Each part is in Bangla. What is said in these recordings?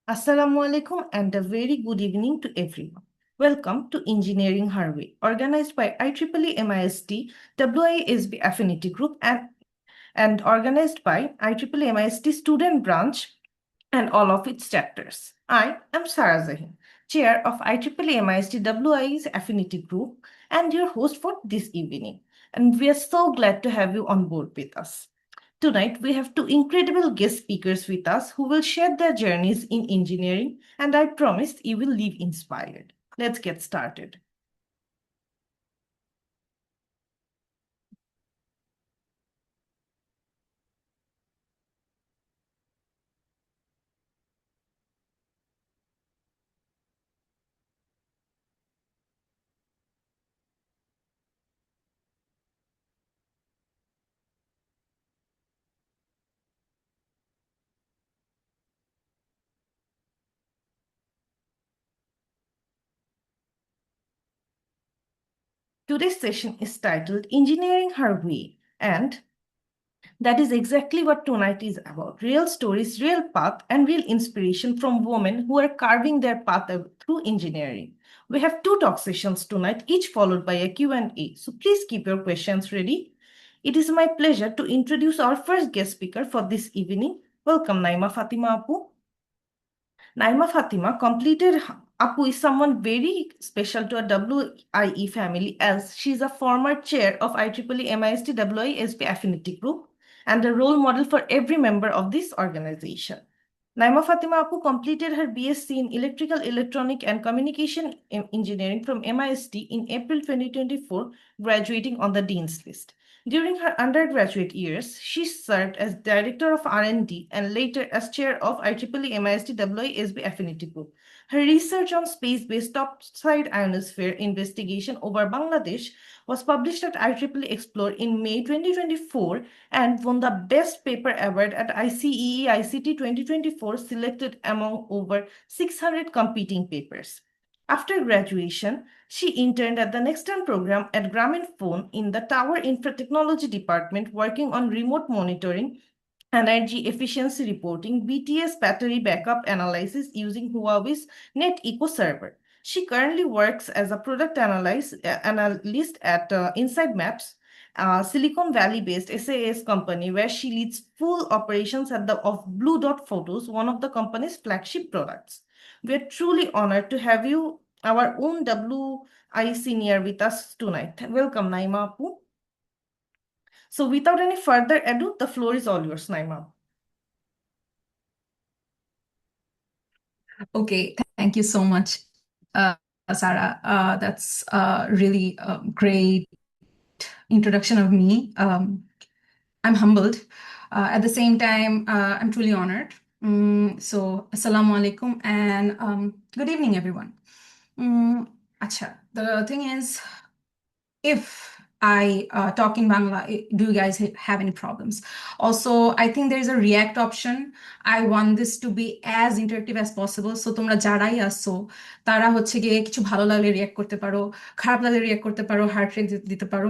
Assalamu alaikum and a very good evening to everyone. Welcome to Engineering Her Way, organized by IEEE MIST, WISB Affinity Group, and organized by IEEE MIST Student Branch and all of its chapters. I am Sarah Zahin, Chair of IEEE MIST WI's Affinity Group and your host for this evening. And we are so glad to have you on board with us. Tonight, we have two incredible guest speakers with us who will share their journeys in engineering, and I promise you will leave inspired. Let's get started. Today's session is titled Engineering Her Way, and that is exactly what tonight is about. Real stories, real path, and real inspiration from women who are carving their path through engineering. We have two talk sessions tonight, each followed by a Q&A. So please keep your questions ready. It is my pleasure to introduce our first guest speaker for this evening. Welcome, Naima Fatima Apu. Naima Fatima completed Apu is someone very special to a WIE family as she is a former chair of IEEE MIST WISP Affinity Group and a role model for every member of this organization. Naima Fatima Apu completed her BSc in Electrical, Electronic and Communication Engineering from MIST in April 2024, graduating on the Dean's List. During her undergraduate years, she served as Director of R&D and later as Chair of IEEE MIST WISB Affinity Group. Her research on space-based topside ionosphere investigation over Bangladesh was published at IEEE Explore in May 2024 and won the Best Paper Award at ICEE ICT 2024, selected among over 600 competing papers. After graduation, she interned at the Nextern program at Grameenphone in the Tower Infra Technology Department, working on remote monitoring, energy efficiency reporting, BTS battery backup analysis using Huawei's NetEco server. She currently works as a product analyst at Inside Maps, a Silicon Valley-based SAS company, where she leads full operations of Blue Dot Photos, one of the company's flagship products. We are truly honored to have you, our own WI senior, with us tonight. Welcome, Naima Apu. So without any further ado, the floor is all yours, Naima. Okay, thank you so much, Sarah. That's a really great introduction of me. I'm humbled. At the same time, I'm truly honored. So, Assalamu alaikum and good evening, everyone. The thing is, if I talk in Bangla, do you guys have any problems? Also, I think there's a react option. I want this to be as interactive as possible. So তোমরা যারাই আসছো তারা হচ্ছে গিয়ে কিছু ভালো লাগলে রিয়াক্ট করতে পারো, খারাপ লাগলে রিয়াক্ট করতে পারো, হার্ট রেট দিতে পারো।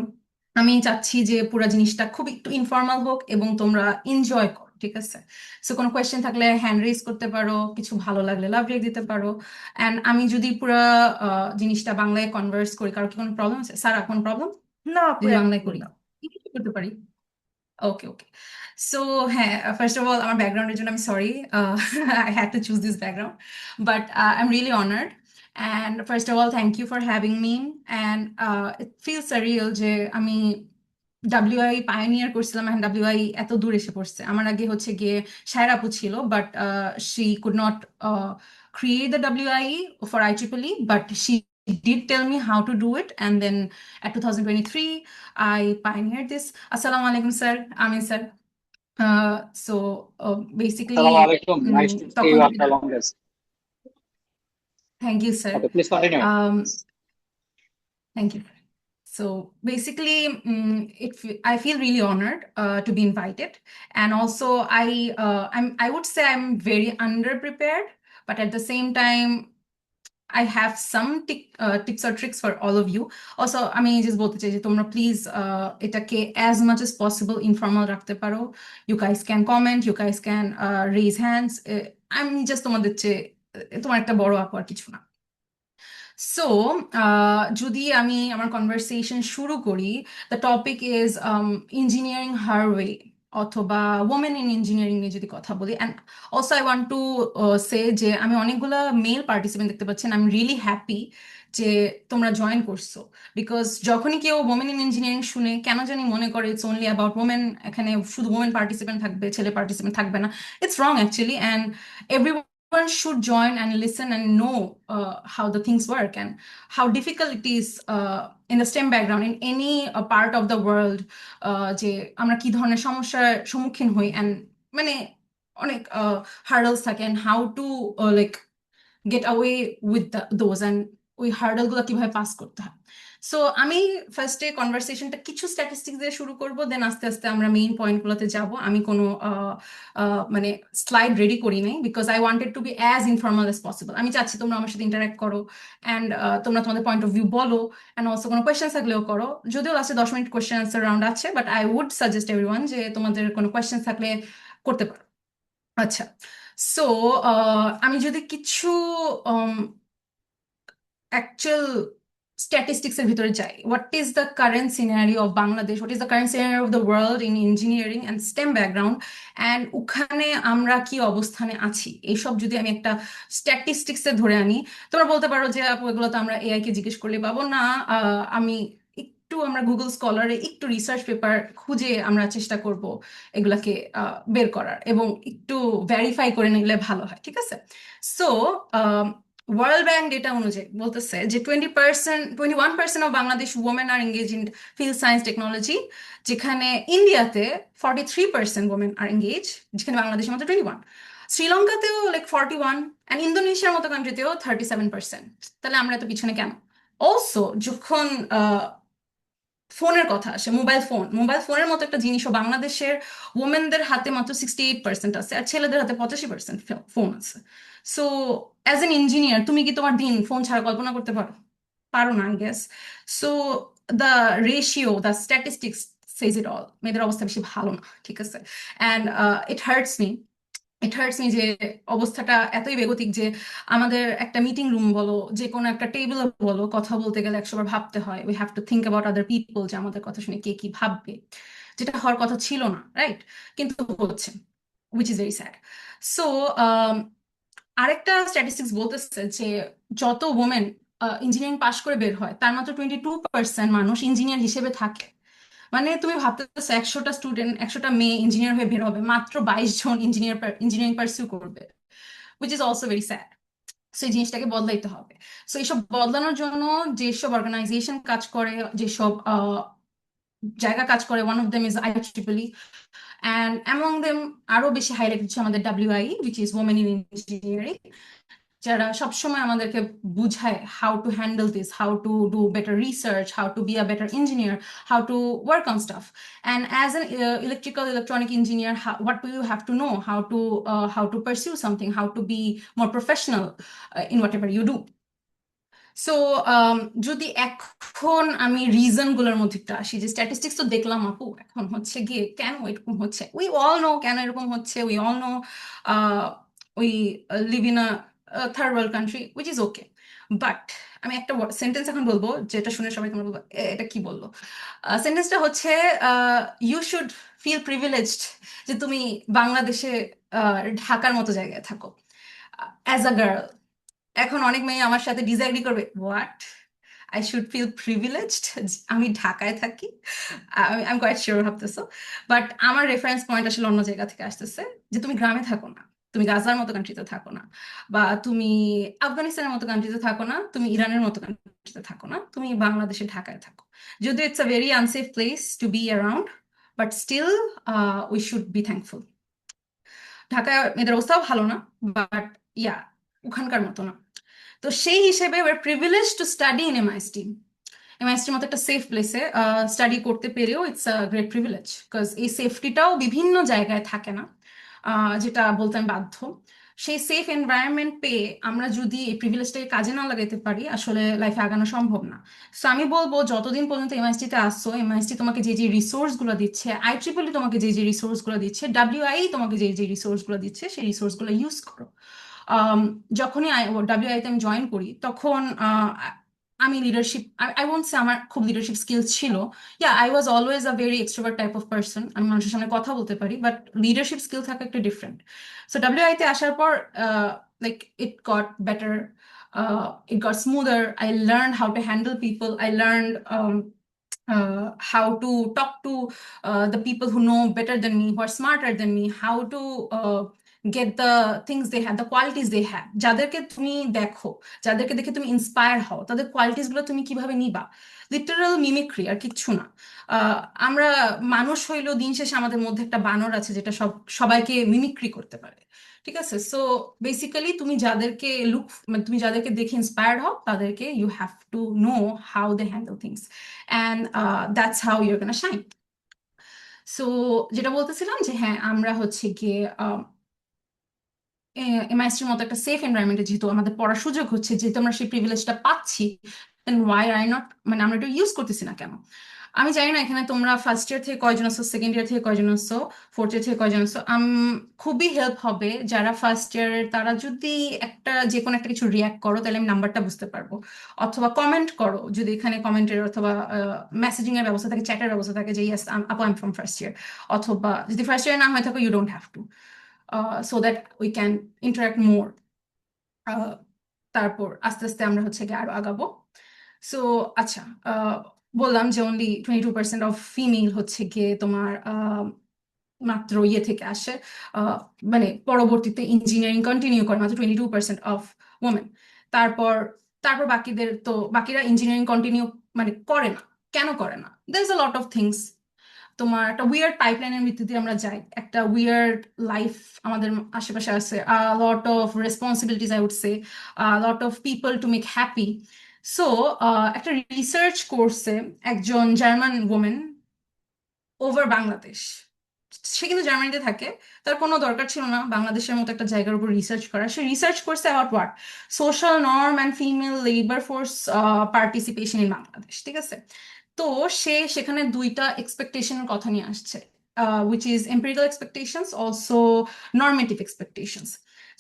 আমি চাচ্ছি যে পুরো জিনিসটা খুব একটু ইনফর্মাল হোক এবং তোমরা এনজয় করো, ঠিক আছে? সো কোনো কোয়েশ্চেন থাকলে হ্যান্ড রেজ করতে পারো, কিছু ভালো লাগলে লাভ রেট দিতে পারো। অ্যান্ড আমি যদি পুরো জিনিসটা বাংলায় কনভার্স করি, কারো কি কোনো প্রবলেম আছে? স্যার কোনো প্রবলেম না, যদি বাংলায় করি? করতে পারি। Okay okay. সো হ্যাঁ, ফার্স্ট অফ অল আমার ব্যাকগ্রাউন্ডের জন্য আমি sorry, I had to choose this background, but I am really honoured. And first of all thank you for having me. And it feel surreal যে আমি ডাব্লিউআই পায়োনিয়ার করছিলাম, এখন ডাব্লিউআই এত দূর এসে পড়ছে। আমার আগে হচ্ছে গিয়ে সায়রা আপু ছিল, but she could not create the WIE for IEEE, but she did tell me how to do it. And then at 2023, I pioneered this. Assalamu alaikum, sir. Amin, sir. So basically, Assalamu alaikum. Nice to see you after long days. Thank you, sir. Okay, please continue. Thank you. So basically, I feel really honored to be invited, and also I would say I'm very underprepared, but at the same time, I have some tips or tricks for all of you. Also, আমি just বলতে চাই যে তোমরা প্লিজ এটাকে as much as possible informal রাখতে পারো. You guys can comment, you guys can raise hands. আমি জাস্ট তোমাদের চেয়ে তোমার একটা বড় আপু আর কিছু না। সো যদি আমি আমার কনভারসেশন শুরু করি, the topic is engineering her way অথবা ওমেন ইন ইঞ্জিনিয়ারিং নিয়ে যদি কথা বলি। And also I want to say যে আমি অনেকগুলো মেল পার্টিসিপেন্ট দেখতে পাচ্ছি, আই এম রিয়েলি হ্যাপি যে তোমরা জয়েন করছো। বিকজ যখনই কেউ ওমেন ইন ইঞ্জিনিয়ারিং শুনে কেন জানি মনে করে ইটস অনলি অ্যাবাউট ওমেন, এখানে শুধু ওমেন পার্টিসিপেন্ট থাকবে, ছেলে পার্টিসিপেন্ট থাকবে না। It's wrong actually, and everyone should join and listen and know how the things work and how difficult it is in the STEM background in any part of the world, যে আমরা কি ধরনের সমস্যার সম্মুখীন হই, and মানে অনেক হার্ডলস থাকে, and how to like get away with those, and ওই হার্ডল গুলো কিভাবে পাস করতে হয়। সো আমি ফার্স্টে কনভারসেশনটা কিছু স্ট্যাটিস্টিক্স দিয়ে শুরু করব, দেন আস্তে আস্তে আমরা মেইন পয়েন্টগুলোতে যাব। আমি কোনো মানে স্লাইড রেডি করি নাই, because I wanted to B as informal as possible. আমি চাচ্ছি তোমরা আমার সাথে ইন্টারাক্ট করো, অ্যান্ড তোমরা তোমাদের পয়েন্ট অফ ভিউ বলো, অ্যান্ড অলসো কোনো কোয়েশ্চেন থাকলেও করো। যদিও লাস্টে 10 মিনিট কোয়েশ্চেন আনসার রাউন্ড আছে, but I would suggest everyone যে তোমাদের কোনো কোয়েশ্চেন থাকলে করতে পারো। আচ্ছা, সো আমি যদি কিছু অ্যাকচুয়াল স্ট্যাটিস্টিক্স এর ভিতরে যাই, what is the current scenario of Bangladesh, what is the current scenario of the world in engineering and stem background, and ওখানে আমরা কি অবস্থানে আছি, এইসব যদি আমি একটা স্ট্যাটিস্টিক্সে ধরে আনি। তোমরা বলতে পারো যে আপু এগুলো তো আমরা এআই কে জিজ্ঞেস করলে পাবো না। আমি একটু আমরা গুগল স্কলারে একটু রিসার্চ পেপার খুঁজে আমরা চেষ্টা করব এগুলাকে বের করার, এবং একটু ভেরিফাই করে নিলে ভালো হয়, ঠিক আছে? সো ওয়ার্ল্ড ব্যাংক ডেটা অনুযায়ী বলতেছে যে 21% of Bangladesh women are engage in field science technology, যেখানে ইন্ডিয়াতে 43% ওমেন আর এঙ্গেজ, যেখানে বাংলাদেশের মাত্র 21। শ্রীলঙ্কাতেও লাইক 41, অ্যান্ড ইন্দোনেশিয়ার মতো কান্ট্রিতেও 37%। তাহলে আমরা এত পিছনে কেন? অলসো যখন ফোনের কথা আসে, মোবাইল ফোনের মতো একটা জিনিসও বাংলাদেশের ওমেনদের হাতে মাত্র 68% আছে, আর ছেলেদের হাতে 85% ফোন আছে। সো অ্যাজ এন ইঞ্জিনিয়ার তুমি কি তোমার দিন ফোন ছাড়া কল্পনা করতে পারো? পারো না, I guess. So the ratio, the statistics Sage it all. মেয়েদের অবস্থা বেশি ভালো না, ঠিক আছে? অ্যান্ড ইট হার্টস মি যে অবস্থাটা এতই বেগতিক যে আমাদের একটা মিটিং রুম বলো, যে কোনো একটা টেবিল বলো, কথা বলতে গেলে 100 বার ভাবতে হয়। We have to think about other people, যে আমাদের কথা শুনে কে কি ভাববে, যেটা হওয়ার কথা ছিল না, রাইট? কিন্তু হচ্ছে, which is very sad. So আরেকটা স্ট্যাটিস্টিক্স বলতেছে যে যত ওমেন ইঞ্জিনিয়ারিং পাশ করে বের হয়, তার মাত্র 22% মানুষ ইঞ্জিনিয়ার হিসেবে থাকে। মানে তুমি ভাবতেছো 100টা স্টুডেন্ট, 100টা মেয়ে ইঞ্জিনিয়ার হয়ে বের হবে, মাত্র 22 জন ইঞ্জিনিয়ারিং পারসিউ করবে, which is also very sad. So এই জিনিসটাকে বদলাইতে হবে। সো এইসব বদলানোর জন্য যেসব অর্গানাইজেশন কাজ করে, যেসব জায়গা কাজ করে, one of them is IEEE, and among them আরো বেশি হাইলাইট হচ্ছে আমাদের WIE, which is women in engineering, যারা সবসময় আমাদেরকে বুঝায় how to handle this, how to do better research, how to be a better engineer, how to work on staff, and as an electronic engineer, what do you have to know, how to pursue something, how to be more professional in whatever you do. So যদি এখন আমি রিজন গুলোর মধ্যে একটু আসি, যে স্ট্যাটিস্টিক্স তো দেখলাম আপু, এখন হচ্ছে গিয়ে কেন এরকম হচ্ছে, উই অল নো কেন এরকম হচ্ছে, we all know we live in a third world country, which is okay. But আমি একটা সেন্টেন্স এখন বলবো, যেটা শুনে সবাই তোমরা বলবো এটা কি বললো। সেন্টেন্সটা হচ্ছে ইউ শুড ফিল প্রিভিলেজড যে তুমি বাংলাদেশে ঢাকার মতো জায়গায় থাকো অ্যাজ আ গার্ল। এখন অনেক মেয়ে আমার সাথে ডিসএগ্রি করবে, what, I should feel privileged আমি ঢাকায় থাকি? আমি কোয়াইট শিওর ভাবতেছো, বাট আমার রেফারেন্স পয়েন্ট আসলে অন্য জায়গা থেকে আসতেছে, যে তুমি গ্রামে থাকো না, তুমি গাজার মতো কান্ট্রিতে থাকো না, বা তুমি আফগানিস্তানের মতো কান্ট্রিতে থাকো না, তুমি ইরানের মতো কান্ট্রিতে থাকো না, তুমি বাংলাদেশে ঢাকায় থাকো। যদিও it's a very unsafe place to be around, but still we should be thankful. ঢাকায় মেয়েদের অবস্থাও ভালো না, বাট ইয়া ওখানকার মতো না। তো সেই হিসেবে we're privilege to study in এমআইএসটির মতো একটা সেফ প্লেসে স্টাডি করতে পেরেও it's a great privilege, because এই সেফটিটাও বিভিন্ন জায়গায় থাকে না, যেটা বলতে আমি বাধ্য। সেই সেফ এনভায়রনমেন্ট পেয়ে আমরা যদি এই প্রিভিলেজটাকে কাজে না লাগাতে পারি আসলে লাইফে আগানো সম্ভব না। সো আমি বলবো যতদিন পর্যন্ত এমআইএসটিতে আসছো, এমআইএসটি তোমাকে যে যে রিসোর্সগুলো দিচ্ছে, IEEE তোমাকে যে যে রিসোর্সগুলো দিচ্ছে, WIE তোমাকে যে যে রিসোর্সগুলো দিচ্ছে, সেই রিসোর্সগুলো ইউজ করো। যখনই WIতে আমি জয়েন করি তখন আমি লিডারশিপ, আই ওয়ন্ট সে আমার খুব লিডারশিপ স্কিল ছিল। I was always a very extrovert type of person, আমি মানুষের সামনে কথা বলতে পারি, বাট লিডারশিপ স্কিল থাকা একটু ডিফারেন্ট। সো WIতে আসার পর like it got better, it got smoother. I learned how to handle people. I learned how to talk to the people who know better than me, who are smarter than me, how to get the things they have, the qualities they have. যাদেরকে তুমি দেখো, যাদেরকে দেখে তুমি ইন্সপায়ার হও, তাদের কোয়ালিটিস গুলো তুমি কিভাবে নিবা। লিটারাল মিমিক্রি আর কিচ্ছু না। আমরা মানুষ হইলেও দিন শেষে আমাদের মধ্যে একটা বানর আছে যেটা সবাইকে মিমিক্রি করতে পারে। ঠিক আছে, সো বেসিক্যালি তুমি যাদেরকে তুমি যাদেরকে দেখে ইন্সপায়ার্ড হও তাদেরকে you have to know how they handle things, and that's how you're gonna shine. So যেটা বলতেছিলাম যে হ্যাঁ, আমরা হচ্ছে গিয়ে এমআইএসটির মতো একটা সেফ এনভায়রনমেন্টে যেহেতু আমাদের পড়ার সুযোগ হচ্ছে, যেহেতু আমরা সেই প্রিভিলেজটা পাচ্ছি, দেন ওয়াই আর নট, মানে আমরা এটা ইউজ করতেছি না কেন? আমি জানি না এখানে তোমরা ফার্স্ট ইয়ার থেকে কয়জন আছো, সেকেন্ড ইয়ার থেকে কয়জন আছো, ফোর্থ ইয়ার থেকে কয়জন আছো। খুবই হেল্প হবে যারা ফার্স্ট ইয়ারের, তারা যদি যে কোনো একটা কিছু রিয়াক্ট করো তাহলে আমি নাম্বারটা বুঝতে পারবো, অথবা কমেন্ট করো যদি এখানে কমেন্টের অথবা মেসেজিং এর ব্যবস্থা থাকে, চ্যাটের ব্যবস্থা থাকে যে ইয়েস আপু I am from first year, অথবা যদি ফার্স্ট ইয়ার না হয়ে থাকো you don't have to, so that we can interact more. তারপর আস্তে আস্তে আমরা হচ্ছে গিয়ে আরো আগাবো। সো আচ্ছা, বললাম যে অনলি 22% অফ ফিমেল হচ্ছে গিয়ে তোমার মাত্র ইয়ে থেকে আসে, মানে পরবর্তীতে ইঞ্জিনিয়ারিং কন্টিনিউ করে মাত্র 22% অফ ওমেন। তারপর বাকিরা ইঞ্জিনিয়ারিং কন্টিনিউ মানে করে না। কেন করে না? There is a lot of things. তোমার একটা উইয়ার্ড পাইপলাইনের ভিত্তিতে আমরা যাই, একটা উইয়ার্ড লাইফ আমাদের আশেপাশে আছে, lot of responsibilities, I would say lot of people to make happy. So একটা রিসার্চ করছে একজন জার্মান ওমেন ওভার বাংলাদেশ। সে কিন্তু জার্মানিতে থাকে, তার কোনো দরকার ছিল না বাংলাদেশের মতো একটা জায়গার উপর রিসার্চ করা। সে রিসার্চ করছে about what, social norm and female labour force participation in Bangladesh. ঠিক আছে, তো সে সেখানে দুইটা এক্সপেকটেশনের কথা নিয়ে আসছে, which is empirical expectations, also normative expectations.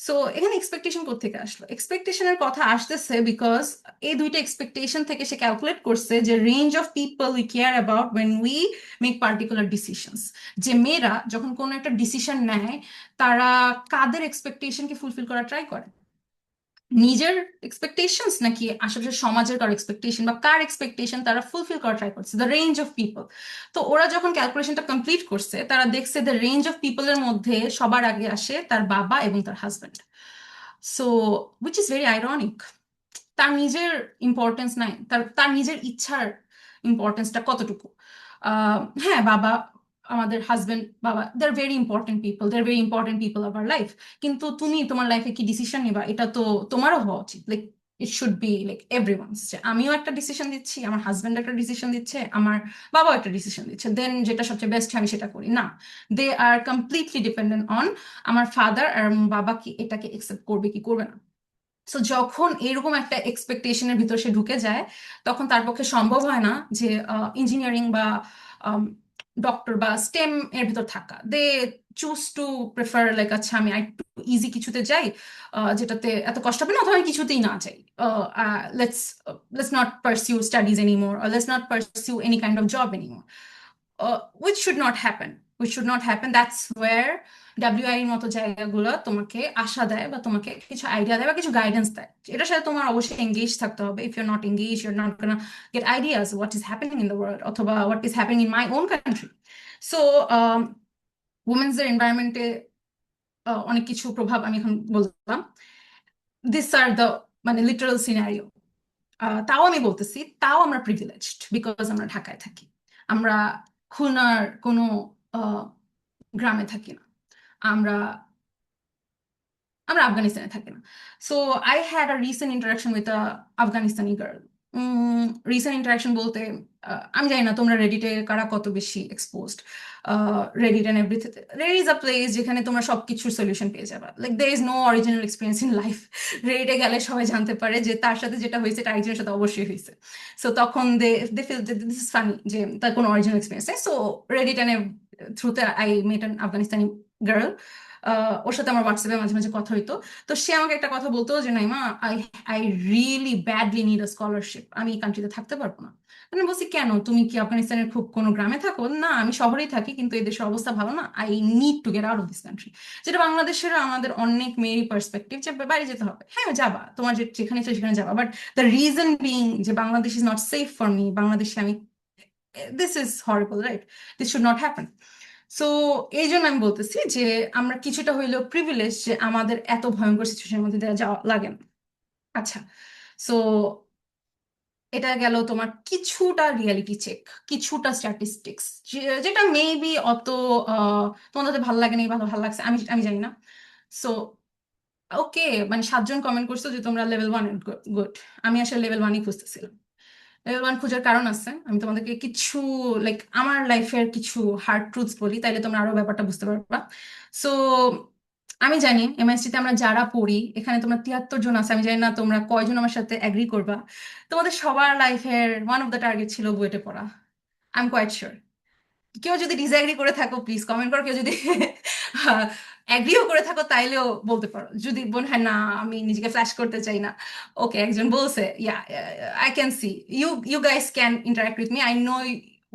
So এখানে এক্সপেকটেশন কোত্থেকে আসলো? এক্সপেকটেশনের কথা আসতেছে বিকজ এই দুইটা এক্সপেকটেশন থেকে সে ক্যালকুলেট করছে যে range of people we care about when we make particular decisions, যে মেয়েরা যখন কোনো একটা ডিসিশন নেয় তারা কাদের এক্সপেকটেশনকে ফুলফিল করা ট্রাই করে, নিজের এক্সপেকটেশনস নাকি আশেপাশের সমাজের কার এক্সপেকটেশন, বা কার এক্সপেকটেশন তারা ফুলফিল করা ট্রাই করছে, দ্য রেঞ্জ অফ পিপল। তো ওরা যখন ক্যালকুলেশনটা কমপ্লিট করছে তারা দেখছে দ্য রেঞ্জ অফ পিপলের মধ্যে সবার আগে আসে তার বাবা এবং তার husband. So which is very ironic. তার নিজের ইম্পর্টেন্স নাই, তার নিজের ইচ্ছার ইম্পর্টেন্সটা কতটুকু। হ্যাঁ, বাবা, আমাদের হাজবেন্ড, বাবা, they are very important people, they are very important people of our life, কিন্তু তুমি তোমার লাইফে কি ডিসিশন নিবা এটা তো তোমারও হওয়া উচিত। Like it should be like everyone's, যে আমিও একটা ডিসিশন দিচ্ছি, আমার হাজবেন্ড একটা ডিসিশন দিচ্ছে, আমার বাবাও একটা ডিসিশন দিচ্ছে, দেন যেটা সবচেয়ে বেস্ট আমি সেটা করি না। দে আর কমপ্লিটলি ডিপেন্ডেন্ট অন আমার ফাদার আর বাবা কি এটাকে একসেপ্ট করবে কি করবে না। সো যখন এরকম একটা এক্সপেকটেশনের ভিতর সে ঢুকে যায় তখন তার পক্ষে সম্ভব হয় না যে ইঞ্জিনিয়ারিং বা ডক্টর বা স্টেম এর ভিতর থাকা। দে চুজ টু প্রেফার লাইক আচ্ছা আমি একটু ইজি কিছুতে যাই, যেটাতে এত কষ্ট হবে না, অথবা আমি কিছুতেই না যাই, let's not pursue studies anymore, or let's not pursue any kind of job anymore, which should not happen. That's where WI এর মতো জায়গাগুলো তোমাকে আশা দেয় বা তোমাকে কিছু আইডিয়া দেয় বা কিছু গাইডেন্স দেয়। এটার সাথে তোমার অবশ্যই এঙ্গেজ থাকতে হবে। If you're not engage, you're not gonna get ideas what is happening in the world, অথবা what is happening in my own country. So উমেন্সদের এনভায়রনমেন্টে অনেক কিছু প্রভাব আমি এখন বললাম। দিস আর দ্য মানে লিটারাল সিনারিও। তাও আমি বলতেছি, তাও আমরা প্রিভিলেজড বিকজ আমরা ঢাকায় থাকি, আমরা খুলনার কোনো গ্রামে থাকি না, আমরা আফগানিস্তানে থাকি না। So I had a recent interaction with a Afghanistani girl, recent interaction বলতে আমি জানি না তোমরা রেডিটে কারা কত বেশি exposed. Reddit and everything, Reddit is a place যেখানে তোমরা সবকিছুর সলিউশন পেয়ে যাবে। Like there is no original experience in life. রেডিটে গেলে সবাই জানতে পারে যে তার সাথে যেটা হয়েছে এটা আরেকজনের সাথে অবশ্যই হয়েছে। সো তখন they they feel this is funny যে তার কোনো অরিজিনাল এক্সপিরিয়েন্স নেই। সো রেডিট অ্যান্ড থ্রুতে I met an Afghanistani girl. ওর সাথে আমার হোয়াটসঅ্যাপে মাঝে মাঝে কথা হইতো। তো সে আমাকে একটা কথা বলতো যে Naima, I I really badly need a scholarship, আমি এই কান্ট্রিতে থাকতে পারবো না। আমি বলছি কেন, তুমি কি আফগানিস্তানের খুব কোনো গ্রামে থাকো? না, আমি শহরেই থাকি, কিন্তু এই দেশের অবস্থা ভালো না, I need to get out of this country. যেটা বাংলাদেশের আমাদের অনেক মেয়েরই পার্সপেক্টিভ যে বাইরে যেতে হবে। হ্যাঁ যাবা, তোমার যেখানে ইচ্ছা সেখানে যাবা, বাট দ্য রিজন বিং যে Bangladesh is not safe for me, বাংলাদেশে আমি, this is horrible, right? This should not happen. So এই জন্য আমি বলতেছি যে আমরা কিছুটা হইলেও প্রিভিলেজ যে আমাদের এত ভয়ঙ্কর সিচুয়েশনের মধ্যে দিয়ে যাওয়া লাগে না। আচ্ছা, সো এটা গেল তোমার কিছুটা রিয়েলিটি চেক, কিছুটা স্ট্যাটিস্টিক্স, যেটা মেবি অত তোমাদের ভালো লাগে নাই, ভালো ভালো লাগছে আমি আমি জানি না। সো ওকে, মানে 7 জন কমেন্ট করছো যে তোমরা লেভেল 1, গুড। আমি আসলে লেভেল 1ই খুঁজতেছিলাম। লেভেল 1 খোঁজার কারণ আছে, আমি তোমাদেরকে কিছু লাইক আমার লাইফের কিছু হার্ড ট্রুথস বলি, তাইলে তোমরা আরো ব্যাপারটা বুঝতে পারবা। সো আমি জানি এমএসসি তে আমরা যারা পড়ি, এখানে তোমরা 73 জন আছে, আমি জানি না তোমরা কয়জন আমার সাথে এগ্রি করবা। তোমাদের সবার লাইফের ওয়ান অফ দ্য টার্গেট ছিল বুয়েটে পড়া। I am quite sure. কেউ যদি ডিসএগ্রি করে থাকো প্লিজ কমেন্ট করো, কেউ যদি অ্যাগ্রিও করে থাকো তাইলেও বলতে পারো। যদি হ্যাঁ না আমি নিজেকে ফ্ল্যাশ করতে চাই না, ওকে একজন বলছে, yeah I can see you guys can interact with me, I know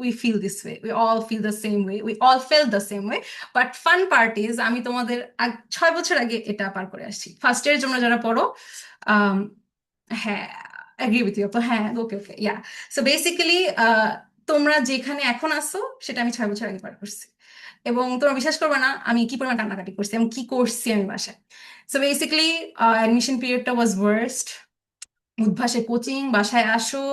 we feel this way, we all feel the same way, we all fell the same way. But fun part is আমি তোমাদের 6 বছর আগে এটা পার করে আসছি। ফার্স্ট ইয়ারের জন্য যারা পড়ো, আম, হ্যাঁ অ্যাগ্রি উইথ ইউ, তো হ্যাঁ ওকে ওকে ইয়া। সো বেসিক্যালি তোমরা যেখানে এখন আসো সেটা আমি 6 বছর আগে পার করছি, এবং তোমরা বিশ্বাস করবে না আমি কি পরিমাণ কান্নাকাটি করছি এবং কি করছি আমি বাসায়। সো বেসিক্যালি অ্যাডমিশন পিরিয়ডটা ওয়াজ ওয়ার্স্ট। উদ্ভাসে কোচিং, বাসায় আসো,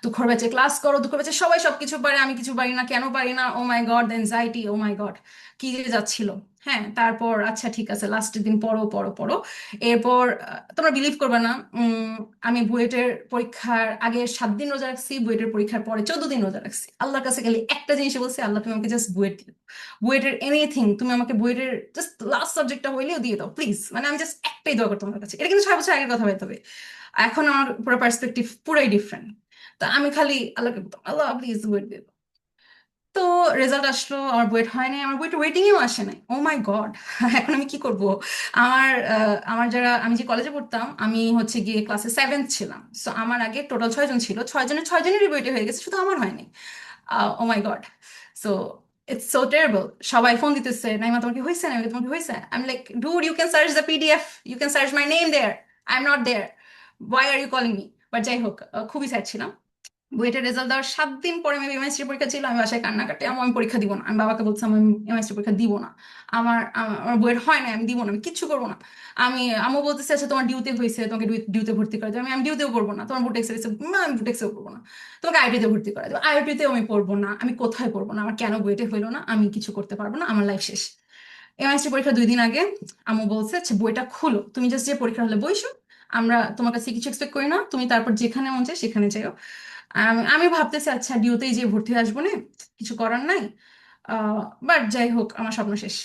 দুঃখর ব্যাচে ক্লাস করো, দুঃখর ব্যাচে সবাই সবকিছু পারে, আমি কিছু পারি না, কেন পারি না, oh my god, the anxiety, oh my god, কি যে যাচ্ছিল। হ্যাঁ তারপর আচ্ছা ঠিক আছে, লাস্টের দিন পড়ো পড়ো পড়ো। এরপর তোমরা বিলিভ করবে না, আমি বুয়েটের পরীক্ষার আগে 7 দিন রোজা রাখছি, বুয়েটের পরীক্ষার পরে 14 দিন রোজা রাখছি। আল্লাহর কাছে খালি একটা জিনিস বলছি, আল্লাহ তুমি আমাকে জাস্ট বুয়েট দিও, বুয়েটের এনিথিং, তুমি আমাকে বুয়েটের জাস্ট লাস্ট সাবজেক্টটা হইলেও দিয়ে দাও প্লিজ। মানে আমি জাস্ট একটাই দোয়া করতাম আমার কাছে। এটা কিন্তু 6 বছর আগের কথা হইতে হবে, এখন আমার পুরো পার্সপেক্টিভ পুরাই ডিফারেন্ট। তা আমি খালি আল্লাহকে বলতাম, আল্লাহ প্লিজ বুয়েট দিয়ে দাও। তো রেজাল্ট আসলো, আমার বুয়েট হয় নাই, আমার বুয়েট ওয়েটিংয়েও আসে নাই। ও মাই গড, এখন আমি কি করব? আমার যারা, আমি যে কলেজে পড়তাম, আমি হচ্ছে গিয়ে ক্লাসে 7th ছিলাম। সো আমার আগে টোটাল 6 জন ছিল, 6 জনের 6 জনেরই বুয়েটে হয়ে গেছে, শুধু আমার হয়নি। Oh my god. So it's so terrible. সবাই ফোন দিতেছে, নাইমা তোমার কি হয়েছে, নাইমা তোমার কি হয়েছে? I am like dude, you can search the PDF, you can search my name there, I am not there, why are you calling me? But যাই হোক, খুবই স্যাড ছিলাম। বুয়েটের রেজাল্ট দেওয়ার 7 দিন পরে আমি এমএসসি পরীক্ষা ছিল, আমি বাসায় কান্নাকাটি, আমি পরীক্ষা দিব না। আমি বাবাকে বলছিলাম আমি এমএসসি পরীক্ষা দিব না, আমার বুয়েট হয় না, আমি দিব না, আমি কিচ্ছু করবো না। আম্মু বলতেছে আচ্ছা তোমার ডিউতে হয়েছে, তোমাকে ডিউতে ভর্তি করে দেবে। আমি ডিউতেও পড়বো না। তোমার বুটেক্সে হয়েছে, আমি বুটেক্সেও পড়বো না। তোমাকে আইআইটিতে ভর্তি করে দেবো, আইআইটিতেও আমি পড়বো না। আমি কোথায় পড়বো না, আমার কেন বুয়েটে হইলো না, আমি কিছু করতে পারবো না, আমার লাইফ শেষ। এমএসসি পরীক্ষা 2 দিন আগে আম্মু বলছে আচ্ছা বইটা খুলো, তুমি জাস্ট যে পরীক্ষা হলে বইসো, আমরা তোমার কাছে কিছু এক্সপেক্ট করি না, তুমি তারপর যেখানে মন চায় সেখানে যাও। আমি ভাবতেছি আচ্ছা ডিউতেই যে ভর্তি হয়ে আসবো না, কিছু করার নাই। বাট যাই হোক, আমার স্বপ্ন শেষ।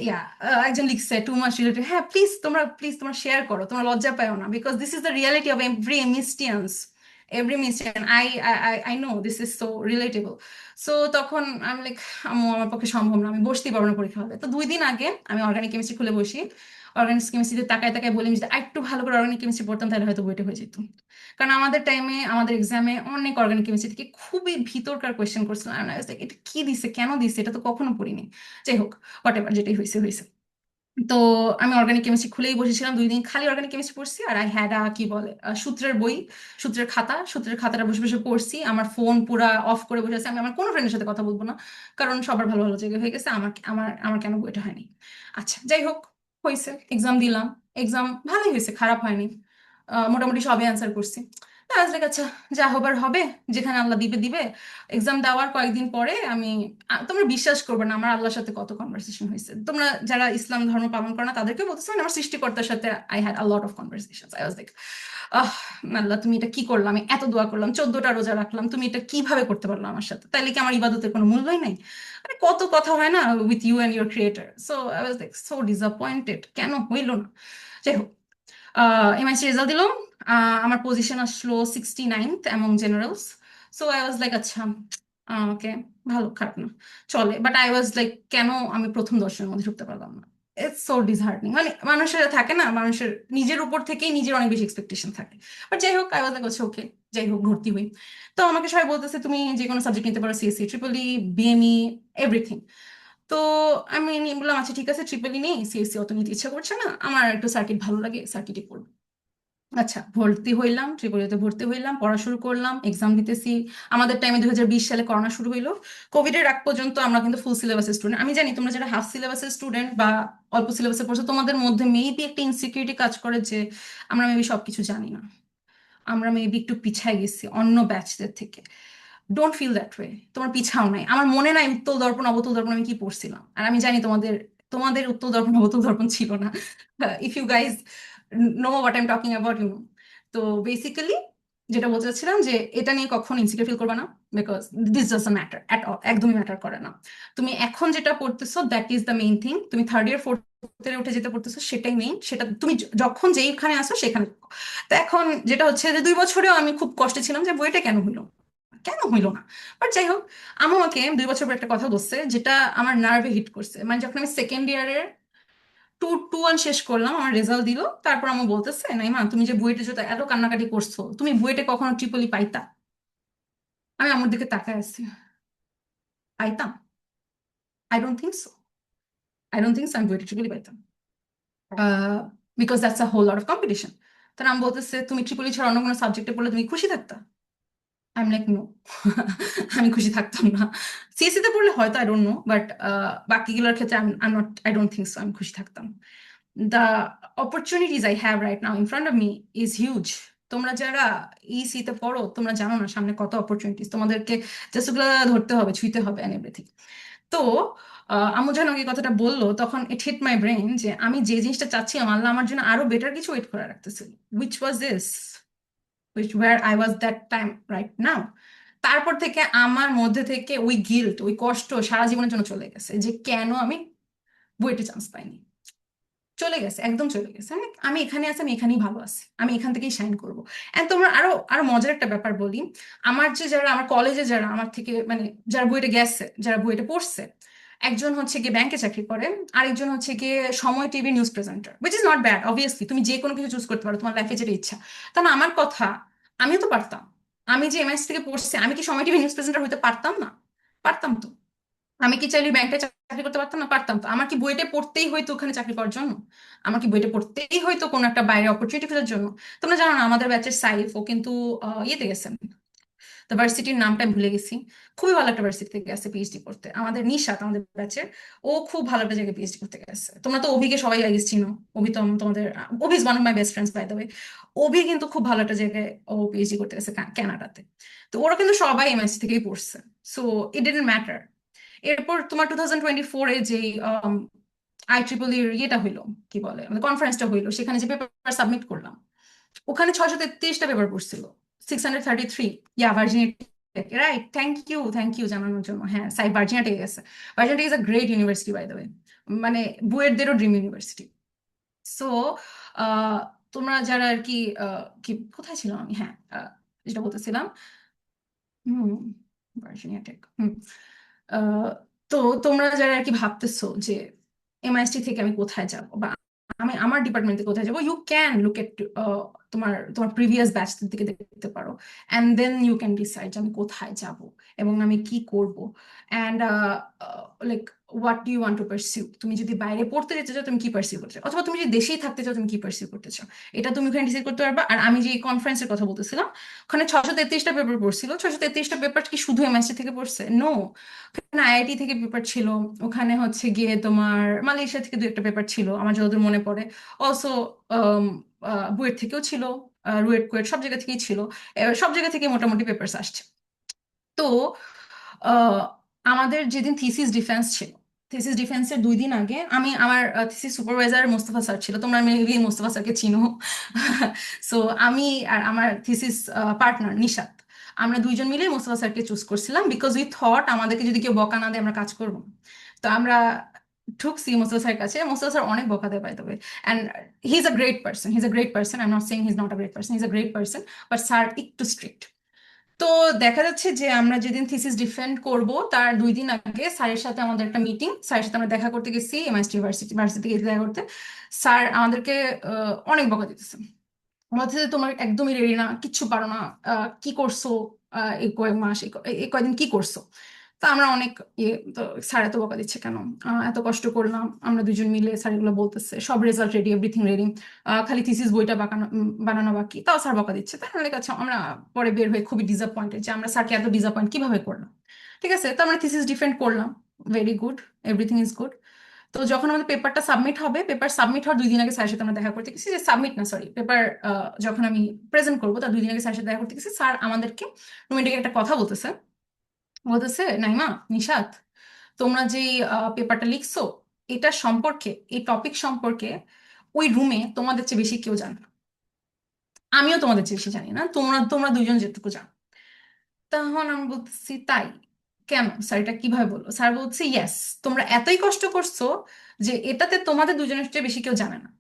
ইয়া, একজন লিখছে টু মাচ রিলেটেড, হ্যাঁ প্লিজ তোমরা শেয়ার করো, তোমরা লজ্জা পাও না, because this is the reality of every MISTians, I know this is so relatable. So তখন আমি লাইক আম্মু আমার পক্ষে সম্ভব না, আমি বসতেই পারবো না পরীক্ষা হলে। তো 2 দিন আগে আমি অর্গানিক কেমিস্ট্রি খুলে বসি, অর্গানিক কেমিস্ট্রিতে তাকায় তাকায় বলি যদি একটু ভালো করে অর্গানিক কেমিস্ট্রি পড়তাম তাহলে হয়তো বইটা হয়ে যেত। কারণ আমাদের টাইমে আমাদের এক্সামে অনেক অর্গানিক কেমিস্ট্রি থেকে খুবই ভিতরকার কোয়েশ্চেন করছিলাম, এটা কি দিছে, কেন দিছে, এটা তো কখনো পড়িনি। যাই হোক, হোয়াট এভার, যেটাই হয়েছে হয়েছে। তো আমি অর্গানিক কেমিস্ট্রি খুলেই বসেছিলাম, 2 দিন খালি অর্গানিক কেমিস্ট্রি পড়ছি। আর আই হ্যাড কি বলে সূত্রের বই, সূত্রের খাতাটা বসে বসে পড়ছি। আমার ফোন পুরা অফ করে বসে আছে, আমি আমার কোনো ফ্রেন্ডের সাথে কথা বলবো না, কারণ সবার ভালো ভালো জায়গায় হয়ে গেছে, আমার আমার আমার কেন বইটা হয়নি। আচ্ছা যাই হোক, হয়েছে, এক্সাম দিলাম, এক্সাম ভালোই হয়েছে, খারাপ হয়নি। মোটামুটি সবই অ্যান্সার করছি। আচ্ছা যা হবার হবে, যেখানে আল্লাহ দিবে দিবে। এক্সাম দেওয়ার কয়েকদিন পরে আমি তোমরা বিশ্বাস করবে না আমার আল্লাহর সাথে কত কনভারসেশন হয়েছে। তোমরা যারা ইসলাম ধর্ম পালন করো না তাদেরকে বলতেছো, মানে আমার সৃষ্টিকর্তার সাথে I had a lot of conversation. I was like, ah Allah তুমি এটা কি করলাম, আমি এত দোয়া করলাম, 14টা রোজা রাখলাম, তুমি এটা কিভাবে করতে পারলো আমার সাথে? তাইলে কি আমার ইবাদতের কোনো মূল্যই নাই? মানে কত কথা হয় না with you and your creator. So I was like so disappointed, কেন হইলো না? যাই হোক, এমআইসি রেজাল্ট দিলাম, আমার পজিশন আসলো 69th among generals. So I was like আচ্ছা ওকে, ভালো খারাপ না, চলে। বাট আই ওয়াজ লাইক কেন আমি প্রথম 10 জনের মধ্যে ঢুকতে পারলাম না? It's so disheartening. মানে মানুষের থাকে না, মানুষের নিজের উপর থেকেই নিজের অনেক বেশি এক্সপেকটেশন থাকে। বাট যাই হোক, আই ওয়াজ লাইক ওকে, যাই হোক ভর্তি হই। তো আমাকে সবাই বলতেছে তুমি যে কোনো সাবজেক্ট নিতে পারো, সিএসসি, ট্রিপল ই, বিএমই, এভরিথিং। তো আমি বললাম আচ্ছা ঠিক আছে, ট্রিপল ই নেই, সিএসসি অত নিতে ইচ্ছা করছে না, আমার একটু সার্কিট ভালো লাগে, সার্কিটে পড়বো। আচ্ছা ভর্তি হইলাম, ট্রিপলিতে ভর্তি হইলাম, পড়া শুরু করলাম, এক্সাম দিতেছি। আমাদের টাইমে 2020 সালে করোনা শুরু হইলো। কোভিড এর আগ পর্যন্ত আমরা কিন্তু ফুল সিলেবাসের স্টুডেন্ট। আমি জানি তোমরা যারা হাফ সিলেবাসের স্টুডেন্ট বা অল্প সিলেবাসে পড়ছো, তোমাদের মধ্যে মেবি একটা ইনসিকিউরিটি কাজ করে যে আমরা মেবি সবকিছু জানি না, আমরা মেবি একটু পিছায় গেছি অন্য ব্যাচদের থেকে। ডোন্ট ফিল দ্যাট ওয়ে, তোমার পিছাও নাই। আমার মনে নাই উত্তল দর্পণ অবতল দর্পণ আমি কি পড়ছিলাম, আর আমি জানি তোমাদের তোমাদের উত্তল দর্পণ অবতল দর্পণ ছিল না। If you guys know what I am talking about, you know. তো বেসিক্যালি যেটা বলতে চাচ্ছিলাম যে এটা নিয়ে কখনো ইনসিকিউর ফিল করবে না, because this does matter at all, একদমই ম্যাটার করে না। তুমি এখন যেটা পড়তেছো that is the main thing. তুমি থার্ড ইয়ার ফোর্থ ইয়ারে উঠে যেতে পড়তেছো সেটাই মেইন, সেটা তুমি যখন যেইখানে আসো সেখানে। তো এখন যেটা হচ্ছে যে 2 বছরেও আমি খুব কষ্টে ছিলাম যে বইটা কেন হইলো, কেন হইলো না। বাট যাই হোক, আমাকে 2 বছর পর একটা কথা বলছে যেটা আমার নার্ভে হিট করছে। মানে যখন আমি সেকেন্ড ইয়ারের 2-1 শেষ করলাম, আমার রেজাল্ট দিল, তারপর আমার বলতেছে নাইমা তুমি যে বুয়েটে যেটা এত কান্নাকাটি করছো, তুমি বুয়েটে কখনো ট্রিপলি পাইতা? আমি আমার দিকে তাকায় আছি, পাইতাম? I don't think so, I don't think so আমি বুয়েটে ট্রিপলি পাইতাম, because that's a whole lot of competition. তার আমি বলতেছে তুমি ট্রিপলি ছাড়া অন্য কোনো সাবজেক্টে পড়লে তুমি খুশি থাকতা? আই এম লাইক নো, আমি খুশি থাকতাম না। সিএসসি তে পড়লে হয়তো আই ডোন্ট নো, বাট বাকিগুলোর ক্ষেত্রে আই ডোন্ট থিঙ্ক সো আমি খুশি থাকতাম। The opportunities I have right now in front of me is huge. তোমরা যারা ইসি তে পড়ো তোমরা জানো না সামনে কত অপরচুনিটিস, তোমাদেরকে জাস্ট ওগুলো ধরতে হবে, ছুঁইতে হবে এন্ড এভরিথিং। তো আম্মু যখন আমাকে এই কথাটা বললো তখন ইট হিট মাই ব্রেন যে আমি যে জিনিসটা চাচ্ছি আল্লাহ আমার জন্য আরো বেটার কিছু ওয়েট করে রাখতেছিল, which was this, where I was that time right now. তারপর থেকে আমার মধ্যে থেকে ওই গিল্ট, ওই কষ্ট সারা জীবনের জন্য চলে গেছে যে কেন আমি বুয়েটে চান্স পাইনি। চলে গেছে, একদম চলে গেছে। আমি এখানে আছি, আমি এখানেই ভালো আছি, আমি এখান থেকেই শাইন করবো। এন্ড তোমরা আরো আরো মজার একটা ব্যাপার বলি, আমার যে যারা আমার কলেজে যারা আমার থেকে মানে যারা বুয়েটে গেছে, যারা বুয়েটে পড়ছে, একজন হচ্ছে গিয়ে ব্যাংকে চাকরি করে, আরেকজন হচ্ছে গিয়ে সময় TV news presenter, which is not bad. Obviously তুমি যে কোনো কিছু চুজ করতে পারো তোমার লাইফে যেটা ইচ্ছা। তা না, আমার কথা, আমিও তো পারতাম। আমি যে এমএস থেকে পড়ছি, আমি কি সময় টিভি নিউজ প্রেজেন্টার হতে পারতাম না? পারতাম তো। আমি কি চাইলে ব্যাংকে চাকরি করতে পারতাম না? পারতাম তো। আমার কি বইটা পড়তেই হয়তো ওখানে চাকরি করার জন্য? আমার কি বইটা পড়তেই হয়তো কোনো একটা বাইরে অপরচুনিটি খোঁজার জন্য? তোমরা জানো না আমাদের ব্যাচের সাইফ, ও কিন্তু ইয়েতে গেছেন, তো ভার্সিটির নামটা আমি ভুলে গেছি, খুবই ভালো একটা ভার্সিটিতে গেছে পিএইচডি করতে। আমাদের নিশাত, আমাদের ব্যাচের, ও খুব ভালো একটা জায়গায় পিএইচডি করতে গেছে। তোমরা তো অভিকে সবাই আগে চিনো, অভি তো তোমাদের, Abhi is one of my best friends by the way. Abhi কিন্তু খুব ভালো একটা জায়গায় ও পিএইচডি করতে গেছে কানাডাতে। তো ওরা কিন্তু সবাই এমএসসি থেকেই পড়ছে, সো ইট ডিডন্ট ম্যাটার। এরপর তোমার 2024-এ যে IEEE ইয়েটা হইলো, কি বলে আমাদের কনফারেন্সটা হইলো, সেখানে যে পেপার সাবমিট করলাম, ওখানে 633টা পেপার পড়ছিল, 633। Yeah Virginia Tech, right, thank you জানানোর জন্য। হ্যাঁ, সাই ভার্জিনিয়া টেক গেছে। Virginia Tech is a great university by the way, মানে বুয়েটদেরও ড্রিম ইউনিভার্সিটি। সো তোমরা যারা আর কি কি কোথায় ছিলাম আমি, হ্যাঁ যেটা বলতেছিলাম, হুম, ভার্জিনিয়া টেক, আহ, তো তোমরা যারা আর কি ভাবতেছো যে এমআইএসটি থেকে আমি কোথায় যাব বা আমি আমার ডিপার্টমেন্ট থেকে কোথায় যাবো, ইউ ক্যান লুক এট তোমার তোমার প্রিভিয়াস ব্যাচের দিকে দেখতে পারো, and then you can decide আমি কোথায় যাব এবং আমি কি করব, and like what do you want to pursue. তুমি যদি বাইরে পড়তে যেতে চাও তুমি কি পারসিউ করতে চাও, অথবা তুমি যদি দেশেই থাকতে চাও তুমি কি পারসিউ করতে চাও, এটা তুমি ওখানে ডিসাইড করতে পারবা। আর আমি যে কনফারেন্সের কথা বলতেছিলাম, ওখানে 633টা পেপার পড়ছিল। 633টা পেপার কি শুধু এমএসসি থেকে পড়ছে? নো, ওখানে আইআইটি থেকে পেপার ছিল, ওখানে হচ্ছে গিয়ে তোমার মালয়েশিয়া থেকে 2-1টা পেপার ছিল আমার যতদূর মনে পড়ে। অলসো বুয়েট থেকেও ছিল, রুয়েট কুয়েট সব জায়গা থেকেই ছিল, এবার সব জায়গা থেকে মোটামুটি পেপারস আসছে। তো আহ, আমাদের যেদিন থিসিস ডিফেন্স ছিল, থিসিস ডিফেন্সের 2 দিন আগে আমি আমার থিসিস সুপারভাইজার মোস্তফা স্যার ছিল, তোমরা মেবি মোস্তফা স্যারকে চিনো। সো আমি আর আমার থিসিস পার্টনার নিশাত, আমরা 2জন মিলে মোস্তফা স্যারকে চুজ করছিলাম, বিকজ উই থট আমাদেরকে যদি কেউ বকা না দেয় আমরা কাজ করবো না। তো আমরা ঢুকছি মোস্তফা স্যারের কাছে। মোস্তফা স্যার অনেক বকা দেয়, by the way, and he is a great person, he is a great person, I am not saying he is not a great person, he is a great person, but sir একটু স্ট্রিক্ট। তো দেখা যাচ্ছে যে আমরা যেদিন থিসিস ডিফেন্ড করব তার 2 দিন আগে স্যারের সাথে আমাদের একটা মিটিং, স্যারের সাথে আমরা দেখা করতে গেছি, এমআইটি ভার্সিটি গেছি দেখা করতে। স্যার আমাদেরকে অনেক বকা দিতেছে, বলছে যে তোমার একদমই রেডি না, কিচ্ছু পারো না, কি করছো এই কয়েক মাস, এই কয়েকদিন কি করছো। তা আমরা অনেক তো স্যার এত বকা দিচ্ছে কেন, এত কষ্ট করলাম আমরা 2জন মিলে, স্যার এগুলো বলতেছে, সব রেজাল্ট রেডি, এভরিথিং রেডি, খালি থিসিস বইটা বানানো বাকি, তাও স্যার বকা দিচ্ছে। তাই আমাদের কাছে আমরা পরে বের হয়ে খুবই ডিসঅ্যাপয়েন্টেড যে আমরা স্যারকে এত ডিসঅ্যাপয়েন্ট কিভাবে করলাম। ঠিক আছে, তো আমরা থিসিস ডিফেন্ড করলাম, very good, everything is good. তো যখন আমাদের পেপারটা সাবমিট হবে, পেপার সাবমিট হওয়ার 2 দিন আগে স্যারের সাথে আমরা দেখা করতে গেছি, যে সাবমিট না সরি পেপার যখন আমি প্রেজেন্ট করবো তার 2 দিন আগে স্যারের সাথে দেখা করতে গেছি। স্যার আমাদেরকে রুমে ডেকে একটা কথা বলতেছে নাইমা, নিশাত, তোমরা যে পেপারটা লিখছো এটা সম্পর্কে, এই টপিক সম্পর্কে ওই রুমে তোমাদের চেয়ে বেশি কেউ জানে না, আমিও তোমাদের চেয়ে বেশি জানি না, তোমরা তোমরা 2জন যেটুকু জানো। তখন আমি বলতেছি তাই কেন স্যার, এটা কিভাবে বলবো? স্যার বলছে ইয়েস, তোমরা এতই কষ্ট করছো যে এটাতে তোমাদের 2জনের চেয়ে বেশি কেউ জানে না।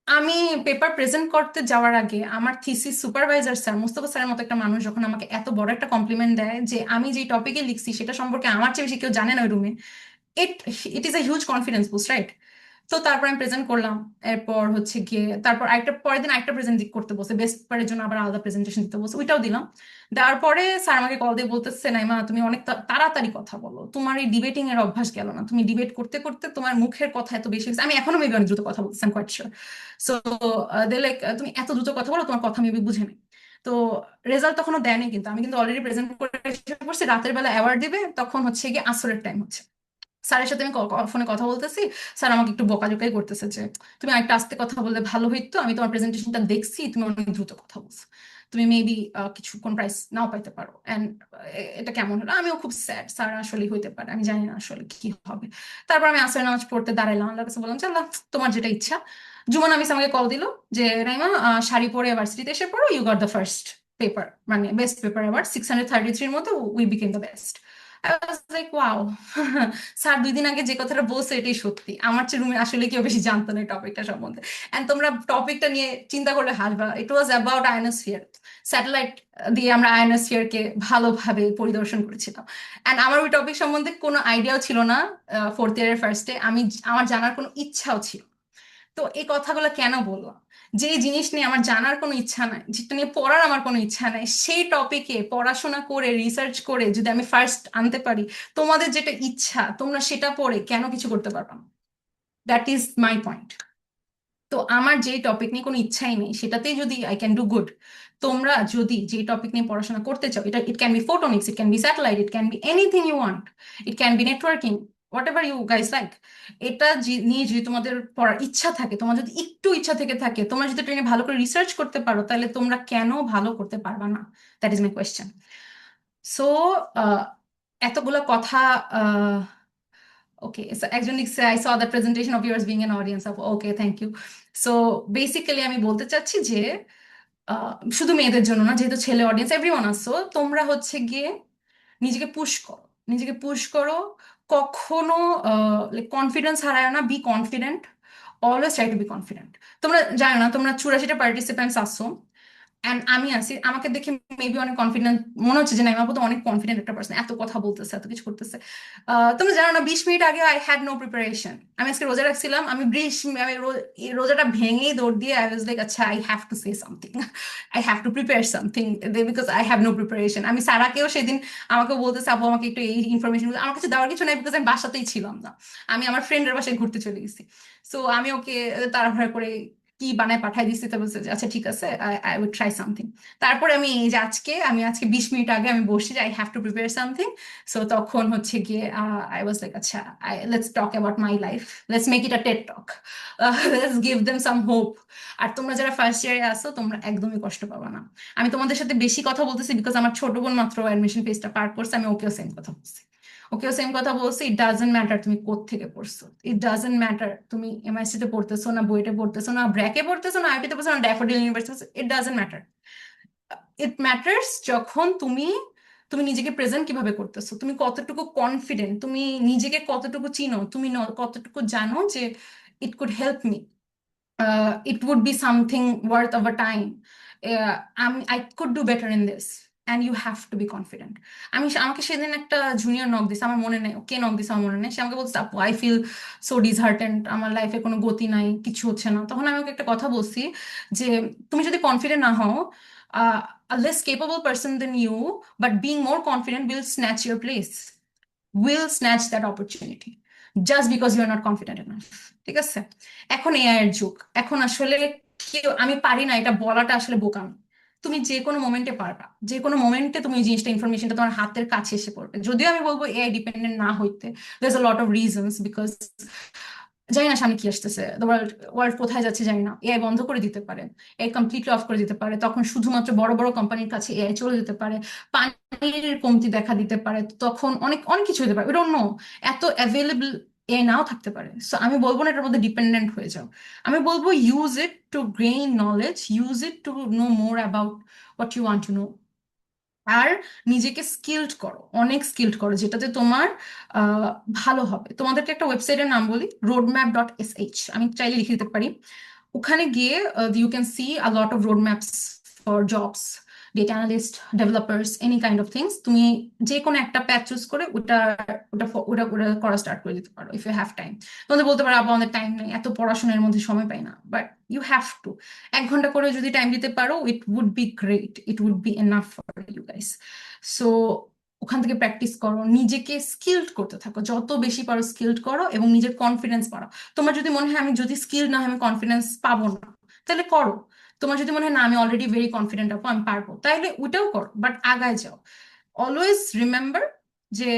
আমি পেপার প্রেজেন্ট করতে যাওয়ার আগে আমার থিসিস সুপারভাইজার স্যার মোস্তফা স্যারের মতো একটা মানুষ যখন আমাকে এত বড় একটা কমপ্লিমেন্ট দেয় যে আমি যে টপিকে লিখছি সেটা সম্পর্কে আমার চেয়ে বেশি কেউ জানে না ওই রুমে, it it is a huge confidence boost, right? তো তারপর আমি প্রেজেন্ট করলাম, এরপর হচ্ছে গিয়ে তারপর আরেকটা পরের দিন আরেকটা প্রেজেন্ট করতে বসে, বেস্ট পেপারের জন্য আবার আলাদা প্রেজেন্টেশন দিতে বসে, ওইটাও দিলাম। দেওয়ার পরে স্যার আমাকে কল দিয়ে বলতেছে নাইমা তুমি অনেক তাড়াতাড়ি কথা বলো, তোমার এই ডিবেটিং এর অভ্যাস গেল না, তুমি ডিবেট করতে করতে তোমার মুখের কথা এত বেশি হয়েছে। আমি এখনো মেবি অনেক দ্রুত কথা বলতেছি, I am quite sure. So they like তুমি এত দ্রুত কথা বলো, তোমার কথা মেবি বুঝে নেই। তো রেজাল্ট তখনও দেয়নি, কিন্তু আমি কিন্তু অলরেডি প্রেজেন্ট করে এসে পড়ছি, রাতের বেলা অ্যাওয়ার্ড দিবে, তখন হচ্ছে গিয়ে আসরের টাইম হচ্ছে। স্যারের সাথে আমি ফোনে কথা বলতেছি, স্যার আমাকে একটু বকাঝকাই করতেছে যে তুমি আরেকটা আস্তে কথা বললে ভালো হইতো, আমি তোমার প্রেজেন্টেশনটা দেখছি, তুমি অনেক দ্রুত কথা বলছো, তুমি মেবি কিছুক্ষণ প্রাইস নাও পাইতে পারো, এন্ড এটা কেমন হলো। আমিও খুব স্যাড, স্যার আসলে হইতে পারে, আমি জানি না আসলে কি হবে। তারপর আমি আসরের নামাজ পড়তে দাঁড়াইলাম, আল্লাহর কাছে বললাম যে আল্লাহ তোমার যেটা ইচ্ছা। জুমা নামিস আমাকে কল দিল যে রাইমা, শাড়ি পরে ভার্সিটিতে এসে পড়ো, you got the first paper, মানে বেস্ট পেপার অ্যাওয়ার্ড 633-র মধ্যে we became the best. I was like wow. Sir 2 দিন আগে যে কথাটা বলছে এটাই সত্যি, আমার চেয়ে রুমে আসলে কেউ বেশি জানতো না এই টপিকটা সম্বন্ধে। এন্ড তোমরা টপিকটা নিয়ে চিন্তা করলে হাসবা, ইট ওয়াজ অ্যাবাউট আয়নোস্ফিয়ার। স্যাটেলাইট দিয়ে আমরা আয়নোস্ফিয়ারকে ভালোভাবে পরিদর্শন করেছিলাম, এন্ড আমার ওই টপিক সম্বন্ধে কোনো আইডিয়াও ছিল না। 4th ইয়ারের ফার্স্টে আমার জানার কোনো ইচ্ছাও ছিল। তো এই কথাগুলো কেন বললাম, যে জিনিস নিয়ে আমার জানার কোনো ইচ্ছা নাই, যেটা নিয়ে পড়ার আমার কোনো ইচ্ছা নাই, সেই টপিকে পড়াশোনা করে রিসার্চ করে যদি আমি ফার্স্ট আনতে পারি, তোমাদের যেটা ইচ্ছা তোমরা সেটা পড়ে কেন কিছু করতে পারবা না? That is my point. তো আমার যে টপিক নিয়ে কোনো ইচ্ছাই নেই সেটাতেই যদি আই ক্যান ডু গুড, তোমরা যদি যে টপিক নিয়ে পড়াশোনা করতে চাও, এটা it can be photonics, it can be satellite, it can be anything you want, it can be networking, whatever you guys like, এটা নিয়ে যদি তোমাদের পড়ার ইচ্ছা থাকে, তোমার যদি একটু ইচ্ছা থেকে থাকে, তোমরা যদি ট্রেনে ভালো করে রিসার্চ করতে পারো, তাহলে তোমরা কেন ভালো করতে পারবা না? That is my question. So এতগুলো কথা, ওকে, একজন লিখছে I saw the presentation of yours being an audience of, okay thank you. So basically আমি বলতে চাচ্ছি যে শুধু মেয়েদের জন্য না, যেহেতু ছেলে অডিয়েন্স এভরিওয়ান আসছো, তোমরা হচ্ছে গিয়ে নিজেকে পুশ করো, নিজেকে পুশ করো, কখনো কনফিডেন্স হারায় না, be confident, always try to be confident. তোমরা জানো না, তোমরা 84টা পার্টিসিপেন্টস আসছো, অ্যান্ড আমি আছি, আমাকে দেখে মেবি অনেক কনফিডেন্ট মনে হচ্ছে যে না আমার অনেক কনফিডেন্ট একটা পার্সন, এত কথা বলতেছে, এত কিছু করতেছে। তোমরা জানো না, 20 মিনিট আগে আই হ্যাড নো প্রিপারেশন, আমি আজকে রোজা রাখছিলাম, আমি এই রোজাটা ভেঙেই দৌড় দিয়ে আই ওয়াজ লাইক আচ্ছা I have to say something, I have to prepare something, because I have no preparation. আমি সারাকেও সেদিন আমাকে বলতেছে আপু আমাকে একটু এই ইনফরমেশন, আমার কাছে দেওয়ার কিছু নাই, বিকজ আমি বাসাতেই ছিলাম না, আমি আমার ফ্রেন্ডের বাসায় ঘুরতে চলে গেছি। সো আমি ওকে তাড়াহুড়া করে কি বানায় পাঠাই দিচ্ছি, তো বলছে যে আচ্ছা ঠিক আছে, আই উইল ট্রাই সামথিং। তারপরে আমি এই যে আজকে 20 মিনিট আগে আমি বসছি যে I have to prepare something. So তখন হচ্ছে গিয়ে আই ওয়াজ লাইক আচ্ছা, let's talk about my life, let's make it a TED talk, let's give them some hope. আর তোমরা যারা ফার্স্ট ইয়ারে আসো তোমরা একদমই কষ্ট পাবা না। আমি তোমাদের সাথে বেশি কথা বলতেছি বিকজ আমার ছোট বোন মাত্র অ্যাডমিশন ফেজটা পার করছে, আমি ওকেও সেম কথা বলছি। ইট ডাজেন্ট ম্যাটার তুমি কোত্থেকে পড়ছো, ইট ডাজেন্ট ম্যাটার তুমি এমআইসি তে পড়তেছো না, বুয়েটে পড়তেছো না, ব্র্যাকে পড়তেছো না, আইআইটি তে পড়তেছো না, daffodil university, it doesn't matter. It matters যখন তুমি তুমি নিজেকে প্রেজেন্ট কিভাবে করতেছো, তুমি কতটুকু কনফিডেন্ট, তুমি নিজেকে কতটুকু চিনো, তুমি কতটুকু জানো যে it could help me, it would be something worth of a time. I could do better in this, and you have to be confident. আমাকে সেদিন একটা জুনিয়র নক দিছে, আমার মনে নেই কে নক দিছে, আমার মনে নেই। সে আমাকে বলছে আপু আই ফিল সো ডিসহার্টেন্ড, আমার লাইফে কোনো গতি নাই, কিছু হচ্ছে না। তখন আমি ওকে একটা কথা বলছি যে তুমি যদি কনফিডেন্ট না হও, a less capable person than you but being more confident will snatch your place, will snatch that opportunity just because you are not confident enough. ঠিক আছে? এখন এআই এর যুগ, এখন আসলে কেউ আমি পারি না এটা বলাটা আসলে বোকামি। তুমি যে কোনো মোমেন্টে পারবা, যে কোনো মোমেন্টে তুমি ওই জিনিসটা, ইনফরমেশনটা তোমার হাতের কাছে এসে পড়বে। যদিও আমি বলবো এআই ডিপেন্ডেন্ট না হইতে, there's a lot of reasons, because জানি না সামনে কি আসতেছে, ওয়ার্ল্ড ওয়ার্ল্ড কোথায় যাচ্ছে জানি না। এআই বন্ধ করে দিতে পারে, এআই কমপ্লিটলি অফ করে দিতে পারে, তখন শুধুমাত্র বড় বড় কোম্পানির কাছে এআই চলে যেতে পারে, পানির কমতি দেখা দিতে পারে, তখন অনেক অনেক কিছু হতে পারে, উই ডোন্ট নো। এত অ্যাভেলেবল এআই নাও থাকতে পারে। সো আমি বলবো না এটার মধ্যে ডিপেন্ডেন্ট হয়ে যাও, আমি বলবো use it to gain knowledge, use it to know more about what you want to know. আর নিজেকে স্কিলড করো, অনেক স্কিলড করো, যেটাতে তোমার ভালো হবে। তোমাদেরকে একটা ওয়েবসাইটের নাম বলি, roadmap.sh, আমি চাইলে লিখে দিতে পারি। ওখানে গিয়ে you can see a lot of road maps for jobs, data analyst, developers, any kind of things. তুমি যে কোনো একটা প্যাচ চুজ করে ওটা ওটা ওটা ওটা করা স্টার্ট করে দিতে পারো ইফ ইউ হ্যাভ টাইম। তোমাদের বলতে পারো আপু আমাদের টাইম নেই, এত পড়াশোনার মধ্যে সময় পাই না, বাট ইউ হ্যাভ টু। 1 ঘন্টা করে যদি টাইম দিতে পারো, it would be great, it would be enough for you guys. So ওখান থেকে প্র্যাকটিস করো, নিজেকে স্কিলড করতে থাকো, যত বেশি পারো স্কিলড করো, এবং নিজের কনফিডেন্স বাড়াও। তোমার যদি মনে হয় আমি যদি স্কিল না হয় আমি কনফিডেন্স পাবো না, তাহলে করো। তোমার যদি মনে হয় না আমি অলরেডি ভেরি কনফিডেন্ট আপু আমি পারবো, তাহলে ওইটাও করো, বাট আগায় যাও। অলওয়েজ রিমেম্বার যে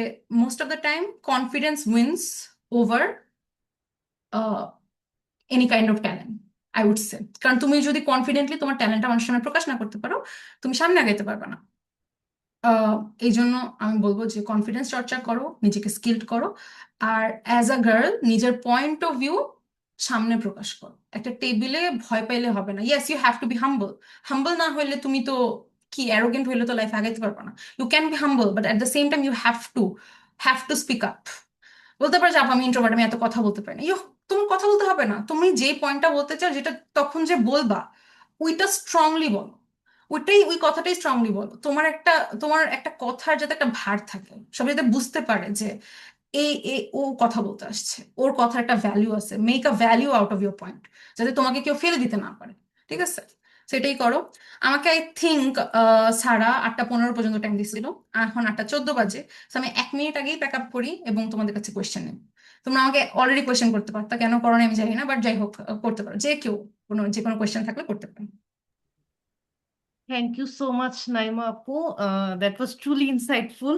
most of the time confidence wins over any kind of talent, I would say. কারণ তুমি যদি কনফিডেন্টলি তোমার ট্যালেন্টটা মানুষের সামনে প্রকাশ না করতে পারো, তুমি সামনে আগাইতে পারবে না। এই জন্য আমি বলবো যে কনফিডেন্স চর্চা করো, নিজেকে স্কিলড করো, আর অ্যাজ আ গার্ল নিজের পয়েন্ট অফ ভিউ সামনে প্রকাশ করো। একটা টেবিলে ভয় পাইলে হবে না। Yes you have to be humble, humble না হইলে তুমি তো কি অ্যারোগেন্ট হইলে তো লাইফ আগাইতে পারবে না। You can be humble but at the same time you have to speak up. বলতে পারো যে আপু আমি ইন্ট্রোভার্ট, আমি এত কথা বলতে পারি না, তোমার কথা বলতে হবে না, তুমি যে পয়েন্টটা বলতে চাও, যেটা তখন যে বলবা ওইটা স্ট্রংলি বলো, ওই কথাটাই স্ট্রংলি বলো। তোমার একটা কথার যাতে একটা ভার থাকে, সবাই যাতে বুঝতে পারে যে ও কথা বলতে আসছে, ওর কথা একটা ভ্যালু আছে, make a value out of your point, যাতে তোমাকে কেউ ফেলে দিতে না পারে। ঠিক আছে? সেটাই করো। আমাকে আই থিঙ্ক সারা 8টা 15 পর্যন্ত টাইম দিছিল, এখন 8টা 14 বাজে। তো আমি 1 মিনিট আগেই প্যাক আপ করি এবং তোমাদের কাছে কোয়েশ্চেন নেব। তোমরা আমাকে অলরেডি কোয়েশ্চেন করতে পারতা, কেন করো না আমি জানি না, বাট যাই হোক করতে পারো, যে কেউ যে কোনো কোয়েশ্চেন থাকলে করতে পারো। Thank you so much, Naima Apu. That was truly insightful.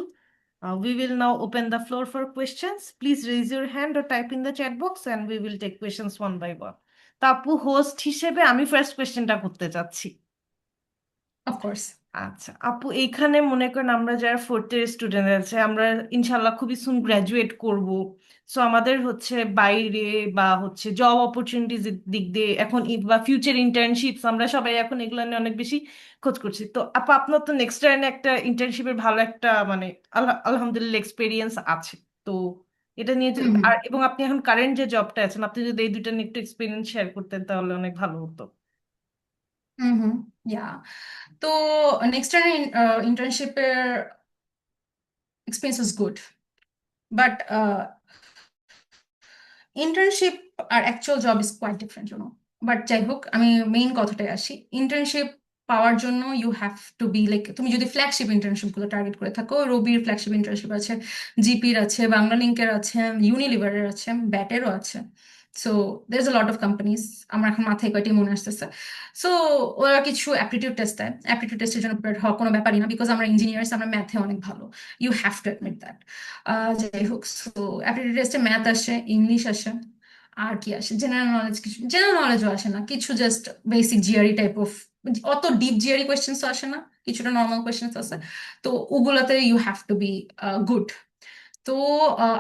We will now open the floor for questions. Please raise your hand or type in the chat box and we will take questions one by one. তা আপু হোস্ট হিসেবে আমি ফার্স্ট কোয়েশ্চেনটা করতে চাচ্ছি। অফকোর্স। আচ্ছা আপু, এইখানে মনে করেন আমরা যারা ফোর্থ ইয়ার স্টুডেন্ট আছে, আমরা ইনশাল্লাহ খুবই সুন গ্রাজুয়েট করব। সো আমাদের হচ্ছে বাইরে বা হচ্ছে জব অপরচুনিটিজ দিক দিয়ে এখন বা ফিউচার ইন্টার্নশিপস, আমরা সবাই এখন এগুলো নিয়ে অনেক বেশি খোঁজ করছি। তো আপু আপনার তো নেক্সট টাইমে একটা ইন্টার্নশিপের ভালো একটা মানে আলহামদুলিল্লাহ এক্সপিরিয়েন্স আছে, তো এটা নিয়ে আর এবং আপনি এখন কারেন্ট যে জবটা আছেন, আপনি যদি এই দুইটা নিয়ে একটু এক্সপিরিয়েন্স শেয়ার করতেন তাহলে অনেক ভালো হতো। Hmm, yeah. তো নেক্সট ইন্টার্নশিপের experience was good, but internship আর actual job is quite different, but যাই হোক আমি মেইন কথাটায় আসি। ইন্টার্নশিপ পাওয়ার জন্য you have to be like, তুমি যদি ফ্ল্যাগশিপ ইন্টার্নশিপ গুলো টার্গেট করে থাকো, রবির ফ্ল্যাগশিপ ইন্টার্নশিপ আছে, জিপির আছে, বাংলা লিঙ্কের আছে, ইউনিলিভারের আছে, ব্যাটেরও আছে। So there is a lot of companies, আমার এখন মাথায় কয়টি মনে আসতেছে। সো ওরা কিছু অ্যাপটিটিউড টেস্ট দেয়, অ্যাপটিটিউড টেস্টের জন্য প্রিপেয়ার হওয়া কোনো ব্যাপারই না, বিকজ আমরা ইঞ্জিনিয়ার্স, আমরা ম্যাথে অনেক ভালো, you have to admit that. যাই হোক, সো অ্যাপটিটিউড টেস্টে ম্যাথ আসে, ইংলিশ আসে, আর কি আসে, জেনারেল নলেজ, কিছু জেনারেল নলেজও আসে না, কিছু just basic GRE type of, অত ডিপ জিআরই কোয়েশ্চেন্স আসে না, কিছুটা নর্মাল কোয়েশ্চেন্স আছে। তো ওগুলাতে you have to be good. তো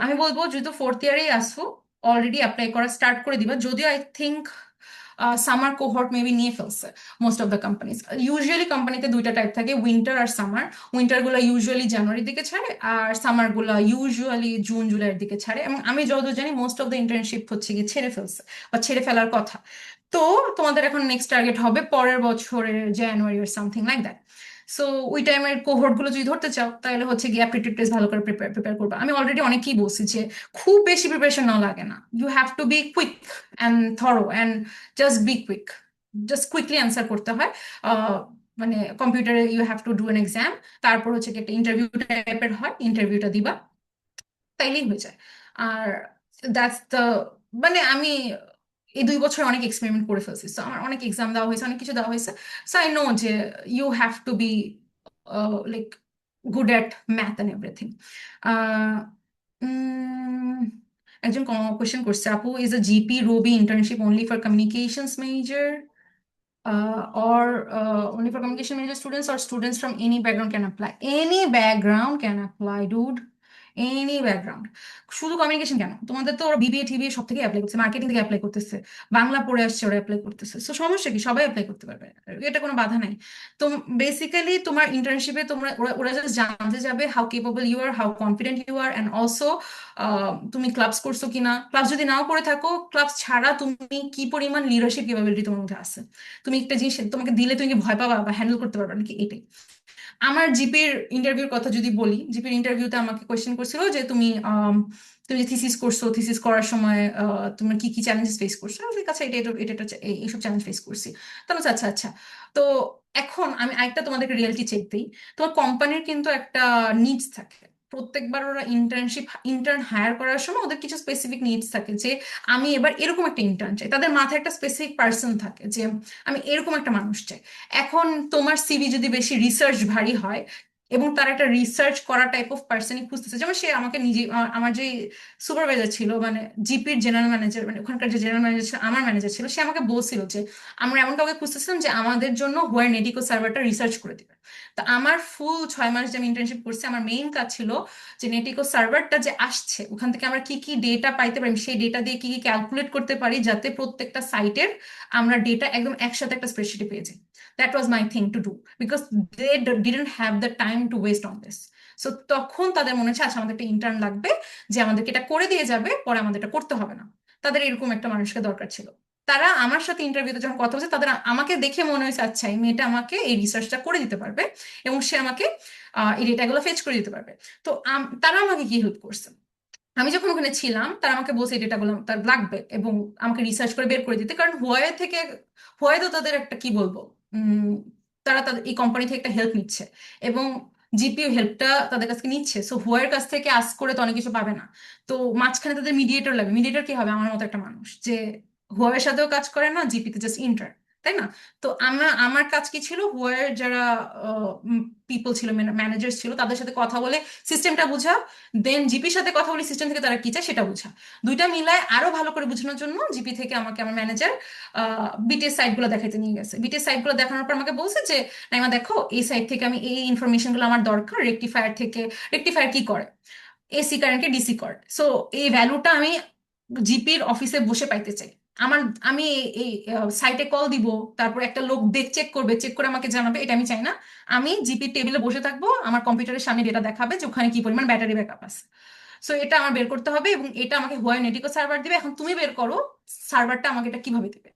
আমি বলবো যেহেতু ফোর্থ ইয়ারেই আসো, অলরেডি অ্যাপ্লাই করা স্টার্ট করে দিবা, যদিও I think summer cohort maybe নিয়ে ফেলছে most of the companies. Usually কোম্পানিতে দুইটা টাইপ থাকে, উইন্টার আর সামার। উইন্টার গুলো ইউজুয়ালি জানুয়ারির দিকে ছাড়ে, আর সামার গুলো ইউজুয়ালি জুন জুলাইয়ের দিকে ছাড়ে, এবং আমি যতদূর জানি মোস্ট অফ দ্য ইন্টার্নশিপ হচ্ছে গিয়ে ছেড়ে ফেলছে বা ছেড়ে ফেলার কথা। তো তোমাদের এখন নেক্সট টার্গেট হবে পরের বছরের জানুয়ারি আর সামথিং লাইক দ্যাট। সো ওই টাইমের কোহর্ট গুলো যদি ধরতে চাও, তাহলে হচ্ছে গিয়ে অ্যাপটিটিউড টেস্ট ভালো করে প্রিপেয়ার করবা। আমি অলরেডি অনেকেই বলছি যে খুব বেশি প্রিপারেশন না লাগে না, you have to be quick and thorough and just be quick, just quickly answer করতে হয়। মানে কম্পিউটারে you have to do an exam, তারপর হচ্ছে কি একটা ইন্টারভিউ টাইপের হয়, ইন্টারভিউটা দিবা, তাইলেই হয়ে যায়। আর দ্যাটস দ্য, মানে আমি এই 2 বছর অনেক এক্সপেরিমেন্ট করে ফেলছি, তো আমার অনেক এক্সাম দেওয়া হয়েছে, অনেক কিছু দেওয়া হয়েছে। সো আই নো যে you have to be like good at math and everything. একজন কোয়েশ্চেন করছে, আপু, is a GP Robi internship only for communications major or only for communication major students, or students from any background can apply? Any background can apply, dude. Any background. শুধু কমিউনিকেশন কেন, তোমাদের তো ওরা বিবিএ টিবিএ সব থেকে অ্যাপ্লাই করছে, মার্কেটিং থেকে অ্যাপ্লাই করতেছে, বাংলা পড়ে আসছে ওরা অ্যাপ্লাই করতেছে, তো সমস্যা কি, সবাই অ্যাপ্লাই করতে পারবে, এটা কোনো বাধা নাই। তো বেসিক্যালি তোমার ইন্টার্নশিপে তোমরা ওরা জাস্ট জানতে যাবে how capable you are, how confident you are, and also তুমি ক্লাবস করছো কিনা, ক্লাবস যদি নাও করে থাকো, ক্লাবস ছাড়া তুমি কি পরিমাণ লিডারশিপ ক্যাপাবিলিটি তোমার মধ্যে আছে, তুমি একটা জিনিস তোমাকে দিলে তুমি কি ভয় পাবা বা হ্যান্ডেল করতে পারবা নাকি, এটাই। আমার জিপির ইন্টারভিউর কথা যদি বলি, জিপির ইন্টারভিউতে আমাকে কোয়েশ্চেন করছিল যে তুমি তুমি যে থিসিস করছো, থিসিস করার সময় তোমার কি কি চ্যালেঞ্জেস ফেস করছো, আমার কাছে এটা এটা এটা এটা- এইসব চ্যালেঞ্জ ফেস করছি। তাহলে আচ্ছা আচ্ছা। তো এখন আমি আরেকটা তোমাদেরকে রিয়েলিটি চেক দিই। তোমার কোম্পানির কিন্তু একটা নিডস থাকে, প্রত্যেকবার ওরা ইন্টার্ন হায়ার করার সময় ওদের কিছু স্পেসিফিক নিডস থাকে, যে আমি এবার এরকম একটা ইন্টার্ন চাই, তাদের মাথায় একটা স্পেসিফিক পার্সন থাকে যে আমি এরকম একটা মানুষ চাই। এখন তোমার সিভি যদি বেশি রিসার্চ ভারী হয়, এবং তার একটা রিসার্চ করা টাইপ অফ পার্সনই খুঁজতেছে, যেমন সে আমাকে নিজে, আমার যে সুপারভাইজার ছিল, মানে জিপির জেনারেল ম্যানেজার, মানে ওখানকার যে জেনারেল ম্যানেজার ছিল, আমার ম্যানেজার ছিল, সে আমাকে বলছিল যে আমরা এমন কাউকে খুঁজতেছিলাম যে আমাদের জন্য হোয়ার নেটিকো সার্ভারটা রিসার্চ করে দিবে। তো আমার ফুল 6 মাস যে আমি ইন্টার্নশিপ করছি, আমার মেইন কাজ ছিল যে নেটিকো সার্ভারটা যে আসছে ওখান থেকে আমরা কি কি ডেটা পাইতে পারি, সেই ডেটা দিয়ে কি কি ক্যালকুলেট করতে পারি, যাতে প্রত্যেকটা সাইটের আমরা ডেটা একদম একসাথে একটা স্প্রেডশিটে পেয়ে যাই। That was my thing to do, because they didn't have the time to waste on this. So তখন তাদের মনে হচ্ছে আচ্ছা আমাদের একটা ইন্টার্ন লাগবে, যে আমাদেরকে এটা করে দিয়ে যাবে, পরে আমাদের এটা করতে হবে না। তাদের এরকম একটা মানুষকে দরকার ছিল। তারা আমার সাথে ইন্টারভিউতে যখন কথা বলছে, তাদের আমাকে দেখে মনে হয়েছে আচ্ছা এই মেয়েটা আমাকে এই রিসার্চটা করে দিতে পারবে, এবং সে আমাকে এই ডেটাগুলো ফেচ করে দিতে পারবে। তো তারা আমাকে কি হেল্প করছে, আমি যখন ওখানে ছিলাম তারা আমাকে বলছে এই ডেটাগুলো তার লাগবে, এবং আমাকে রিসার্চ করে বের করে দিতে, কারণ হোয়াই থেকে, হোয়াই তো তাদের একটা কি বলবো, উম তারা তাদের এই কোম্পানি থেকে একটা হেল্প নিচ্ছে, এবং জিপিও হেল্পটা তাদের কাছ থেকে নিচ্ছে। সো হোয়াইয়ের কাছ থেকে আস করে তো অনেক কিছু পাবে না। তো মাঝখানে তাদের মিডিয়েটর লাগবে। মিডিয়েটর কি হবে, আমার মতো একটা মানুষ যে হোয়াইয়ের সাথেও কাজ করে না, জিপিতে জাস্ট ইন্টার্ন, তাই না? তো আমার কাজ কি ছিল, হোয়াইয়ের যারা পিপল ছিল, ম্যানেজার ছিল, তাদের সাথে কথা বলে সিস্টেমটা বোঝা, দেন জিপির সাথে কথা বলি সিস্টেম থেকে তারা কি চায় সেটা বোঝা। দুইটা মিলায় আরো ভালো করে বোঝানোর জন্য জিপি থেকে আমাকে আমার ম্যানেজার বিটিএস সাইট গুলো দেখাইতে নিয়ে গেছে। বিটিএস সাইট গুলো দেখানোর পর আমাকে বলছে যে নাইমা দেখো, এই সাইট থেকে আমি এই ইনফরমেশন গুলো আমার দরকার, রেকটিফায়ার থেকে, রেকটিফায়ার কি করে, এসি কারেন্টকে ডিসি করে, সো এই ভ্যালুটা আমি জিপির অফিসে বসে পাইতে চাই। আমার, আমি এই সাইটে কল দিব, তারপর একটা লোক চেক করবে, চেক করে আমাকে জানাবে, এটা আমি চাই না। আমি জিপির টেবিলে বসে থাকবো, আমার কম্পিউটারের সামনে ডেটা দেখাবে যে ওখানে কি পরিমাণ ব্যাটারি ব্যাকআপ আছে। সো এটা আমার বের করতে হবে, এবং এটা আমাকে হোয়াই নেটিকো সার্ভার দিবে। এখন তুমি বের করো সার্ভারটা আমাকে এটা কিভাবে দিবে।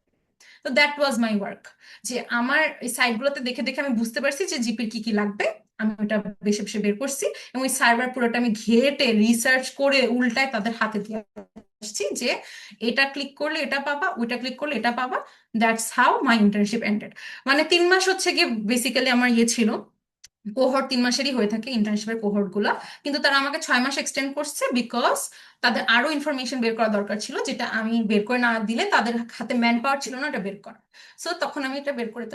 তো দ্যাট ওয়াজ মাই ওয়ার্ক, যে আমার এই সাইটগুলোতে দেখে দেখে আমি বুঝতে পারছি যে জিপির কি কি লাগবে, আমি ওটা বেশি বেশি বের করছি, এবং ওই সার্ভার পুরোটা আমি ঘেটে রিসার্চ করে উল্টায় তাদের হাতে দিয়ে আসছি, যে এটা ক্লিক করলে এটা পাবা, ওইটা ক্লিক করলে এটা পাবা। That's how my internship ended. মানে 3 মাস হচ্ছে গিয়ে বেসিক্যালি আমার ইয়ে ছিল, কোহর্ট 3 মাসেরই হয়ে থাকে ইন্টার্নশিপের কোহর্ট গুলা, কিন্তু তারা আমাকে 6 মাস এক্সটেন্ড করছে বিকজ তাদের আরো ইনফরমেশন বের করা দরকার ছিল, যেটা আমি বের করে না দিলে তাদের হাতে ম্যান পাওয়ার ছিল না এটা বের করা। সো তখন আমি এটা বের করে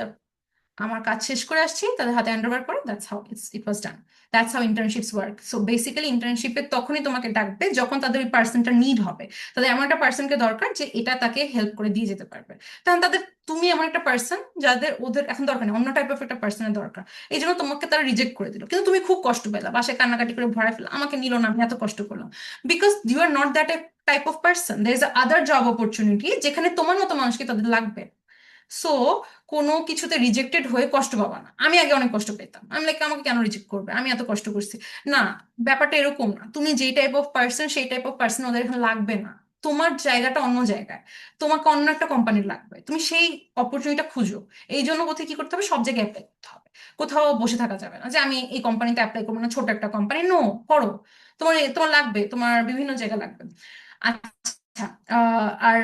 আমার কাজ শেষ করে আসছি, তাদের হাতে হ্যান্ড ওভার করে, that's how it was done. That's how internships work. So basically ইন্টার্নশিপে তখনই তোমাকে ডাকবে যখন তাদের ওই পার্সনটা নিড হবে, তাদের এমন একটা পার্সনকে দরকার যে এটা তাকে হেল্প করে দিয়ে যেতে পারবে। তখন তাদের তুমি এমন একটা পার্সন যাদের ওদের এখন দরকার নেই, অন্য টাইপ অফ একটা পার্সনের দরকার, এই জন্য তোমাকে তারা রিজেক্ট করে দিল, কিন্তু তুমি খুব কষ্ট পেলা, বাসায় কান্নাকাটি করে ভরাই ফেলা, আমাকে নিল না, আমি এত কষ্ট করলাম, because you are not that type of person. There is other job opportunity যেখানে তোমার মতো মানুষকে তাদের লাগবে। সো কোনো কিছুতে রিজেক্টেড হয়ে কষ্ট পাবা না। আমি আগে অনেক কষ্ট পেতাম, আমি লাইক আমাকে কেন রিজেক্ট করবে, আমি এত কষ্ট করছি। না, ব্যাপারটা এরকম না, তুমি যেই টাইপ অফ পার্সন সেই টাইপ অফ পার্সন ওদের এখানে লাগবে না, তোমার জায়গাটা অন্য জায়গায়, তোমাকে অন্য একটা কোম্পানির লাগবে, তুমি সেই অপরচুনিটিটা খুঁজো। এই জন্য কোথায় কি করতে হবে, সব জায়গায় অ্যাপ্লাই করতে হবে, কোথাও বসে থাকা যাবে না যে আমি এই কোম্পানিতে অ্যাপ্লাই করবো না, ছোট একটা কোম্পানি, নো, করো, তোমার তোমার লাগবে, তোমার বিভিন্ন জায়গায় লাগবে। আচ্ছা, আর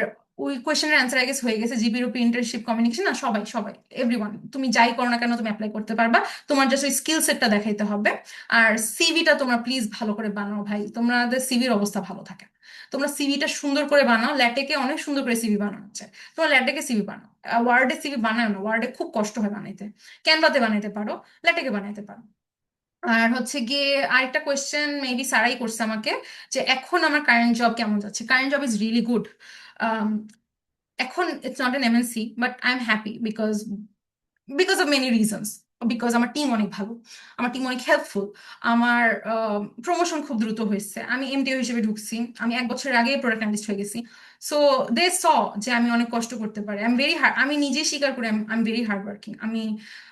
ওই কোয়েশ্চেনের অ্যান্সার আই গেস হয়ে গেছে। জিপির উপর ইন্টার্নশিপ কমিউনিকেশন, না সবাই সবাই এভরিওয়ান, তুমি যাই করো না কেন তুমি অ্যাপ্লাই করতে পারবা, তোমার জাস্ট ওই স্কিল সেটটা দেখাইতে হবে। আর সিভিটা তোমরা প্লিজ ভালো করে বানাও ভাই, তোমাদের সিভির অবস্থা ভালো থাকে না। তোমরা সিভিটা সুন্দর করে বানাও, ল্যাটেকে অনেক সুন্দর করে সিভি বানানো যায়, তোমরা ল্যাটেকে সিভি বানাও, ওয়ার্ডে সিভি বানাও না, ওয়ার্ডে খুব কষ্ট হয় বানাইতে, ক্যানভাতে বানাইতে পারো, ল্যাটেকে বানাইতে পারো। আর হচ্ছে গিয়ে আরেকটা কোয়েশ্চেন মেবি সারাই করছে আমাকে, যে এখন আমার কারেন্ট জব কেমন যাচ্ছে। Current job is really good. এখন it's not an MNC, but I am happy because of many reasons. Because আমার টিম অনেক ভালো, আমার টিম অনেক হেল্পফুল, আমার প্রমোশন খুব দ্রুত হয়েছে, আমি এমটিও হিসেবে ঢুকছি, আমি 1 বছরের আগে প্রোডাক্ট অ্যানালিস্ট হয়ে গেছি। সো দে স যে আমি অনেক কষ্ট করতে পারি, আই এম ভেরি হার্ড, আমি নিজেই স্বীকার করি I am very hard working. আমি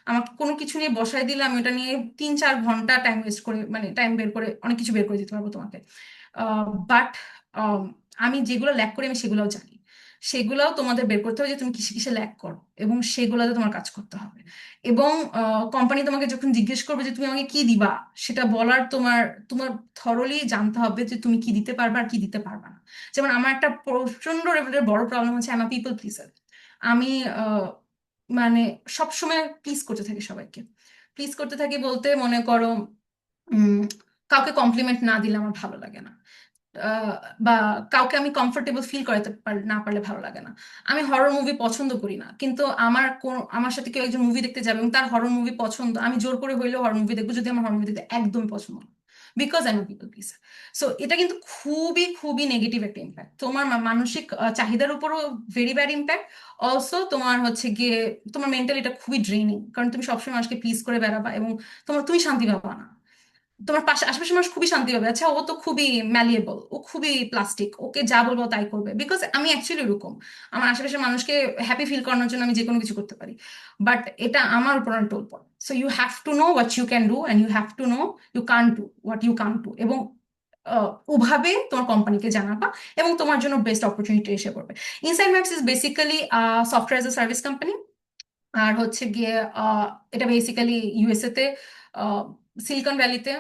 আমাকে কোনো কিছু নিয়ে বসাই দিলে আমি ওটা নিয়ে 3-4 ঘন্টা টাইম ওয়েস্ট করে, মানে টাইম বের করে অনেক কিছু বের করে দিতে পারবো তোমাকে। বাট আমি যেগুলো ল্যাক করি আমি সেগুলোও জানি, সেগুলোও তোমাদের বের করতে হবে যে তুমি কিসে কিসে ল্যাক করো, এবং সেগুলোতে তোমার কাজ করতে হবে। এবং কোম্পানি তোমাকে যখন জিজ্ঞেস করবে যে তুমি আমাকে কি দিবা, সেটা বলার তোমার তোমার থরলি জানতে হবে যে তুমি কি দিতে পারবে আর কি দিতে পারবে না। যেমন আমার একটা প্রচন্ড লেভেলের বড় প্রবলেম হচ্ছে আমি পিপল প্লিজার। আমি মানে সবসময় প্লিজ করতে থাকি সবাইকে, প্লিজ করতে থাকি বলতে মনে করো উম কাউকে কমপ্লিমেন্ট না দিলে আমার ভালো লাগে না, আহ, বা কাউকে আমি কমফোর্টেবল ফিল করাতে না পারলে ভালো লাগে না। আমি হরর মুভি পছন্দ করি না, কিন্তু আমার সাথে কেউ একজন মুভি দেখতে যাবে এবং তার হরর মুভি পছন্দ, আমি জোর করে হইলেও হরর মুভি দেখবো যদি আমার হরর মুভি দেখতে একদমই পছন্দ না, because I am people please. So এটা কিন্তু খুবই খুবই নেগেটিভ একটা ইম্প্যাক্ট, তোমার মানসিক চাহিদার উপরও ভেরি ব্যাড ইম্প্যাক্ট। অলসো তোমার হচ্ছে গিয়ে তোমার মেন্টালি এটা খুবই ড্রেনিং, কারণ তুমি সবসময় মানুষকে প্লিজ করে বেড়াবা এবং তুমি শান্তি পাবা না। তোমার পাশে আশেপাশের মানুষ খুবই শান্তি পাবে, আচ্ছা ও তো খুবই ম্যালিয়েবল, ও খুবই প্লাস্টিক, ওকে যা বলবো তাই করবে, বিকজ আমি অ্যাকচুয়ালি এরকম, আমার আশেপাশের মানুষকে হ্যাপি ফিল করানোর জন্য আমি যে কোনো কিছু করতে পারি। বাট এটা আমার উপর টোল পড়ে। So you have to know what you can do and you have to know you can do what you can do, এবং ওভাবে তোমার কোম্পানিকে জানাবা এবং তোমার জন্য বেস্ট অপরচুনিটি এসে পড়বে। Inside Maps is basically software as a service company. আর হচ্ছে গিয়ে এটা বেসিক্যালি ইউএসএ তে সিলিকন ভ্যালিতে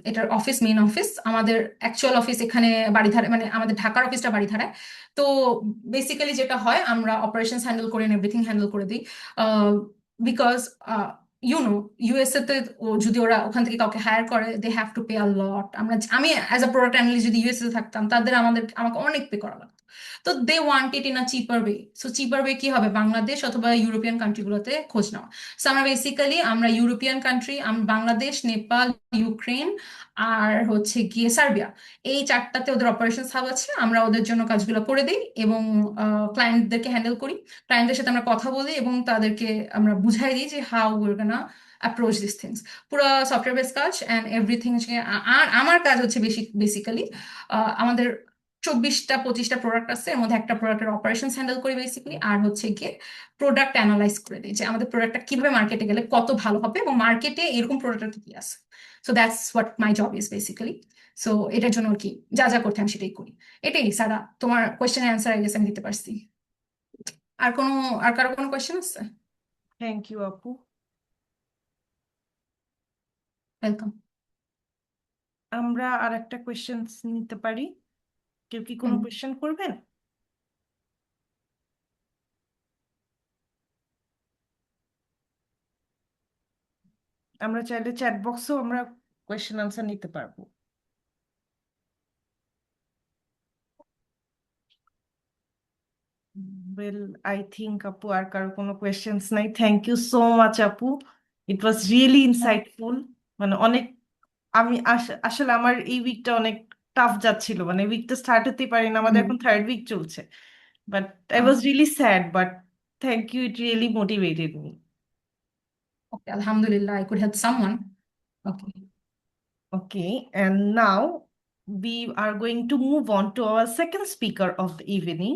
এটার অফিস, মেইন অফিস, আমাদের অ্যাকচুয়াল অফিস এখানে বাড়িধারা, মানে আমাদের ঢাকার অফিসটা বাড়িধারায়। তো বেসিক্যালি যেটা হয় আমরা অপারেশনস হ্যান্ডেল করি, এভরিথিং হ্যান্ডেল করে দিই, বিকজ ইউনো ইউএসএ তে যদি ওরা ওখান থেকে কাউকে হায়ার করে they have to pay a lot. আমি অ্যাজ আ প্রোডাক্ট অ্যানালিস্ট যদি ইউএসএ থাকতাম তাদের আমাকে অনেক পে করা লাগতো। তো they want it in a cheaper way. So cheaper way কি হবে, বাংলাদেশ অথবা ইউরোপিয়ান কান্ট্রিগুলোতে খোঁজ নেওয়া। সো আমরা European country, Bangladesh, Nepal, Ukraine আর হচ্ছে গিয়ে সার্বিয়া, এই 4টাতে ওদের অপারেশন হাব আছে, আমরা ওদের জন্য কাজগুলো করে দিই এবং ক্লায়েন্টদেরকে হ্যান্ডেল করি। ক্লায়েন্টদের সাথে আমরা কথা বলি এবং তাদেরকে আমরা বুঝাই দিই যে how উইর gonna approach this things. পুরো সফটওয়্যার বেস কাজ অ্যান্ড এভরিথিং। আর আমার কাজ হচ্ছে বেসিক্যালি আমাদের 24টা-25টা প্রোডাক্ট আছে, এর মধ্যে একটা প্রোডাক্টের অপারেশন হ্যান্ডেল করি বেসিক্যালি, আর হচ্ছে গিয়ে প্রোডাক্ট অ্যানালাইজ করে দিই যে আমাদের প্রোডাক্টটা কিভাবে মার্কেটে গেলে কত ভালো হবে এবং মার্কেটে এরকম প্রোডাক্ট কি আছে। So that's what my job is basically. So এটার জন্য আর কি যা যা করতে আমি সেটাই করি। এটাই সারা, তোমার কোয়েশ্চেনের অ্যান্সার আই গেস আমি দিতে পারছি। আর কোনো আর কারো কোনো কোয়েশ্চেন আছে? থ্যাংক ইউ আপু। ওয়েলকাম। আমরা আর একটা কোয়েশ্চেন নিতে পারি, কেউ কি কোনো কোয়েশ্চেন করবেন? আমরা চাইলে চ্যাট বক্সেও আমরা কোয়েশ্চেন আনসার নিতে পারবো। ওয়েল, আই থিঙ্ক আপু আর কারো কোনো কোয়েশ্চেন্স নাই। থ্যাংক ইউ সো মাচ আপু, ইট ওয়াজ রিয়েলি ইনসাইটফুল। মানে অনেক, আমি আসলে আমার এই উইকটা অনেক টাফ যাচ্ছিল, মানে উইকটা স্টার্ট হতেই পারি না, আমাদের এখন থার্ড উইক চলছে। But I was really sad, but thank you, it really motivated me. Okay, Alhamdulillah, I could help someone. Okay. Okay, and now we are going to move on to our second speaker of the evening,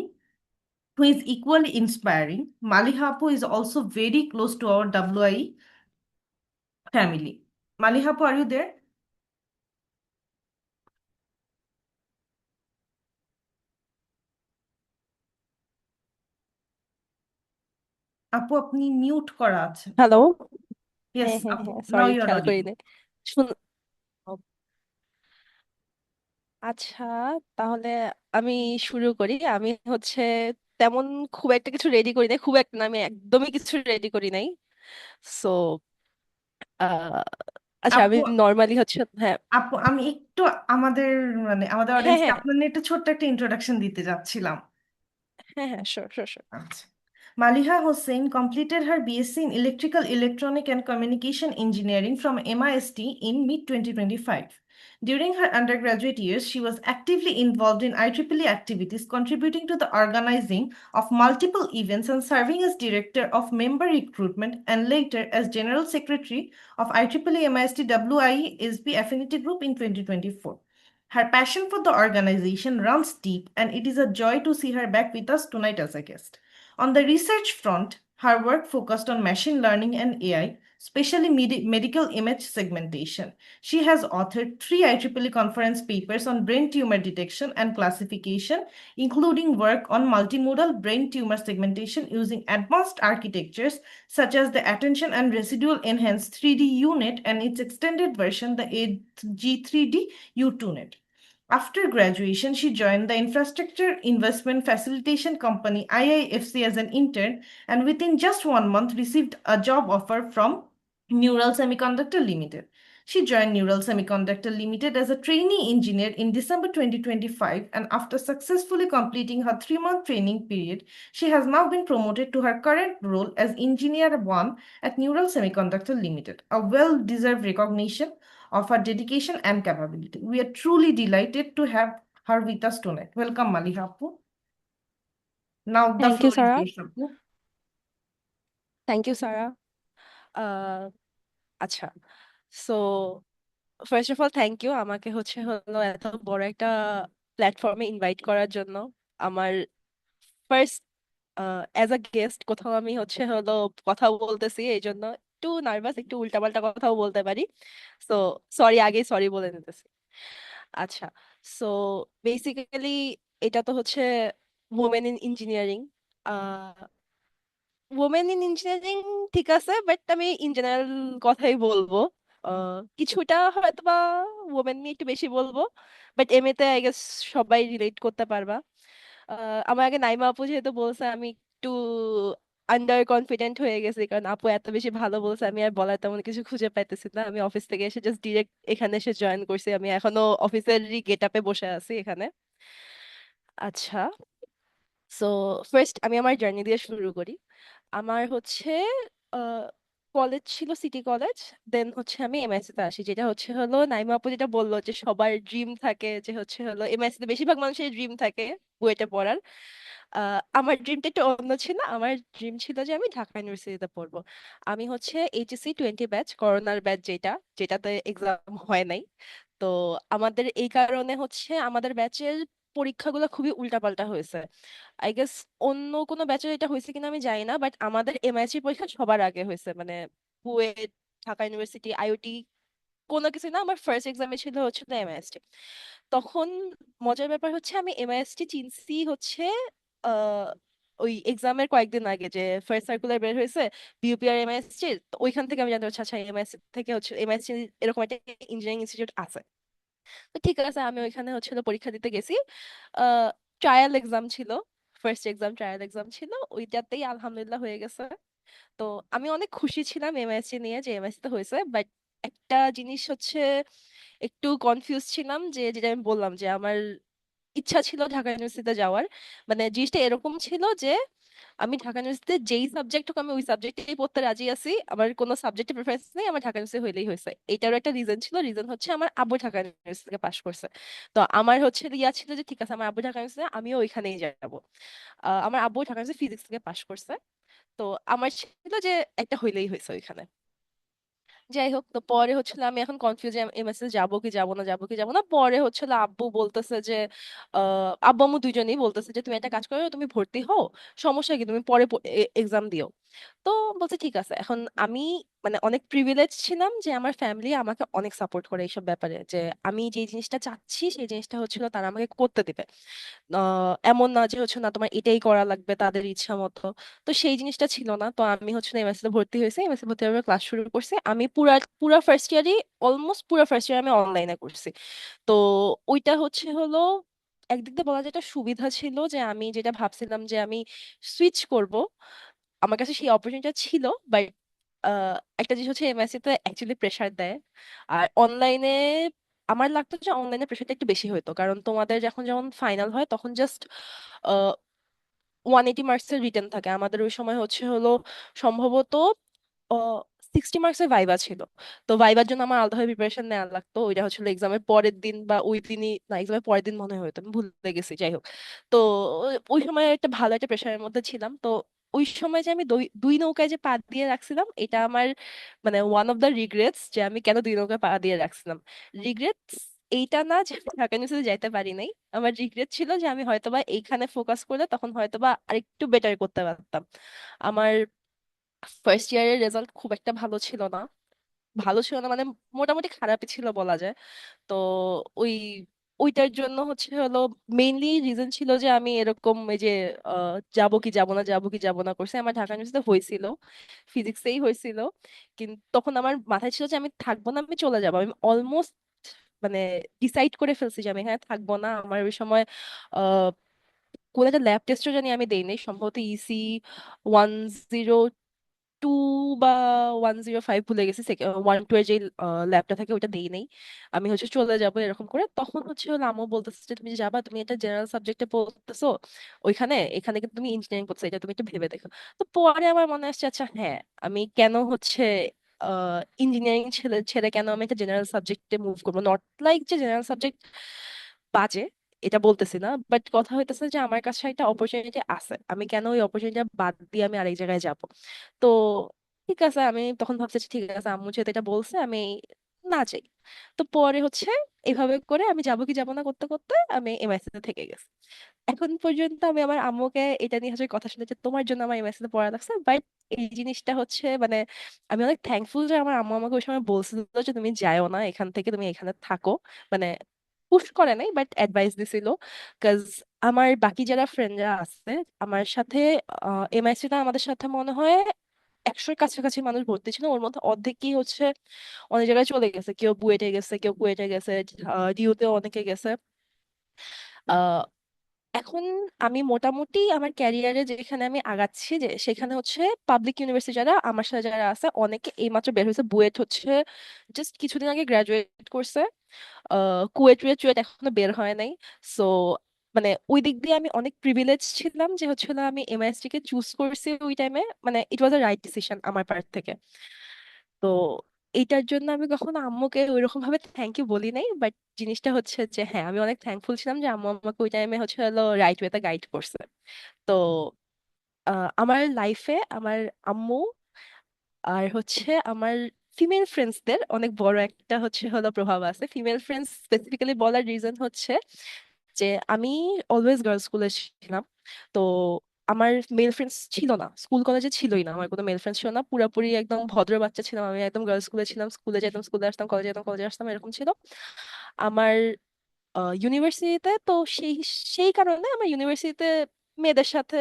who is equally inspiring. Maliha Apu is also very close to our WIE family. Maliha Apu, are you there? আপু আপনি মিউট করা আছেন। হ্যালো। ইয়েস হ্যাঁ হ্যাঁ আপু, হ্যাঁ, নাও সরি, ইউ আর খেয়াল করি অডিবল। নাই। শুন ও, আচ্ছা, তাহলে আমি শুরু করি। আমি তেমন খুব একটা কিছু রেডি করি নাই, খুব একটা না, আমি একদমই কিছু রেডি করি নাই। সো আচ্ছা, আমি আপু নর্মালি হ্যাঁ আপু আমি একটু আমাদের আমাদের হ্যাঁ অডিয়েন্সকে হ্যাঁ আপনার নিয়ে একটা ছোট্ট একটা ইন্ট্রোডাকশন দিতে যাচ্ছিলাম। হ্যাঁ হ্যাঁ, শিওর শিওর শিওর। আচ্ছা। Maliha Hossain completed her BSc in Electrical, Electronic and Communication Engineering from MIST in mid-2025. During her undergraduate years, she was actively involved in IEEE activities, contributing to the organizing of multiple events and serving as Director of Member Recruitment and later as General Secretary of IEEE MIST WIE SB Affinity Group in 2024. Her passion for the organization runs deep, and it is a joy to see her back with us tonight as a guest. On the research front, her work focused on machine learning and AI, especially medical image segmentation. She has authored 3 IEEE conference papers on brain tumor detection and classification, including work on multimodal brain tumor segmentation using advanced architectures such as the Attention and Residual Enhanced 3D unit and its extended version, the AG3D U2net. After graduation, she joined the Infrastructure Investment Facilitation Company IIFC as an intern, and within just 1 month received a job offer from Neural Semiconductor Limited. She joined Neural Semiconductor Limited as a trainee engineer in December 2025, and after successfully completing her 3 month training period, she has now been promoted to her current role as Engineer 1 at Neural Semiconductor Limited, a well-deserved recognition of her dedication and capability. We are truly delighted to have her with us tonight. Welcome, Maliha Appu. Now the thank you floor is Sara. yours, Appu. Thank you Sara. Ah, আচ্ছা, so first of all thank you আমাকে হলো এত বড় একটা প্ল্যাটফর্মে ইনভাইট করার জন্য। আমার ফার্স্ট অ্যাজ আ গেস্ট কোথাও আমি হলো কথা বলতেছি, এই জন্য একটু নার্ভাস, একটু উল্টাপাল্টা কথাও বলতে পারি। সো সরি, আগে সরি বলে নিতেছি। আচ্ছা, সো বেসিক্যালি এটা তো women in engineering. Women in engineering ঠিক আছে, বাট আমি ইন জেনারেল কথাই বলবো। কিছুটা হয়তো বা ওমেন নিয়ে একটু বেশি বলবো, বাট এমএতে আই গেস সবাই রিলেট করতে পারবা। আমার আগে নাইমা আপু যেহেতু বলছে, আমি একটু আন্ডার কনফিডেন্ট হয়ে গেছি, কারণ আপু এত বেশি ভালো বলছে, আমি আর বলার তেমন কিছু খুঁজে পাইতেছি না। আমি অফিস থেকে এসে জাস্ট ডিরেক্ট এখানে এসে জয়েন করছি, আমি এখনো অফিসেরই গেট আপে বসে আছি এখানে। আচ্ছা, সো ফার্স্ট আমি আমার জার্নি দিয়ে শুরু করি। আমার কলেজ ছিল সিটি কলেজ, দেন আমি এমএসসি তে আসি, যেটা হলো নাইমা আপু যেটা বললো যে সবার ড্রিম থাকে, যে হলো এমএসসি তে বেশিরভাগ মানুষের ড্রিম থাকে বুয়েটে পড়ার। আমার ড্রিমটা একটু অন্য ছিল। আমার ড্রিম ছিল যে আমি ঢাকা ইউনিভার্সিটিতে পড়বো। আমি এইচএসসি 20 ব্যাচ, করোনার ব্যাচ, যেটাতে এক্সাম হয় নাই। তো আমাদের এই কারণে আমাদের ব্যাচের পরীক্ষাগুলো খুবই উল্টাপাল্টা হয়েছে। আই গেস অন্য কোনো ব্যাচে এটা হয়েছে কিনা আমি জানি না, বাট আমাদের এমআইসি পরীক্ষা সবার আগে হয়েছে, মানে বুয়েট, ঢাকা ইউনিভার্সিটি, আইওটি, কোনো কিছু না। আমার ফার্স্ট এক্সামে ছিল এমআইএসটি। তখন মজার ব্যাপার আমি এমআইএসটি চিনছি আহ ওই এক্সামের কয়েকদিন আগে, যে ফার্স্ট সার্কুলার বের হয়েছে বিউপিআর এমআইএসটি, তো ওইখান থেকে আমি জানতে পারছি আচ্ছা এমআইএসটি থেকে এমআইএসটি এরকম একটা ইঞ্জিনিয়ারিং ইনস্টিটিউট আছে। তো ঠিক আছে, আমি ওইখানে পরীক্ষা দিতে গেছি। ট্রায়াল এক্সাম ছিল, ফার্স্ট এক্সাম ট্রায়াল এক্সাম ছিল, ওইটাতেই আলহামদুলিল্লাহ হয়ে গেছে। তো আমি অনেক খুশি ছিলাম এমএসসি নিয়ে যে এমএসসি তো হয়েছে, বাট একটা জিনিস হচ্ছে একটু কনফিউজ ছিলাম, যে যেটা আমি বললাম যে আমার ইচ্ছা ছিল ঢাকা ইউনিভার্সিটিতে যাওয়ার। মানে জিনিসটা এরকম ছিল যে আমি ঢাকা ইউনিভার্সিটিতে যেই সাবজেক্ট হোক আমি ওই সাবজেক্টেই পড়তে রাজি আছি, আমার কোনো সাবজেক্টে প্রেফারেন্স নেই, আমার ঢাকা ইউনিভার্সিটি হইলেই হয়েছে। এটারও একটা রিজন ছিল, রিজন হচ্ছে আমার আব্বু ঢাকা ইউনিভার্সিটি থেকে পাশ করছে। তো আমার হচ্ছে ইয়া ছিল যে ঠিক আছে আমার আব্বু ঢাকা ইউনিভার্সিটি, আমিও ওইখানেই যাবো। আমার আব্বু ঢাকা ইউনিভার্সিটি ফিজিক্স থেকে পাশ করছে। তো আমার ছিল যে একটা হইলেই হয়েছে ওইখানে। যাই হোক, তো পরে হচ্ছিল আমি এখন কনফিউজ এমএসএ যাবো কি যাবো না, যাবো কি যাবো না। পরে হচ্ছিল আব্বু বলতেছে যে আব্বু আম্মু দুইজনেই বলতেছে যে তুমি একটা কাজ করো, তুমি ভর্তি হও, সমস্যা কি, তুমি পরে এক্সাম দিও। তো বলছে ঠিক আছে। এখন আমি মানে অনেক প্রিভিলেজ ছিলাম যে আমার ফ্যামিলি আমাকে অনেক সাপোর্ট করে এইসব ব্যাপারে, যে আমি যে জিনিসটা চাচ্ছি সেই জিনিসটা হচ্ছিল তারা আমাকে করতে দিবে। এমন না যে হচ্ছে না তোমার এটাই করা লাগবে তাদের ইচ্ছা মতো। তো সেই জিনিসটা ছিল না। তো আমি হচ্ছে এমএসসি ভর্তি হয়েছে, এমএসসি ভর্তি হয়ে ক্লাস শুরু করছি। আমি পুরা পুরা ফার্স্ট ইয়ারই, অলমোস্ট পুরা ফার্স্ট ইয়ার আমি অনলাইনে করছি। তো ওইটা হচ্ছে হলো একদিক দিয়ে বলা যায় একটা সুবিধা ছিল, যে আমি যেটা ভাবছিলাম যে আমি সুইচ করব, আমার কাছে সেই অপরচুনিটিটা ছিল। বাট একটা জিনিস হচ্ছে এমএসসি তে অ্যাকচুয়ালি প্রেশার দেয়। আর অনলাইনে আমার লাগতো যে অনলাইনে প্রেশারটা একটু বেশি হতো, কারণ তোমাদের যখন যখন ফাইনাল হয় তখন জাস্ট 180 মার্কসের রিটেন থাকে। আমাদের ওই সময় হচ্ছে হলো সম্ভবত 60 মার্কসের ভাইবা ছিল। তো ভাইবার জন্য আমার আলাদাভাবে প্রিপারেশন নেওয়া লাগতো, ওইটা হচ্ছিল এক্সামের পরের দিন বা ওই দিনই, না এক্সামের পরের দিন মনে হয় হতো, আমি ভুলে গেছি। যাই হোক, তো ওই সময় একটা ভালো একটা প্রেশারের মধ্যে ছিলাম। তো ওই সময় যে আমি দুই দুই নৌকায় যে পা দিয়ে রাখছিলাম, এটা আমার মানে ওয়ান অফ দ্য রিগ্রেটস, যে আমি কেন দুই নৌকায় পা দিয়ে রাখছিলাম। রিগ্রেটস এইটা না যে আমি ঢাকা ইউনিভার্সিটি যাইতে পারি নাই, আমার রিগ্রেট ছিল যে আমি হয়তোবা এইখানে ফোকাস করলে তখন হয়তোবা আরেকটু বেটার করতে পারতাম। আমার ফার্স্ট ইয়ারের রেজাল্ট খুব একটা ভালো ছিল না, ভালো ছিল না মানে মোটামুটি খারাপই ছিল বলা যায়। তো ওই ওইটার জন্য হচ্ছে হলো মেইনলি রিজন ছিল যে আমি এরকম এই যে যাবো কি যাবো না, যাবো কি যাবো না করছে। আমার ঢাকা ইউনিভার্সিটিতে হয়েছিল, ফিজিক্সেই হয়েছিল। কিন্তু তখন আমার মাথায় ছিল যে আমি থাকবো না, আমি চলে যাবো। আমি অলমোস্ট মানে ডিসাইড করে ফেলছি যে আমি এখানে থাকবো না। আমার ওই সময় আহ কোন একটা ল্যাব টেস্টও জানি আমি দেই নাই, সম্ভবত ইসি 102 বা 105 ভুলে গেছি, 102 এর যে ল্যাবটা থাকে ওটা দেই নাই। আমি হচ্ছে চলে যাবো এরকম করে। তখন হচ্ছে হলো আম্মু বলতেছে যে তুমি যে যাবা, তুমি একটা জেনারেল সাবজেক্টে পড়তেছো ওইখানে, এখানে কিন্তু তুমি ইঞ্জিনিয়ারিং পড়ছো, এটা তুমি একটু ভেবে দেখো। তো পরে আমার মনে আসছে আচ্ছা হ্যাঁ, আমি কেন হচ্ছে ইঞ্জিনিয়ারিং ছেড়ে ছেড়ে কেন আমি একটা জেনারেল সাবজেক্টে মুভ করবো। নট লাইক যে জেনারেল সাবজেক্ট বাজে, এটা বলতেছি না, বাট কথা হইতেছে যে আমার কাছে একটা অপরচুনিটি আছে, আমি কেন ওই অপরচুনিটি বাদ দিয়ে আমি আরেক জায়গায় যাব। তো ঠিক আছে, আমি তখন ভাবছি যে ঠিক আছে আম্মু যেহেতু এটা বলছে আমি না যাই। তো পরে হচ্ছে এইভাবে করে আমি যাবো কি যাবো না করতে করতে আমি এমএসসি তে থেকে গেছি। এখন পর্যন্ত আমি আমার আম্মুকে এটা নিয়ে হচ্ছে কথা শুনেছি, তোমার জন্য আমার এমএসসি তে পড়া লাগছে। বাট এই জিনিসটা হচ্ছে মানে আমি অনেক থ্যাঙ্কফুল যে আমার আম্মু আমাকে ওই সময় বলছিল যে তুমি যাও না এখান থেকে, তুমি এখানে থাকো। মানে পুশ করে নাই, বাট অ্যাডভাইস দিছিল। কজ আমার বাকি যারা ফ্রেন্ডরা আছে আমার সাথে, এমআইসি তে আমাদের সাথে মনে হয় 100-এর কাছাকাছি মানুষ ভর্তি ছিল, ওর মধ্যে অর্ধেকই হচ্ছে অনেক জায়গায় চলে গেছে, কেউ বুয়েটে গেছে, কেউ কুয়েটে গেছে, ডিউতেও অনেকে গেছে। আহ এখন আমি মোটামুটি আমার ক্যারিয়ারে যেখানে আমি আগাচ্ছি, যে সেখানে হচ্ছে পাবলিক ইউনিভার্সিটি যারা আমার সাথে যারা আছে অনেকে এইমাত্র বের হয়েছে। বুয়েট হচ্ছে জাস্ট কিছুদিন আগে গ্রাজুয়েট করছে, কুয়েট টুয়েট এখনো বের হয় নাই। সো মানে ওই দিক দিয়ে আমি অনেক প্রিভিলেজ ছিলাম যে হচ্ছে হলো আমি এমআইএসটি কে চুজ করছি ওই টাইমে। মানে ইট ওয়াজ আ রাইট ডিসিশন আমার পার্ট থেকে। তো এইটার জন্য আমি কখনো আম্মুকে ওইরকম ভাবে থ্যাংক ইউ বলি নাই, বাট জিনিসটা হচ্ছে যে হ্যাঁ আমি অনেক থ্যাঙ্কফুল ছিলাম যে আম্মু আমাকে ওই টাইমে হচ্ছে হলো রাইট ওয়েতে গাইড করছে। তো আমার লাইফে আমার আম্মু আর হচ্ছে আমার ফিমেল ফ্রেন্ডসদের অনেক বড় একটা হচ্ছে হলো প্রভাব আছে। ফিমেল ফ্রেন্ডস স্পেসিফিক্যালি বলার রিজন হচ্ছে যে আমি অলওয়েজ গার্লস স্কুলে ছিলাম। তো আমার মেল ফ্রেন্ডস ছিল না, স্কুল কলেজে ছিলই না, আমার কোনো মেল ফ্রেন্ডস ছিল না, পুরোপুরি একদম ভদ্র বাচ্চা ছিলাম আমি, একদম গার্লস স্কুলে ছিলাম, স্কুলে যেতাম স্কুলে আসতাম, কলেজে যেতাম কলেজে আসতাম, এরকম ছিল আমার ইউনিভার্সিটিতে। তো সেই সেই কারণে আমার ইউনিভার্সিটিতে মেয়েদের সাথে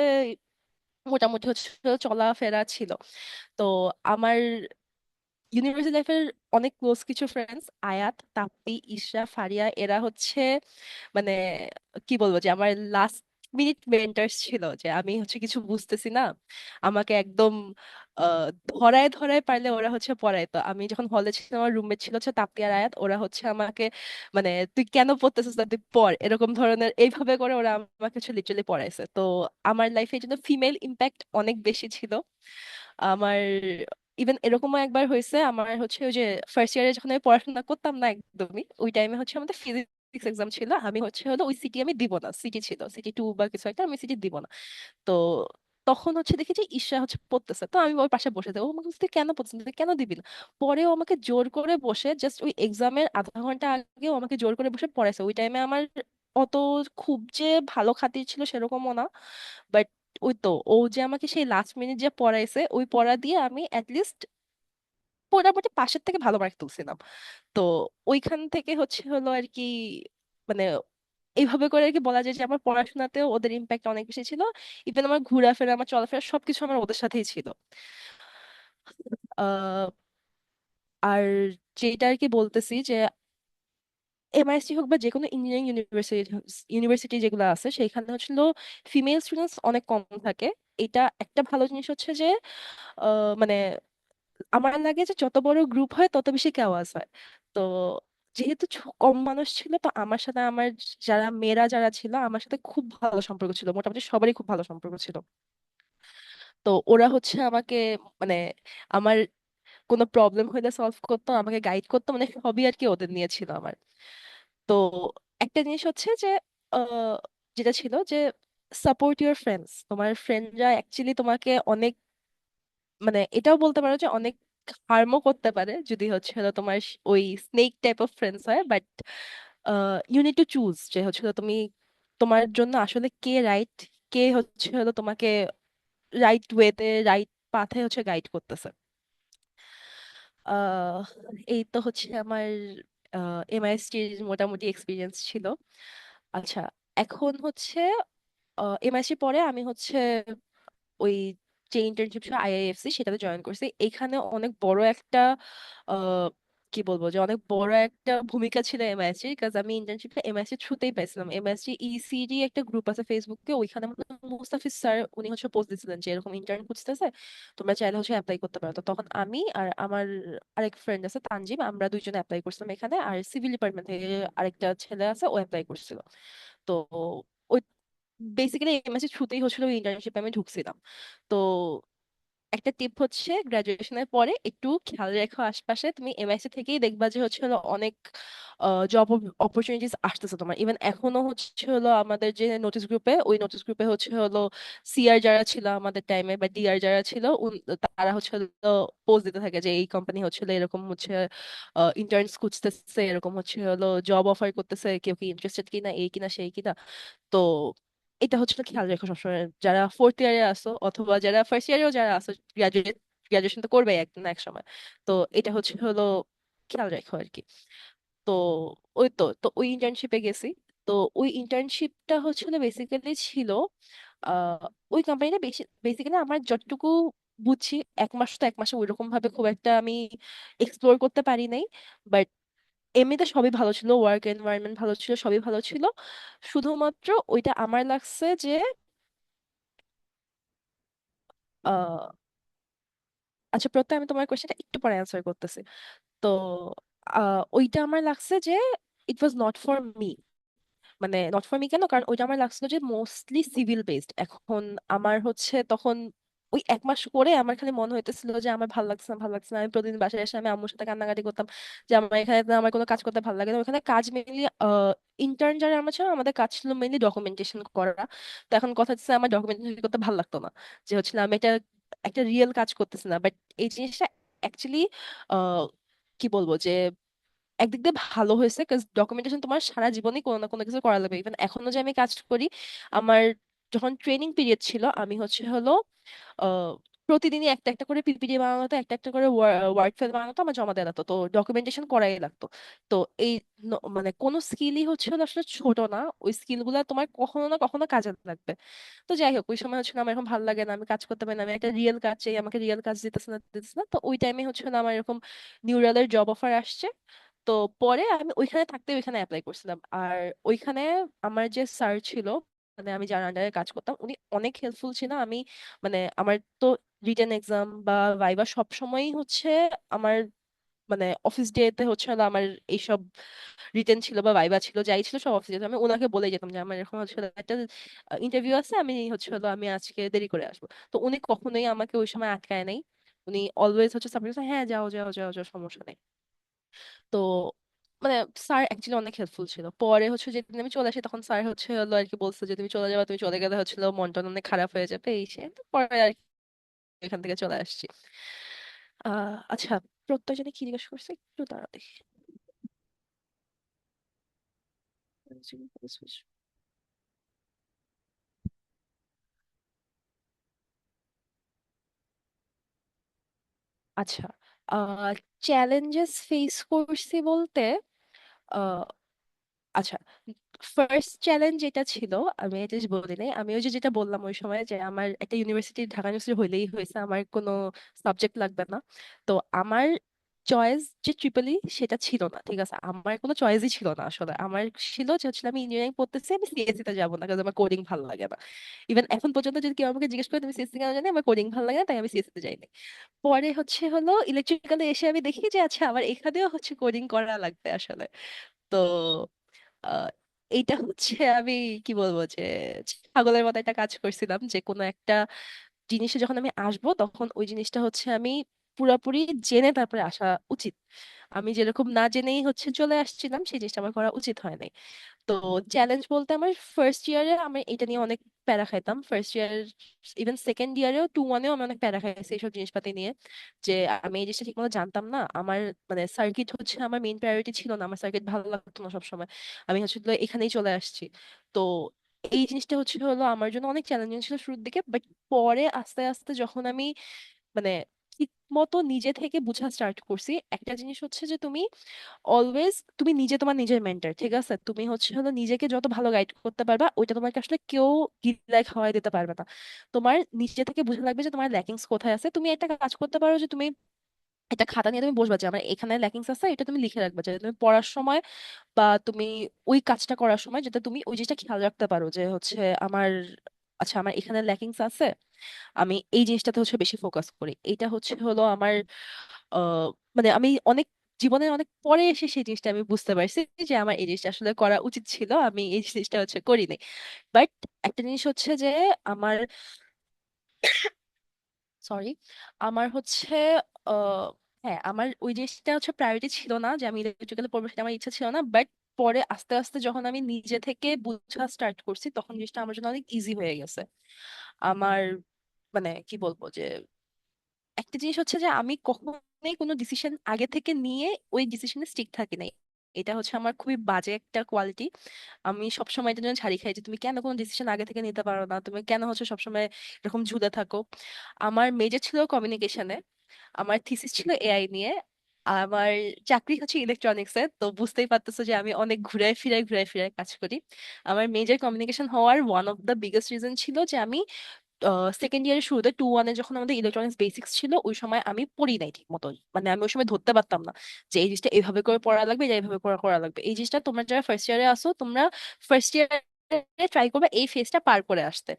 মোটামুটি হচ্ছে চলাফেরা ছিল। তো আমার ইউনিভার্সিটি লাইফের অনেক ক্লোজ কিছু ফ্রেন্ডস, আয়াত, তাপ্পি, ইশরা, ফারিয়া, এরা হচ্ছে মানে কি বলবো যে আমার লাস্ট মিনিট মেন্টার্স ছিল, যে আমি হচ্ছে কিছু বুঝতেছি না, আমাকে একদম ধরায় ধরায় পারলে ওরা হচ্ছে পড়াইতো। আমি যখন হলে ছিলাম আমার রুমমেট ছিল হচ্ছে তাপলি আর আয়াত, ওরা হচ্ছে আমাকে মানে তুই কেন পড়তেছিস না, তুই পড়, এরকম ধরনের এইভাবে করে ওরা আমাকে হচ্ছে লিটারালি পড়াইছে। তো আমার লাইফে এই জন্য ফিমেল ইম্প্যাক্ট অনেক বেশি ছিল। আমার ইভেন এরকমও একবার হয়েছে, আমার হচ্ছে ওই যে ফার্স্ট ইয়ারে যখন আমি পড়াশোনা করতাম না একদমই, ওই টাইমে হচ্ছে আমাদের ফিজিক্স এক্সাম ছিল, আমি হচ্ছে হলো ওই সিটি আমি দিব না, সিটি ছিল সিটি 2 বা কিছু একটা, আমি সিটি দিব না। তো তখন হচ্ছে দেখি যে ঈশা হচ্ছে পড়তেছে, তো আমি ওর পাশে বসে থাকি, ও আমাকে বলছে, "তুই কেন পড়ছিস, তুই কেন দিবি না?" পরেও আমাকে জোর করে বসে, জাস্ট ওই এক্সামের আধা ঘন্টা আগেও আমাকে জোর করে বসে পড়াইছে। ওই টাইমে আমার অত খুব যে ভালো খাতির ছিল সেরকমও না, বাট ওই তো ও যে আমাকে সেই লাস্ট মিনিট যে পড়াইছে, ওই পড়া দিয়ে আমি অ্যাটলিস্ট মোটামুটি পাশের থেকে ভালো মার্ক তুলছিলাম। তো ওইখান থেকে হচ্ছে হলো আর কি, মানে এইভাবে করে আর কি বলা যায় যে আমার পড়াশোনাতেও ওদের ইম্প্যাক্ট অনেক বেশি ছিল। ইভেন আমার ঘোরাফেরা, আমার চলাফেরা সবকিছু আমার ওদের সাথেই ছিল। আহ আর যেটা আর কি বলতেছি যে এমআইএসটি হোক বা যে কোনো ইঞ্জিনিয়ারিং ইউনিভার্সিটি ইউনিভার্সিটি যেগুলো আছে সেখানে হচ্ছিল ফিমেল স্টুডেন্টস অনেক কম থাকে। এটা একটা ভালো জিনিস হচ্ছে যে মানে আমার লাগে যে যত বড় গ্রুপ হয় তত বেশি কেওয়াজ হয়। তো যেহেতু কম মানুষ ছিল, তো আমার সাথে আমার যারা মেয়েরা যারা ছিল আমার সাথে খুব ভালো সম্পর্ক ছিল, মোটামুটি সবারই খুব ভালো সম্পর্ক ছিল। তো ওরা হচ্ছে আমাকে মানে আমার কোনো প্রবলেম হলে সলভ করতো, আমাকে গাইড করতো, মানে সবই আর কি ওদের নিয়ে ছিল আমার। তো একটা জিনিস হচ্ছে যে আহ, যেটা ছিল যে সাপোর্ট ইউর ফ্রেন্ডস, তোমার ফ্রেন্ডরা অ্যাকচুয়ালি তোমাকে অনেক মানে এটাও বলতে পারো যে অনেক হার্মও করতে পারে যদি হচ্ছে হলো তোমার ওই স্নেক টাইপ অফ ফ্রেন্ডস হয়। But you need to choose যে হচ্ছে হলো তুমি তোমার জন্য আসলে কে রাইট, কে হচ্ছে হলো তোমাকে রাইট ওয়েতে রাইট পাথে হচ্ছে গাইড করতেছে। আহ এই তো হচ্ছে আমার এমআইএসটির মোটামুটি এক্সপিরিয়েন্স ছিল। আচ্ছা, এখন হচ্ছে এমআইএসটি পরে আমি হচ্ছে ওই যে ইন্টার্নশিপ ছিল আইআইএফসি সেটাতে জয়েন করছি। এখানে অনেক বড় একটা আহ, কি বলবো যে অনেক বড় একটা ভূমিকা ছিল এমআইএসসি, কাজ আমি ইন্টার্নশিপটা এমআইএসসি থ্রুতেই পাইছিলাম। এমআইএসসি ইসিডি একটা গ্রুপ আছে ফেসবুকে, ওইখানে আমাদের মুস্তাফিজ স্যার উনি হচ্ছে পোস্ট দিয়েছিলেন যে এরকম ইন্টার্ন খুঁজতেছে, তোমরা চাইলে হচ্ছে অ্যাপ্লাই করতে পারো। তো তখন আমি আর আমার আরেক ফ্রেন্ড আছে তানজিম, আমরা দুইজনে অ্যাপ্লাই করছিলাম এখানে, আর সিভিল ডিপার্টমেন্ট থেকে আরেকটা ছেলে আছে ও অ্যাপ্লাই করছিল। তো ওই বেসিক্যালি এমএসসি থ্রুতেই হচ্ছিল ইন্টার্নশিপে আমি ঢুকছিলাম। তো একটা টিপ হচ্ছে গ্রাজুয়েশনের পরে একটু খেয়াল রেখো আশপাশে, তুমি এমআইসি থেকেই দেখবা যে হচ্ছে হলো অনেক জব অপরচুনিটিস আসতেছে তোমার। ইভেন এখনো হচ্ছে হলো আমাদের যে নোটিস গ্রুপে, ওই নোটিস গ্রুপে হচ্ছে হলো সিআর যারা ছিল আমাদের টাইমে বা ডিআর যারা ছিল তারা হচ্ছে হলো পোস্ট দিতে থাকে যে এই কোম্পানি হচ্ছে হলো এরকম হচ্ছে ইন্টার্নস খুঁজতেছে, এরকম হচ্ছে হলো জব অফার করতেছে, কেউ কি ইন্টারেস্টেড কিনা, এই কিনা সেই কিনা। তো এটা হচ্ছে খেয়াল রেখো সবসময়, যারা ফোর্থ ইয়ারে আসো অথবা যারা ফার্স্ট ইয়ারেও যারা আসো, গ্রাজুয়েশন তো করবে একদিন এক সময়। তো এটা হচ্ছে হলো খেয়াল রাখো আর কি। তো তো ওই ইন্টার্নশিপে গেছি। তো ওই ইন্টার্নশিপটা হচ্ছে বেসিক্যালি ছিল আহ ওই কোম্পানিটা বেসিক্যালি আমার যতটুকু বুঝছি 1 মাস, তো 1 মাসে ওইরকম ভাবে খুব একটা আমি এক্সপ্লোর করতে পারি নাই। বাট এমনিতে সবই ভালো ছিল, ওয়ার্ক এনভায়রনমেন্ট ভালো ছিল, সবই ভালো ছিল। শুধুমাত্র ওইটা আমার লাগছে যে আহ আচ্ছা প্রত্যয়, আমি তোমার কোয়েশ্চেনটা একটু পরে অ্যান্সার করতেছি। তো ওইটা আমার লাগছে যে ইট ওয়াজ নট ফর মি। মানে নট ফর মি কেন, কারণ ওইটা আমার লাগছিল যে মোস্টলি সিভিল বেসড। এখন আমার হচ্ছে তখন ওই 1 মাস করে আমার খালি মনে হইতেছিল যে আমার ভালো লাগছে না, ভালো লাগছে না। আমি প্রতিদিন বাসায় এসে আমি আম্মুর সাথে কান্নাকাটি করতাম যে আমার এখানে তো আমার কোনো কাজ করতে ভালো লাগে না। ওখানে কাজ মেনলি ইন্টার্ন যারা আমরা ছিল আমাদের কাজ ছিল মেনলি ডকুমেন্টেশন করা। তো এখন কথা হচ্ছে আমার ডকুমেন্টেশন করতে ভালো লাগতো না, যে হচ্ছে আমি এটা একটা রিয়েল কাজ করতেছি না। বাট এই জিনিসটা অ্যাকচুয়ালি কি বলবো যে একদিক দিয়ে ভালো হয়েছে, কারণ ডকুমেন্টেশন তোমার সারা জীবনই কোনো না কোনো কিছু করা লাগবে। ইভেন এখনো যে আমি কাজ করি, আমার যখন ট্রেনিং পিরিয়ড ছিল আমি হচ্ছে হলো আহ, প্রতিদিনই একটা একটা করে পিপিটি বানানো হতো, একটা একটা করে ওয়ার্ড ফাইল বানানো হতো, আমার জমা দেওয়া লাগতো, তো ডকুমেন্টেশন করাই লাগতো। তো এই মানে কোনো স্কিলই হচ্ছে হলো আসলে ছোট না, ওই স্কিল গুলা তোমার কখনো না কখনো কাজে লাগবে। তো যাই হোক ওই সময় হচ্ছে না আমার এখন ভালো লাগে না, আমি কাজ করতে পারি না, আমি একটা রিয়েল কাজ চাই, আমাকে রিয়েল কাজ দিতেছে না। তো ওই টাইমে হচ্ছে না আমার এরকম নিউরালের জব অফার আসছে। তো পরে আমি ওইখানে থাকতে ওইখানে অ্যাপ্লাই করছিলাম। আর ওইখানে আমার যে স্যার ছিল, মানে আমি যার আন্ডারে কাজ করতাম উনি অনেক হেল্পফুল ছিল। আমি মানে আমার তো রিটেন এক্সাম বা ভাইবা সব সময়ই হচ্ছে আমার মানে অফিস ডেতে হচ্ছে হলো আমার এইসব রিটেন ছিল বা ভাইবা ছিল যাই ছিল সব অফিসে আমি ওনাকে বলে যেতাম যে আমার এরকম হচ্ছে হলো একটা ইন্টারভিউ আছে, আমি হচ্ছে হলো আমি আজকে দেরি করে আসবো। তো উনি কখনোই আমাকে ওই সময় আটকায় নাই। উনি অলওয়েজ হচ্ছে সাপোর্ট, হ্যাঁ যাও যাও যাও যাও, সমস্যা নেই। তো মানে স্যার অ্যাকচুয়ালি অনেক হেল্পফুল ছিল। পরে হচ্ছে যেদিন আমি চলে আসি তখন স্যার হচ্ছে হলো আর কি বলছে যে তুমি চলে যাবে, তুমি চলে গেলে হচ্ছিল মনটা অনেক খারাপ হয়ে যাবে এই সে। তো পরে আর কি এখান থেকে চলে আসছি। আচ্ছা, প্রত্যয় জানি কি জিজ্ঞেস করছে একটু দাঁড়া দেখি। আচ্ছা, চ্যালেঞ্জেস ফেস করছি বলতে আচ্ছা, ফার্স্ট চ্যালেঞ্জ যেটা ছিল আমি এটা বলি নাই, আমি ওই যে যেটা বললাম ওই সময় যে আমার একটা ইউনিভার্সিটি ঢাকা ইউনিভার্সিটি হইলেই হয়েছে, আমার কোনো সাবজেক্ট লাগবে না। তো আমার চয়েস যে ট্রিপলি সেটা ছিল না, ঠিক আছে, আমার কোনো চয়েসই ছিল না আসলে। আমার ছিল যে হচ্ছে আমি ইঞ্জিনিয়ারিং পড়তেছি, আমি সিএসসি তে যাবো না কারণ আমার কোডিং ভালো লাগে না। ইভেন এখন পর্যন্ত যদি কেউ আমাকে জিজ্ঞেস করে তুমি সিএসসি কেন জানি, আমার কোডিং ভালো লাগে না তাই আমি সিএসসি তে যাইনি। পরে হচ্ছে হলো ইলেকট্রিক্যালে এসে আমি দেখি যে আচ্ছা আমার এখানেও হচ্ছে কোডিং করা লাগবে আসলে। তো আহ, এইটা হচ্ছে আমি কি বলবো যে ছাগলের মতো একটা কাজ করছিলাম যে কোনো একটা জিনিসে যখন আমি আসবো তখন ওই জিনিসটা হচ্ছে আমি পুরোপুরি জেনে তারপরে আসা উচিত। আমি যেরকম না জেনেই হচ্ছে চলে আসছিলাম, সেই জিনিসটা আমার করা উচিত হয় নাই। তো চ্যালেঞ্জ বলতে আমার ফার্স্ট ইয়ারে আমি এটা নিয়ে অনেক প্যারা খাইতাম। ফার্স্ট ইয়ার ইভেন সেকেন্ড ইয়ারেও 2-1-এও আমি অনেক প্যারা খাইছি এইসব জিনিসপাতি নিয়ে, যে আমি এই জিনিসটা ঠিকমতো জানতাম না। আমার মানে সার্কিট হচ্ছে আমার মেইন প্রায়োরিটি ছিল না, আমার সার্কিট ভালো লাগতো না সবসময়। আমি হচ্ছে তো এখানেই চলে আসছি। তো এই জিনিসটা হচ্ছে হলো আমার জন্য অনেক চ্যালেঞ্জিং ছিল শুরুর দিকে, বাট পরে আস্তে আস্তে যখন আমি মানে ঠিক মতো নিজে থেকে বুঝা স্টার্ট করছি, একটা জিনিস হচ্ছে যে তুমি অলওয়েজ তুমি নিজে তোমার নিজের মেন্টর, ঠিক আছে, তুমি হচ্ছে হলো নিজেকে যত ভালো গাইড করতে পারবা ওইটা তোমাকে আসলে কেউ গিলাই খাওয়াই দিতে পারবে না। তোমার নিজে থেকে বুঝা লাগবে যে তোমার ল্যাকিংস কোথায় আছে। তুমি একটা কাজ করতে পারো যে তুমি একটা খাতা নিয়ে তুমি বসবা যে আমার এখানে ল্যাকিংস আছে, এটা তুমি লিখে রাখবা যে তুমি পড়ার সময় বা তুমি ওই কাজটা করার সময় যাতে তুমি ওই জিনিসটা খেয়াল রাখতে পারো যে হচ্ছে আমার আচ্ছা আমার এখানে ল্যাকিংস আছে, আমি এই জিনিসটাতে হচ্ছে বেশি ফোকাস করি। এটা হচ্ছে হলো আমার আহ মানে আমি অনেক জীবনের অনেক পরে এসে সেই জিনিসটা আমি বুঝতে পারছি যে আমার এই জিনিসটা আসলে করা উচিত ছিল, আমি এই জিনিসটা হচ্ছে করিনি। বাট একটা জিনিস হচ্ছে যে আমার সরি আমার হচ্ছে আহ হ্যাঁ আমার ওই জিনিসটা হচ্ছে প্রায়োরিটি ছিল না যে আমি ইলেকট্রিক্যালে পড়বো, সেটা আমার ইচ্ছা ছিল না। বাট পরে আস্তে আস্তে যখন আমি নিজে থেকে বুঝা স্টার্ট করছি তখন জিনিসটা আমার জন্য অনেক ইজি হয়ে গেছে। আমার মানে কি বলবো যে একটা জিনিস হচ্ছে যে আমি কখনোই কোনো ডিসিশন আগে থেকে নিয়ে ওই ডিসিশনে স্টিক থাকি নাই। এটা হচ্ছে আমার খুবই বাজে একটা কোয়ালিটি। আমি সবসময় এটার জন্য ছাড়ি খাই যে তুমি কেন কোনো ডিসিশন আগে থেকে নিতে পারো না, তুমি কেন হচ্ছে সবসময় এরকম ঝুলে থাকো। আমার মেজর ছিল কমিউনিকেশনে, আমার থিসিস ছিল এআই নিয়ে, আমার চাকরি হচ্ছে ইলেকট্রনিক্সে। তো বুঝতেই পারতেছো যে আমি অনেক ঘুরায় ফিরায় কাজ করি। আমার মেজর কমিউনিকেশন হওয়ার one of the biggest reason ছিল যে আমি সেকেন্ড ইয়ারের শুরুতে 2-1-এ যখন আমাদের ইলেকট্রনিক্স বেসিক্স ছিল ওই সময় আমি পড়ি নাই ঠিক মতো। মানে আমি ওই সময় ধরতে পারতাম না যে এই জিনিসটা এইভাবে করে পড়া লাগবে, এটা এইভাবে করে করা লাগবে। এই জিনিসটা তোমরা যারা ফার্স্ট ইয়ারে আসো তোমরা ফার্স্ট ইয়ারে ট্রাই করবে এই ফেজটা পার করে আসতে,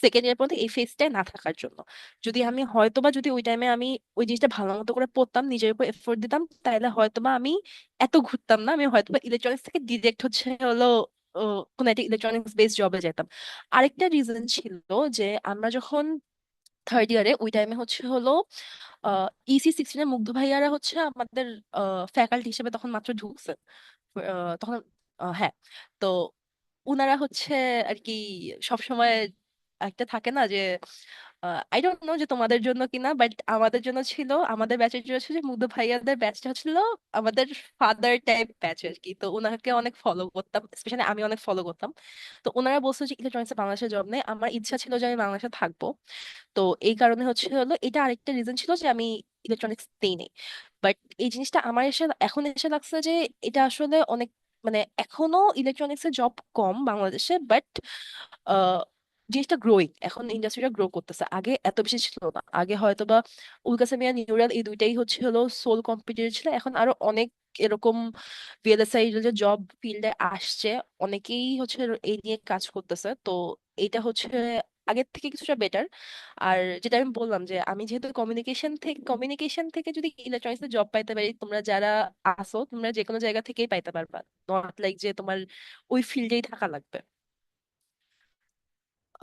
সেকেন্ড ইয়ার পর্যন্ত এই ফেজটাই না থাকার জন্য। যদি আমি হয়তোবা যদি ওই টাইমে আমি ওই জিনিসটা ভালো মতো করে পড়তাম, নিজের উপর এফোর্ট দিতাম, তাহলে হয়তোবা আমি এত ঘুরতাম না, আমি হয়তোবা ইলেকট্রনিক্স থেকে ডিরেক্ট হচ্ছে হলো কোন একটা ইলেকট্রনিক্স বেস জবে যেতাম। আরেকটা রিজন ছিল যে আমরা যখন থার্ড ইয়ারে ওই টাইমে হচ্ছে হলো EC16-এর মুগ্ধ ভাইয়ারা হচ্ছে আমাদের ফ্যাকাল্টি হিসেবে তখন মাত্র ঢুকছে। তখন হ্যাঁ। তো উনারা হচ্ছে আর কি সবসময় একটা থাকে না যে আই ডোন্ট নো যে তোমাদের জন্য কিনা, বাট আমাদের জন্য ছিল, আমাদের ব্যাচের জন্য ছিল যে মুগ্ধ ভাইয়াদের ব্যাচটা ছিল আমাদের ফাদার টাইপ ব্যাচ আর কি। তো ওনাকে অনেক ফলো করতাম, স্পেশালি আমি অনেক ফলো করতাম। তো ওনারা বলছো যে ইলেকট্রনিক্সে বাংলাদেশে জব নেই, আমার ইচ্ছা ছিল যে আমি বাংলাদেশে থাকবো। তো এই কারণে হচ্ছে হলো এটা আরেকটা রিজন ছিল যে আমি ইলেকট্রনিক্স নেই নেই। বাট এই জিনিসটা আমার এখন এসে লাগছে যে এটা আসলে অনেক মানে এখনো ইলেকট্রনিক্স এর জব কম বাংলাদেশে, বাট জিনিসটা গ্রোয়িং, এখন ইন্ডাস্ট্রিটা গ্রো করতেছে, আগে এত বেশি ছিল না। আগে হয়তো বা উলকাসেমিয়া নিউরাল এই দুইটাই হচ্ছে হলো সোল কম্পিটিটর ছিল, এখন আরো অনেক এরকম ভিএলএসআই যে জব ফিল্ডে আসছে, অনেকেই হচ্ছে এই নিয়ে কাজ করতেছে। তো এটা হচ্ছে আগের থেকে কিছুটা বেটার। আর যেটা আমি বললাম যে আমি যেহেতু কমিউনিকেশন থেকে যদি ইলেকট্রনিক্স জব পাইতে পারি, তোমরা যারা আসো তোমরা যে কোনো জায়গা থেকেই পাইতে পারবা, নট লাইক যে তোমার ওই ফিল্ডেই থাকা লাগবে।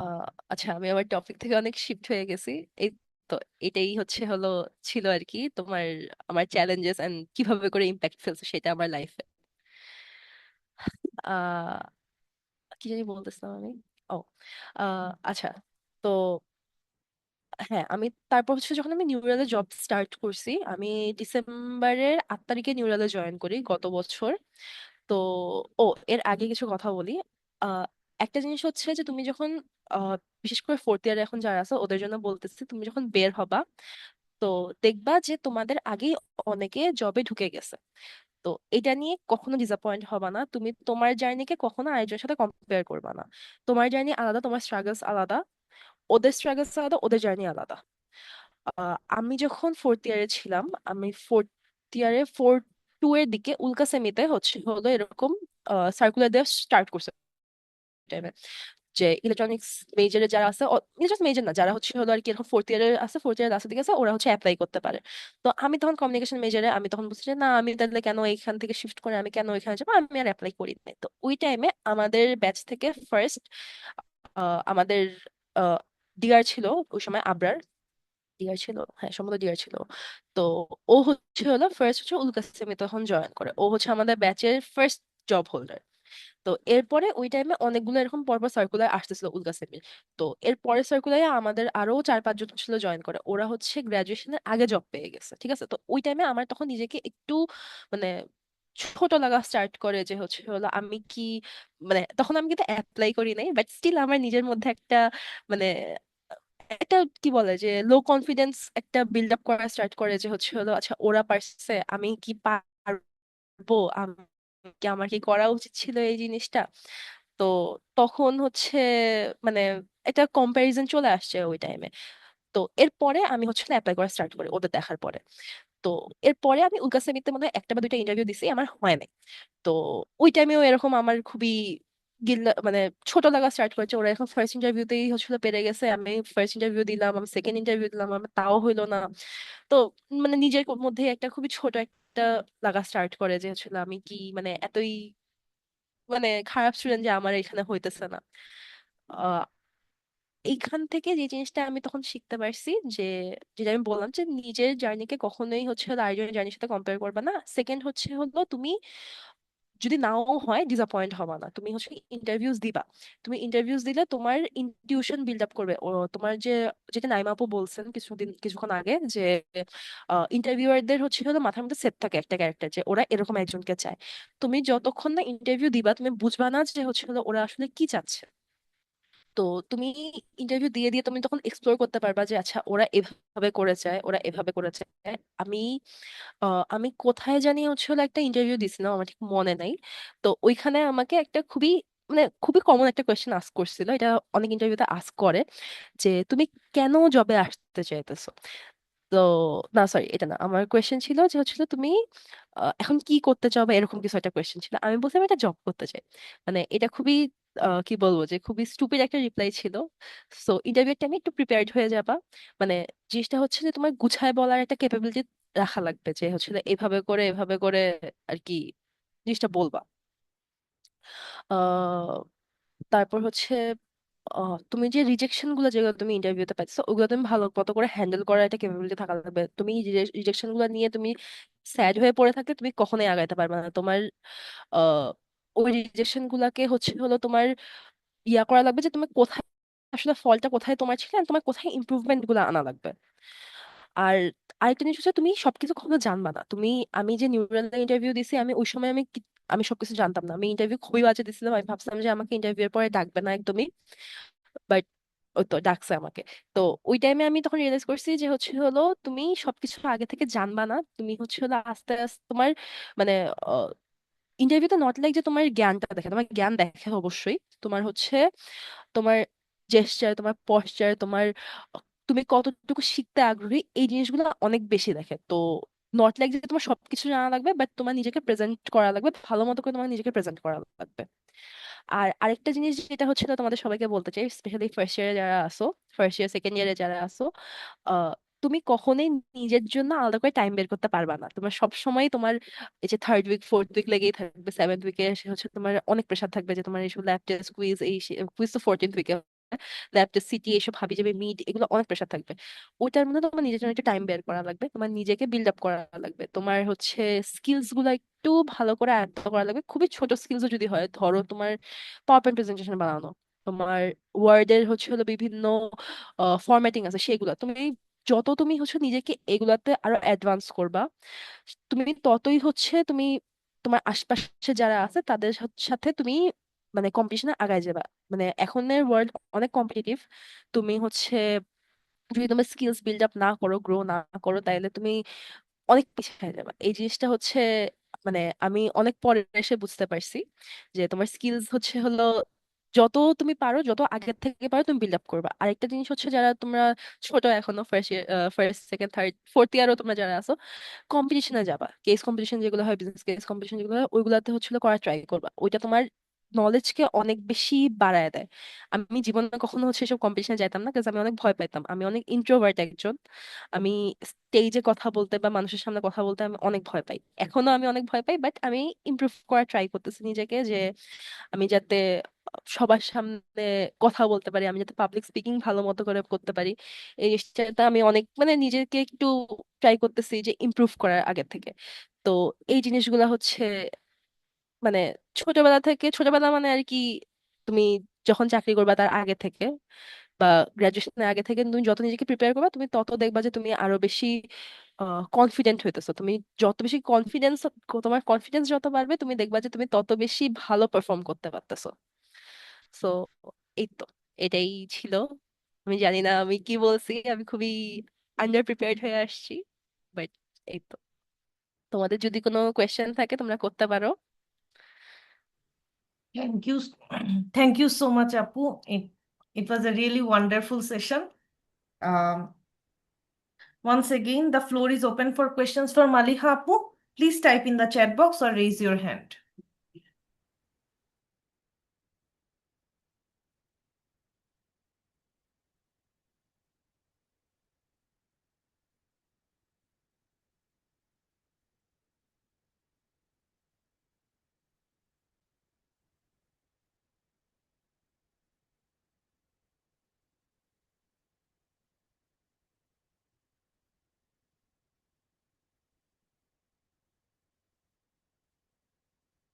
আহ আচ্ছা, আমি আমার টপিক থেকে অনেক শিফট হয়ে গেছি। এই তো এটাই হলো ছিল আর কি তোমার আমার চ্যালেঞ্জেস এন্ড কিভাবে করে ইম্প্যাক্ট ফেলছে সেটা আমার লাইফে। আহ কি জানি বলতেছিলাম আমি। ও আচ্ছা, তো হ্যাঁ, আমি তারপর হচ্ছে যখন আমি নিউরালে জব স্টার্ট করছি, আমি ডিসেম্বরের 8 তারিখে নিউরালে জয়েন করি গত বছর। তো ও এর আগে কিছু কথা বলি। আহ একটা জিনিস হচ্ছে যে তুমি যখন আহ, বিশেষ করে ফোর্থ ইয়ারে এখন যারা আছে ওদের জন্য বলতেছি, তুমি যখন বের হবা তো দেখবা যে তোমাদের আগেই অনেকে জবে ঢুকে গেছে। তো এটা নিয়ে কখনো ডিসঅ্যাপয়েন্ট হবা না, তুমি তোমার জার্নিকে কখনো আরেকজনের সাথে কম্পেয়ার করবা না। তোমার জার্নি আলাদা, তোমার স্ট্রাগলস আলাদা, ওদের স্ট্রাগলস আলাদা, ওদের জার্নি আলাদা। আমি যখন ফোর্থ ইয়ারে ছিলাম, আমি ফোর্থ ইয়ারে 4-2 এর দিকে উল্কা সেমিতে হলো এরকম সার্কুলার দেওয়া স্টার্ট করছে টাইমে, যে ইলেকট্রনিক্স মেজরে যারা আছে, জাস্ট মেজর না, যারা হলো আর কি এরকম ফোর্থ ইয়ারে আছে, ফোর্থ ইয়ারের লাস্টের দিকে আছে, ওরা হচ্ছে অ্যাপ্লাই করতে পারে। তো আমি তখন কমিউনিকেশন মেজরে, আমি তখন বলছি যে না, আমি তাহলে কেন এইখান থেকে শিফট করে আমি কেন এখানে যাবো, আমি আর অ্যাপ্লাই করি নাই। তো ওই টাইমে আমাদের ব্যাচ থেকে ফার্স্ট আমাদের ডিআর ছিল ওই সময়, আবরার ডিআর ছিল, হ্যাঁ সম্ভবত ডিআর ছিল। তো ও হলো ফার্স্ট উল্কা সেমি তখন জয়েন করে, ও হচ্ছে আমাদের ব্যাচের ফার্স্ট জব হোল্ডার। তো এরপরে ওই টাইমে অনেকগুলো এরকম পরপর সার্কুলার আসতেছিল উলকা সেমির। তো এর পরের সার্কুলারে আমাদের আরো 4-5 জন ছিল জয়েন করে, ওরা হচ্ছে গ্রাজুয়েশনের আগে জব পেয়ে গেছে, ঠিক আছে। তো ওই টাইমে আমার তখন নিজেকে একটু মানে ছোট লাগা স্টার্ট করে, যে হলো আমি কি, মানে তখন আমি কিন্তু অ্যাপ্লাই করি নাই, বাট স্টিল আমার নিজের মধ্যে একটা মানে একটা কি বলে যে লো কনফিডেন্স একটা বিল্ড আপ করা স্টার্ট করে, যে হলো আচ্ছা ওরা পারছে, আমি কি পারবো, আমার কি করা উচিত ছিল এই জিনিসটা। তো তখন হচ্ছে মানে একটা কম্প্যারিজন চলে আসছে ওই টাইমে। তো এরপরে আমি অ্যাপ্লাই করা স্টার্ট করি ওদের দেখার পরে। তো এরপরে আমি উল্কা সেমিতে মনে হয় একটা বা দুইটা ইন্টারভিউ দিছি, আমার হয় নাই। তো ওই টাইমেও এরকম আমার খুবই গিল্লা মানে ছোট লাগা স্টার্ট করেছে, ওরা এখন ফার্স্ট ইন্টারভিউতেই পেরে গেছে, আমি ফার্স্ট ইন্টারভিউ দিলাম, আমি সেকেন্ড ইন্টারভিউ দিলাম, আমার তাও হইলো না। তো মানে নিজের মধ্যে একটা খুবই ছোট একটা লাগা স্টার্ট করে, যে আমি কি এতই খারাপ স্টুডেন্ট যে আমার এখানে হইতেছে না। আহ এইখান থেকে যে জিনিসটা আমি তখন শিখতে পারছি, যে যেটা আমি বললাম যে নিজের জার্নিকে কখনোই আরেকজনের জার্নির সাথে কম্পেয়ার করবে না। সেকেন্ড হলো তুমি যদি নাও হয় ডিসঅ্যাপয়েন্ট হবা না, তুমি ইন্টারভিউজ দিবা। তুমি ইন্টারভিউজ দিলে তোমার ইনটিউশন বিল্ড আপ করবে। ও তোমার যে, যেটা নাইমা আপু বলছেন কিছুক্ষণ আগে, যে ইন্টারভিউয়ারদের হলো মাথার মধ্যে সেট থাকে একটা ক্যারেক্টার, যে ওরা এরকম একজনকে চায়। তুমি যতক্ষণ না ইন্টারভিউ দিবা তুমি বুঝবা না যে হলো ওরা আসলে কি চাচ্ছে। তো তুমি ইন্টারভিউ দিয়ে দিয়ে তুমি তখন এক্সপ্লোর করতে পারবা যে আচ্ছা ওরা এভাবে করে চায়, ওরা এভাবে করে চায়। আমি আমি কোথায় জানি হলো একটা ইন্টারভিউ দিছিলাম, আমার ঠিক মনে নাই। তো ওইখানে আমাকে একটা খুবই কমন একটা কোয়েশ্চেন আস্ক করছিল, এটা অনেক ইন্টারভিউতে আস্ক করে, যে তুমি কেন জবে আসতে চাইতেছো। তো না সরি, এটা না, আমার কোয়েশ্চেন ছিল যে তুমি এখন কি করতে চাও, বা এরকম কিছু একটা কোয়েশ্চেন ছিল। আমি বললাম এটা জব করতে চাই। এটা খুবই কি বলবো, যে খুবই স্টুপিড একটা রিপ্লাই ছিল। সো ইন্টারভিউ টাইমে একটু প্রিপেয়ার্ড হয়ে যাবা। মানে জিনিসটা হচ্ছে যে তোমার গুছায় বলার একটা ক্যাপাবিলিটি রাখা লাগবে, যে এভাবে করে আর কি জিনিসটা বলবা। আহ তারপর তুমি যে রিজেকশন গুলো যেগুলো তুমি ইন্টারভিউতে পাইছো, ওগুলো তুমি ভালো মতো করে হ্যান্ডেল করার একটা ক্যাপাবিলিটি থাকা লাগবে। তুমি রিজেকশন গুলো নিয়ে তুমি স্যাড হয়ে পড়ে থাকলে তুমি কখনোই আগাইতে পারবে না। তোমার আহ ওই রিজেকশন গুলাকে হলো তোমার করা লাগবে, যে তুমি কোথায় আসলে ফলটা কোথায় তোমার ছিল and তোমার কোথায় ইমপ্রুভমেন্ট গুলো আনা লাগবে। আর আরেকটা জিনিস হচ্ছে, তুমি সবকিছু কখনো জানবা না। আমি যে নিউরাল ইন্টারভিউ দিছি, আমি ওই সময় আমি সবকিছু জানতাম না, আমি ইন্টারভিউ খুবই বাজে দিছিলাম, আমি ভাবছিলাম যে আমাকে ইন্টারভিউ এর পরে ডাকবে না একদমই, বাট ওই তো ডাকছে আমাকে। তো ওই টাইমে আমি তখন রিয়েলাইজ করছি যে হলো তুমি সবকিছু আগে থেকে জানবা না, তুমি হলো আস্তে আস্তে তোমার মানে ইন্টারভিউতে নট লাইক যে তোমার জ্ঞানটা দেখে, তোমার জ্ঞান দেখে অবশ্যই, তোমার তোমার জেস্চার, তোমার পশ্চার, তুমি কতটুকু শিখতে আগ্রহী, এই জিনিসগুলো অনেক বেশি দেখে। তো নট লাইক যে তোমার সবকিছু জানা লাগবে, বাট তোমার নিজেকে প্রেজেন্ট করা লাগবে, ভালো মতো করে তোমার নিজেকে প্রেজেন্ট করা লাগবে। আর আরেকটা জিনিস যেটা হচ্ছিল তোমাদের সবাইকে বলতে চাই, স্পেশালি ফার্স্ট ইয়ারে যারা আসো, ফার্স্ট ইয়ার সেকেন্ড ইয়ারে যারা আসো, আহ, তুমি কখনোই নিজের জন্য আলাদা করে টাইম বের করতে পারবা না। তোমার সব সময় তোমার এই যে থার্ড উইক ফোর্থ উইক লেগেই থাকবে, সেভেন্থ উইকে হচ্ছে তোমার অনেক প্রেশার থাকবে যে তোমার এইসব ল্যাব টেস্ট কুইজ, এই কুইজ তো 14th উইকে, ল্যাব টেস্ট সিটি এইসব হাবি যাবে মিড, এগুলো অনেক প্রেশার থাকবে। ওইটার মধ্যে তোমার নিজের জন্য একটু টাইম বের করা লাগবে, তোমার নিজেকে বিল্ড আপ করা লাগবে, তোমার হচ্ছে স্কিলস গুলো একটু ভালো করে আয়ত্ত করা লাগবে। খুবই ছোট স্কিলসও যদি হয়, ধরো তোমার পাওয়ার পয়েন্ট প্রেজেন্টেশন বানানো, তোমার ওয়ার্ডের হচ্ছে হলো বিভিন্ন ফরম্যাটিং আছে, সেগুলো তুমি যত তুমি হচ্ছে নিজেকে এগুলাতে আরো অ্যাডভান্স করবা, তুমি ততই হচ্ছে তুমি তোমার আশপাশে যারা আছে তাদের সাথে তুমি মানে কম্পিটিশনে আগায় যাবা। মানে এখনের ওয়ার্ল্ড অনেক কম্পিটিটিভ। তুমি হচ্ছে যদি তোমার স্কিলস বিল্ড আপ না করো, গ্রো না করো, তাহলে তুমি অনেক পিছিয়ে যাবে। এই জিনিসটা হচ্ছে মানে আমি অনেক পরে এসে বুঝতে পারছি যে তোমার স্কিলস হচ্ছে হলো যত তুমি পারো, যত আগের থেকে পারো তুমি বিল্ড আপ করবা। আরেকটা জিনিস হচ্ছে যারা তোমরা ছোট এখনো, first year first second third fourth ইয়ারও তোমরা যারা আছো, কম্পিটিশনে যাবা, কেস কম্পিটিশন যেগুলো হয়, বিজনেস কেস কম্পিটিশন যেগুলো হয়, ওইগুলাতে হচ্ছিল করা ট্রাই করবা। ওইটা তোমার নলেজকে অনেক বেশি বাড়ায় দেয়। আমি জীবনে কখনো হচ্ছে এসব কম্পিটিশনে যাইতাম না, কারণ আমি অনেক ভয় পাইতাম। আমি অনেক ইন্ট্রোভার্ট একজন। আমি স্টেজে কথা বলতে বা মানুষের সামনে কথা বলতে আমি অনেক ভয় পাই, এখনো আমি অনেক ভয় পাই, বাট আমি ইমপ্রুভ করার ট্রাই করতেছি নিজেকে, যে আমি যাতে সবার সামনে কথা বলতে পারি, আমি যাতে পাবলিক স্পিকিং ভালো মতো করে করতে পারি। এই জিনিসটা আমি অনেক মানে নিজেকে একটু ট্রাই করতেছি যে ইমপ্রুভ করার আগের থেকে। তো এই জিনিসগুলা হচ্ছে মানে ছোটবেলা থেকে, ছোটবেলা মানে আর কি, তুমি যখন চাকরি করবা তার আগে থেকে বা গ্রাজুয়েশনের আগে থেকে তুমি যত নিজেকে প্রিপেয়ার করবা, তুমি তত দেখবা যে তুমি আরো বেশি কনফিডেন্ট হইতেছো। তুমি যত বেশি কনফিডেন্স, তোমার কনফিডেন্স যত বাড়বে, তুমি দেখবা যে তুমি তত বেশি ভালো পারফর্ম করতে পারতেছো। সো এই তো, এটাই ছিল। আমি জানি না আমি কি বলছি, আমি খুবই আন্ডার প্রিপেয়ার্ড হয়ে আসছি, বাট এই তো। তোমাদের যদি কোনো কোয়েশ্চেন থাকে তোমরা করতে পারো। Thank you. Thank you so much, Apu. It was a really wonderful session. Um, Once again, the floor is open for questions for Maliha Apu. Please type in the chat box or raise your hand.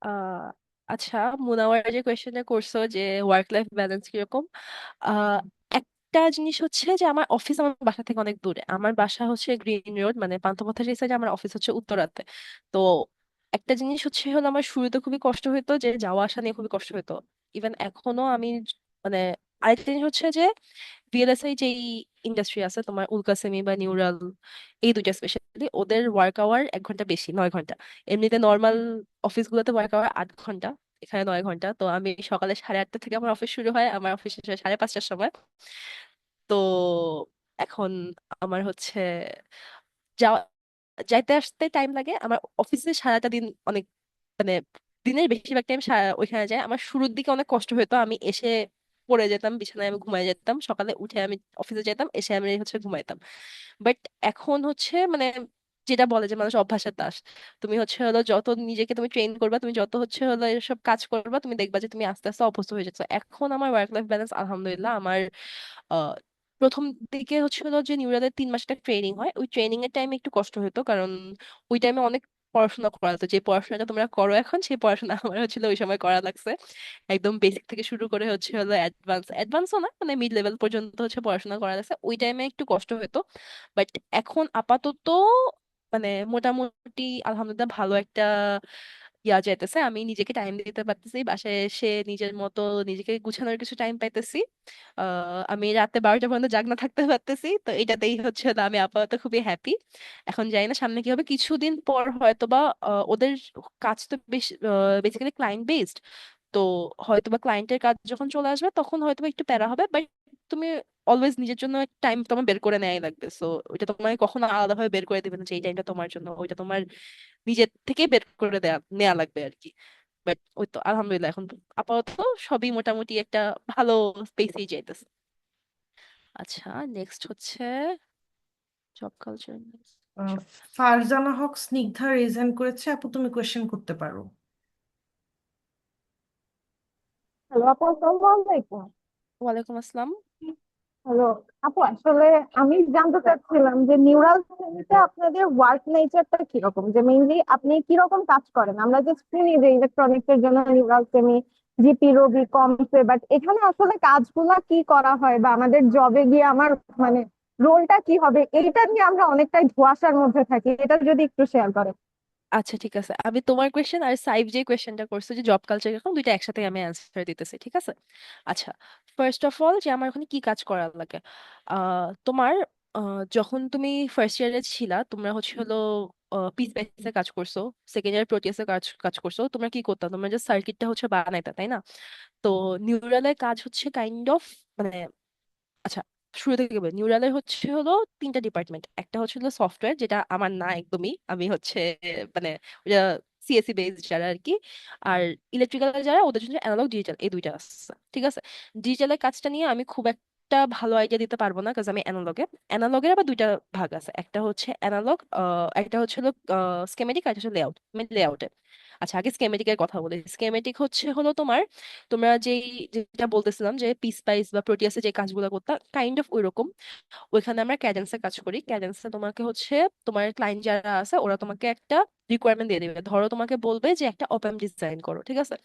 আহ আচ্ছা, মুনাওয়ার যে কোয়েশ্চেনটা করছো যে ওয়ার্ক লাইফ ব্যালেন্স কিরকম, আহ একটা জিনিস হচ্ছে যে আমার অফিস আমার বাসা থেকে অনেক দূরে। আমার বাসা হচ্ছে গ্রিন রোড, মানে পান্থপথের সেই সাইডে, আমার অফিস হচ্ছে উত্তরাতে। তো একটা জিনিস হচ্ছে হলো, আমার শুরুতে খুবই কষ্ট হতো, যে যাওয়া আসা নিয়ে খুবই কষ্ট হতো। ইভেন এখনো আমি মানে, আরেকটা জিনিস হচ্ছে যে ভিএলএসআই যেই ইন্ডাস্ট্রি আছে তোমার, উলকাসেমি বা নিউরাল, এই দুইটা স্পেশালি, ওদের ওয়ার্ক আওয়ার 1 ঘন্টা বেশি, 9 ঘন্টা। এমনিতে নর্মাল অফিসগুলোতে ওয়ার্ক আওয়ার 8 ঘন্টা, এখানে 9 ঘন্টা। তো আমি সকালে 8:30 থেকে আমার অফিস শুরু হয়, আমার অফিস শেষ হয় 5:30টার সময়। তো এখন আমার হচ্ছে যাওয়া যাইতে আসতে টাইম লাগে। আমার অফিসে সারাটা দিন অনেক মানে দিনের বেশিরভাগ টাইম ওইখানে যায়। আমার শুরুর দিকে অনেক কষ্ট হতো, আমি এসে পড়ে যেতাম বিছানায়, আমি ঘুমায় যেতাম, সকালে উঠে আমি অফিসে যেতাম, এসে আমি হচ্ছে ঘুমাইতাম। বাট এখন হচ্ছে মানে যেটা বলে যে মানুষ অভ্যাসের দাস, তুমি হচ্ছে হলো যত নিজেকে তুমি ট্রেন করবা, তুমি যত হচ্ছে হলো এসব কাজ করবা, তুমি দেখবা যে তুমি আস্তে আস্তে অভ্যস্ত হয়ে যাচ্ছ। এখন আমার ওয়ার্ক লাইফ ব্যালেন্স আলহামদুলিল্লাহ আমার আহ, প্রথম দিকে হচ্ছে হলো যে নিউরালের 3 মাস একটা ট্রেনিং হয়, ওই ট্রেনিং এর টাইমে একটু কষ্ট হতো, কারণ ওই টাইমে অনেক পড়াশোনা করা হতো। যে পড়াশোনাটা তোমরা করো এখন, সেই পড়াশোনা আমার হচ্ছিল ওই সময় করা লাগছে। একদম বেসিক থেকে শুরু করে হচ্ছে হলো অ্যাডভান্স, অ্যাডভান্সও না মানে মিড লেভেল পর্যন্ত হচ্ছে পড়াশোনা করা লাগছে। ওই টাইমে একটু কষ্ট হতো, বাট এখন আপাতত মানে মোটামুটি আলহামদুলিল্লাহ ভালো একটা যাইতেছে। আমি নিজেকে টাইম দিতে পারতেছি, বাসায় এসে নিজের মতো নিজেকে গুছানোর কিছু টাইম পাইতেছি। আমি রাতে 12টা পর্যন্ত জাগনা থাকতে পারতেছি, তো এটাতেই হচ্ছে হলো আমি আপাতত খুবই হ্যাপি। এখন জানি না সামনে কি হবে, কিছুদিন পর হয়তো বা ওদের কাজ তো বেশ বেসিক্যালি ক্লায়েন্ট বেসড, তো হয়তো বা ক্লায়েন্টের কাজ যখন চলে আসবে তখন হয়তো বা একটু প্যারা হবে। বাট তুমি অলওয়েজ নিজের জন্য টাইম তোমার বের করে নেওয়াই লাগবে। সো ওইটা তোমাকে কখনো আলাদাভাবে বের করে দিবে না যে এই টাইমটা তোমার জন্য, ওইটা তোমার নিজের থেকে বের করে নেওয়া লাগবে আর কি। বাট ওই তো আলহামদুলিল্লাহ এখন আপাতত সবই মোটামুটি একটা ভালো স্পেসেই যাইতেছে। আচ্ছা, নেক্সট হচ্ছে জব কালচার। ফারজানা হক স্নিগ্ধা রেজ হ্যান্ড করেছে, আপু তুমি কোয়েশ্চেন করতে পারো। হ্যালো আপু, আসসালামু আলাইকুম। ওয়ালাইকুম আসসালাম। হ্যালো আপু, আসলে আমি জানতে চাচ্ছিলাম যে নিউরাল সেমিতে আপনাদের ওয়ার্ক নেচারটা কিরকম, যে মেইনলি আপনি কিরকম কাজ করেন। আমরা যে শুনি যে ইলেকট্রনিক্স এর জন্য নিউরাল সেমি, জিপি, রবি, কমসে, বাট এখানে আসলে কাজগুলা কি করা হয় বা আমাদের জবে গিয়ে আমার মানে রোলটা কি হবে, এইটা নিয়ে আমরা অনেকটাই ধোঁয়াশার মধ্যে থাকি। এটা যদি একটু শেয়ার করেন। আচ্ছা ঠিক আছে, আমি তোমার কোয়েশ্চেন আর সাইফ যে কোয়েশ্চেনটা করছে যে জব কালচার এরকম দুইটা একসাথে আমি অ্যান্সার দিতেছি, ঠিক আছে? আচ্ছা, ফার্স্ট অফ অল যে আমার ওখানে কি কাজ করা লাগে। তোমার যখন তুমি ফার্স্ট ইয়ারে ছিলা তোমরা হচ্ছে হলো পিস বেসে কাজ করছো, সেকেন্ড ইয়ার প্রোটিয়াসে কাজ কাজ করছো, তোমরা কি করতে, তোমরা যে সার্কিটটা হচ্ছে বানাইতা, তাই না? তো নিউরালের কাজ হচ্ছে কাইন্ড অফ মানে, আচ্ছা শুরু থেকে বলি, নিউরালের হচ্ছে হলো তিনটা ডিপার্টমেন্ট। একটা হচ্ছে হলো সফটওয়্যার, যেটা আমার না একদমই, আমি হচ্ছে মানে ওটা সিএসসি বেস যারা আর কি। আর ইলেকট্রিক্যাল যারা, ওদের জন্য অ্যানালগ ডিজিটাল, এই দুইটা আছে, ঠিক আছে? ডিজিটালের কাজটা নিয়ে আমি খুব একটা ভালো আইডিয়া দিতে পারবো না, কারণ আমি অ্যানালগের আবার দুইটা ভাগ আছে, একটা হচ্ছে অ্যানালগ, একটা হচ্ছে হলো স্কেমেটিক, আর একটা হচ্ছে লেআউট, লেআউটে। আচ্ছা আগে স্কেমেটিকের কথা বলি। স্কেমেটিক হচ্ছে হলো তোমার, তোমরা যেটা বলতেছিলাম যে পিসপাইস বা প্রোটিয়াসে যে কাজগুলো করতে কাইন্ড অফ ওইরকম। ওইখানে আমরা ক্যাডেন্সে কাজ করি। ক্যাডেন্সে তোমাকে হচ্ছে তোমার ক্লায়েন্ট যারা আছে ওরা তোমাকে একটা রিকোয়ারমেন্ট দিয়ে দিবে। ধরো তোমাকে বলবে যে একটা অপ অ্যাম্প ডিজাইন করো, ঠিক আছে?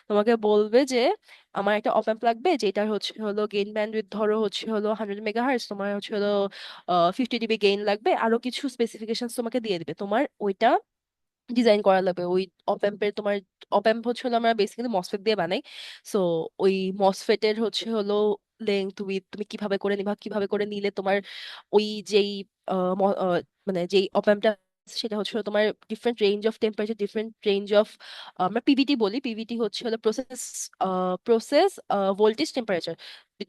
তোমাকে বলবে যে আমার একটা অপ অ্যাম্প লাগবে যেটার হচ্ছে হলো গেইন ব্যান্ডউইথ ধরো হচ্ছে হলো 100 মেগাহার্টজ, তোমার হচ্ছে হলো 50 ডিবি গেইন লাগবে, আরো কিছু স্পেসিফিকেশন তোমাকে দিয়ে দিবে। তোমার ওইটা ডিজাইন করা লাগবে। ওই অপএম্পের তোমার অপএম্প হচ্ছে হলো আমরা বেসিক্যালি মসফেট দিয়ে বানাই। সো ওই মসফেটের হচ্ছে হলো লেংথ উইথ তুমি কিভাবে করে নিবা, কিভাবে করে নিলে তোমার ওই যেই মানে যেই অপএম্পটা সেটা হচ্ছে হলো তোমার different range of temperature, different range of, আমরা পিভিটি বলি, পিভিটি হচ্ছে হলো process voltage temperature,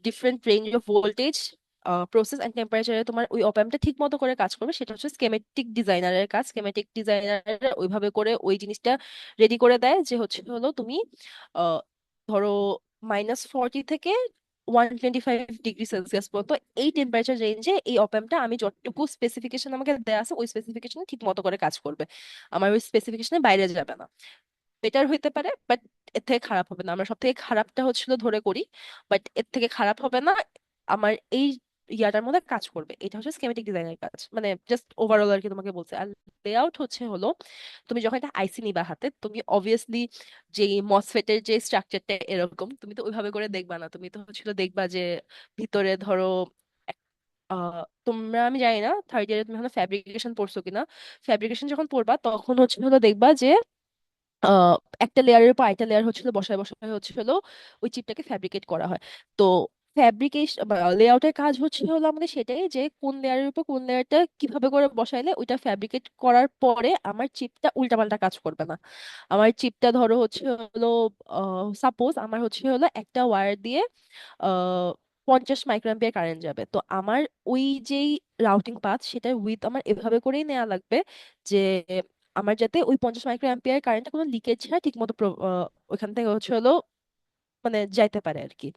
different range of voltage process and টেম্পারেচারে তোমার ওই অপঅ্যাম্পটা ঠিক মতো করে কাজ করবে। সেটা হচ্ছে স্কেমেটিক ডিজাইনারের কাজ। স্কেমেটিক ডিজাইনার ওইভাবে করে ওই জিনিসটা রেডি করে দেয় যে হচ্ছে হলো তুমি আহ, ধরো -40 থেকে 125 ডিগ্রি সেলসিয়াস পর্যন্ত এই টেম্পারেচার রেঞ্জে এই অপঅ্যাম্পটা আমি যতটুকু স্পেসিফিকেশন আমাকে দেওয়া আছে ওই স্পেসিফিকেশনে ঠিক মতো করে কাজ করবে। আমার ওই স্পেসিফিকেশনের বাইরে যাবে না। বেটার হইতে পারে বাট এর থেকে খারাপ হবে না। আমরা সব থেকে খারাপটা হচ্ছিল ধরে করি, বাট এর থেকে খারাপ হবে না। আমার এই ইয়াটার মধ্যে কাজ করবে। এটা হচ্ছে স্কেমেটিক ডিজাইনের কাজ, মানে জাস্ট ওভারঅল আর কি তোমাকে বলছে। আর লেআউট হচ্ছে হলো তুমি যখন একটা আইসি নিবা হাতে, তুমি অবভিয়াসলি যে মসফেটের যে স্ট্রাকচারটা এরকম, তুমি তো ওইভাবে করে দেখবা না। তুমি তো হচ্ছিল দেখবা যে ভিতরে ধরো এক- তোমরা, আমি জানি না থার্ড ইয়ারে তুমি এখন ফ্যাব্রিকেশন পড়ছো কিনা। ফ্যাব্রিকেশন যখন পড়বা তখন হচ্ছে হলো দেখবা যে আহ, একটা লেয়ারের উপর আরেকটা লেয়ার হচ্ছিল বসায় বসায় হচ্ছিল ওই চিপটাকে ফ্যাব্রিকেট করা হয়। তো ফ্যাব্রিকেশন লেআউটের কাজ হচ্ছে হলো আমাদের সেটাই, যে কোন লেয়ারের উপর কোন লেয়ারটা কিভাবে করে বসাইলে ওইটা ফ্যাব্রিকেট করার পরে আমার চিপটা উল্টাপাল্টা কাজ করবে না। আমার চিপটা ধরো হচ্ছে হলো সাপোজ আমার হচ্ছে হলো একটা ওয়্যার দিয়ে 50 মাইক্রোঅ্যাম্পিয়ার কারেন্ট যাবে, তো আমার ওই যেই রাউটিং পাথ সেটা উইথ আমার এভাবে করেই নেওয়া লাগবে যে আমার যাতে ওই 50 মাইক্রো অ্যাম্পিয়ার কারেন্টটা কোনো লিকেজ ছাড়া ঠিক মতো ওইখান থেকে হচ্ছে হলো মানে যাইতে পারে আর কি।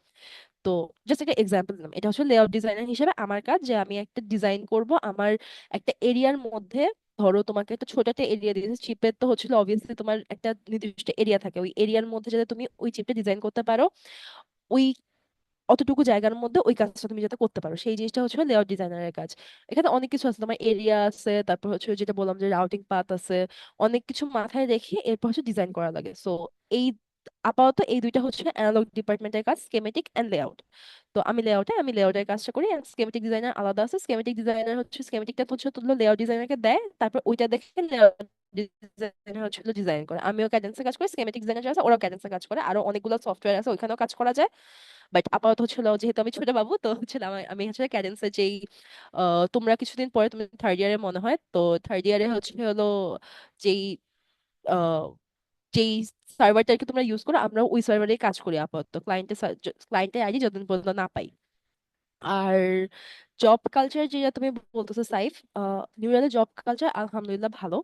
তো জাস্ট একটা এক্সাম্পল দিলাম। এটা হচ্ছে লেআউট ডিজাইনার হিসেবে আমার কাজ, যে আমি একটা ডিজাইন করব আমার একটা এরিয়ার মধ্যে। ধরো তোমাকে একটা ছোট একটা এরিয়া দিয়েছে চিপের, তো হচ্ছিল অবভিয়াসলি তোমার একটা নির্দিষ্ট এরিয়া থাকে, ওই এরিয়ার মধ্যে যাতে তুমি ওই চিপটা ডিজাইন করতে পারো, ওই অতটুকু জায়গার মধ্যে ওই কাজটা তুমি যাতে করতে পারো, সেই জিনিসটা হচ্ছে লেআউট ডিজাইনারের কাজ। এখানে অনেক কিছু আছে, তোমার এরিয়া আছে, তারপর হচ্ছে যেটা বললাম যে রাউটিং পাথ আছে, অনেক কিছু মাথায় রেখে এরপর হচ্ছে ডিজাইন করা লাগে। সো এই আপাতত এই দুইটা হচ্ছে অ্যানালগ ডিপার্টমেন্টের কাজ, স্কেমেটিক এন্ড লেআউট। তো আমি লেআউটের কাজটা করি, আর স্কেমেটিক ডিজাইনার আলাদা আছে। স্কেমেটিক ডিজাইনার হচ্ছে স্কেমেটিকটা হচ্ছে তুললো লেআউট ডিজাইনারকে দেয়, তারপর ওইটা দেখে লেআউট ডিজাইনার হচ্ছে ডিজাইন করে। আমিও ক্যাডেন্সে কাজ করি, স্কেমেটিক ডিজাইনার আছে ওরাও ক্যাডেন্সে কাজ করে, আরো অনেকগুলো সফটওয়্যার আছে ওইখানেও কাজ করা যায়। বাট আপাতত হচ্ছিল যেহেতু আমি ছোট বাবু, তো হচ্ছে আমি হচ্ছে ক্যাডেন্সে যেই তোমরা কিছুদিন পরে তুমি থার্ড ইয়ারে মনে হয়, তো থার্ড ইয়ারে হচ্ছে হলো যেই যেই সার্ভারটাকে তোমরা ইউজ করো আমরা ওই সার্ভারে কাজ করি আপাতত, ক্লায়েন্টের আইডি যতদিন পর্যন্ত না পাই। আর জব কালচার যেটা তুমি বলতেছো সাইফ, নিউরালের জব কালচার আলহামদুলিল্লাহ ভালো।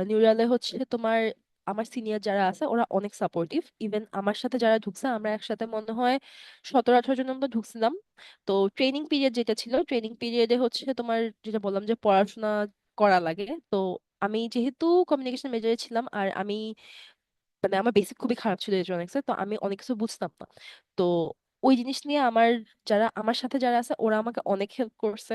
নিউরালে হচ্ছে তোমার আমার সিনিয়র যারা আছে ওরা অনেক সাপোর্টিভ। ইভেন আমার সাথে যারা ঢুকছে আমরা একসাথে মনে হয় 17-18 জন আমরা ঢুকছিলাম। তো ট্রেনিং পিরিয়ড যেটা ছিল, ট্রেনিং পিরিয়ডে হচ্ছে তোমার যেটা বললাম যে পড়াশোনা করা লাগে। তো আমি যেহেতু কমিউনিকেশন মেজরে ছিলাম আর আমি মানে আমার বেসিক খুবই খারাপ ছিল ইলেকট্রনিক্স এর, তো আমি অনেক কিছু বুঝতাম না। তো ওই জিনিস নিয়ে যারা আমার সাথে যারা আছে ওরা আমাকে অনেক হেল্প করছে।